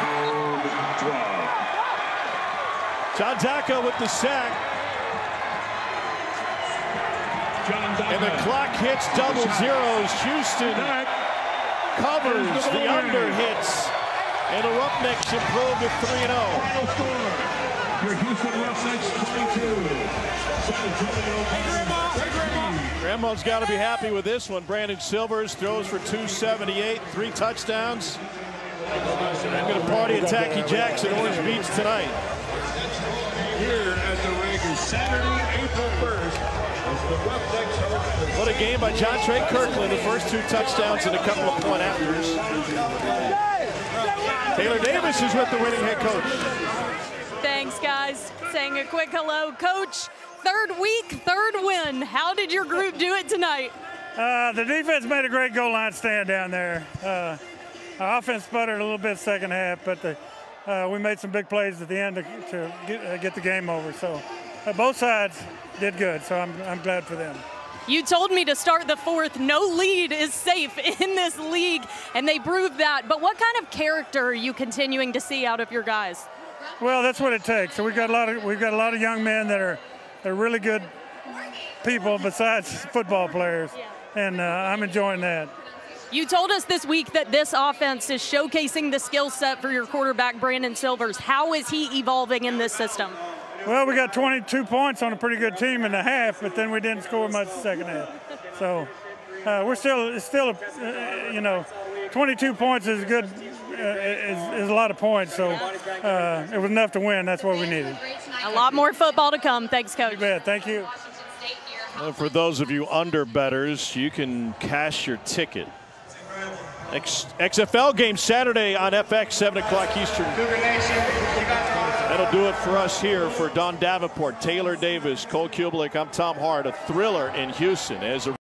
John Dacko with the sack. And the clock hits double zeros. Houston covers, the under hits. And the Roughnecks improve to 3-0. Final score, your Houston Roughnecks 22. Grandma's got to be happy with this one. Brandon Silvers throws for 278, 3 touchdowns. I'm going to party at Tacky Jack's at Orange Beach tonight. Here at the ring is Saturday, April 1st. What a game by John Trey Kirkland. The first 2 touchdowns and a couple of point afters. Taylor Davis is with the winning head coach. Thanks, guys. Saying a quick hello. Coach, 3rd week, 3rd win. How did your group do it tonight? The defense made a great goal line stand down there. Our offense sputtered a little bit second half, but we made some big plays at the end to get the game over. So both sides did good, so I'm glad for them. You told me to start the 4th. No lead is safe in this league, and they proved that. But what kind of character are you continuing to see out of your guys? Well, that's what it takes. So we've got a lot of young men that are really good people besides football players, and I'm enjoying that. You told us this week that this offense is showcasing the skill set for your quarterback, Brandon Silvers. How is he evolving in this system? Well, we got 22 points on a pretty good team in the half, but then we didn't score much the second half. So it's still 22 points is good, is a lot of points. So it was enough to win. That's what we needed. A lot more football to come. Thanks, Coach. You bet. Thank you. Well, for those of you under bettors, you can cash your ticket. XFL game Saturday on FX, 7 o'clock Eastern. That'll do it for us here. For Don Davenport, Taylor Davis, Cole Kubelik, I'm Tom Hart. A thriller in Houston as a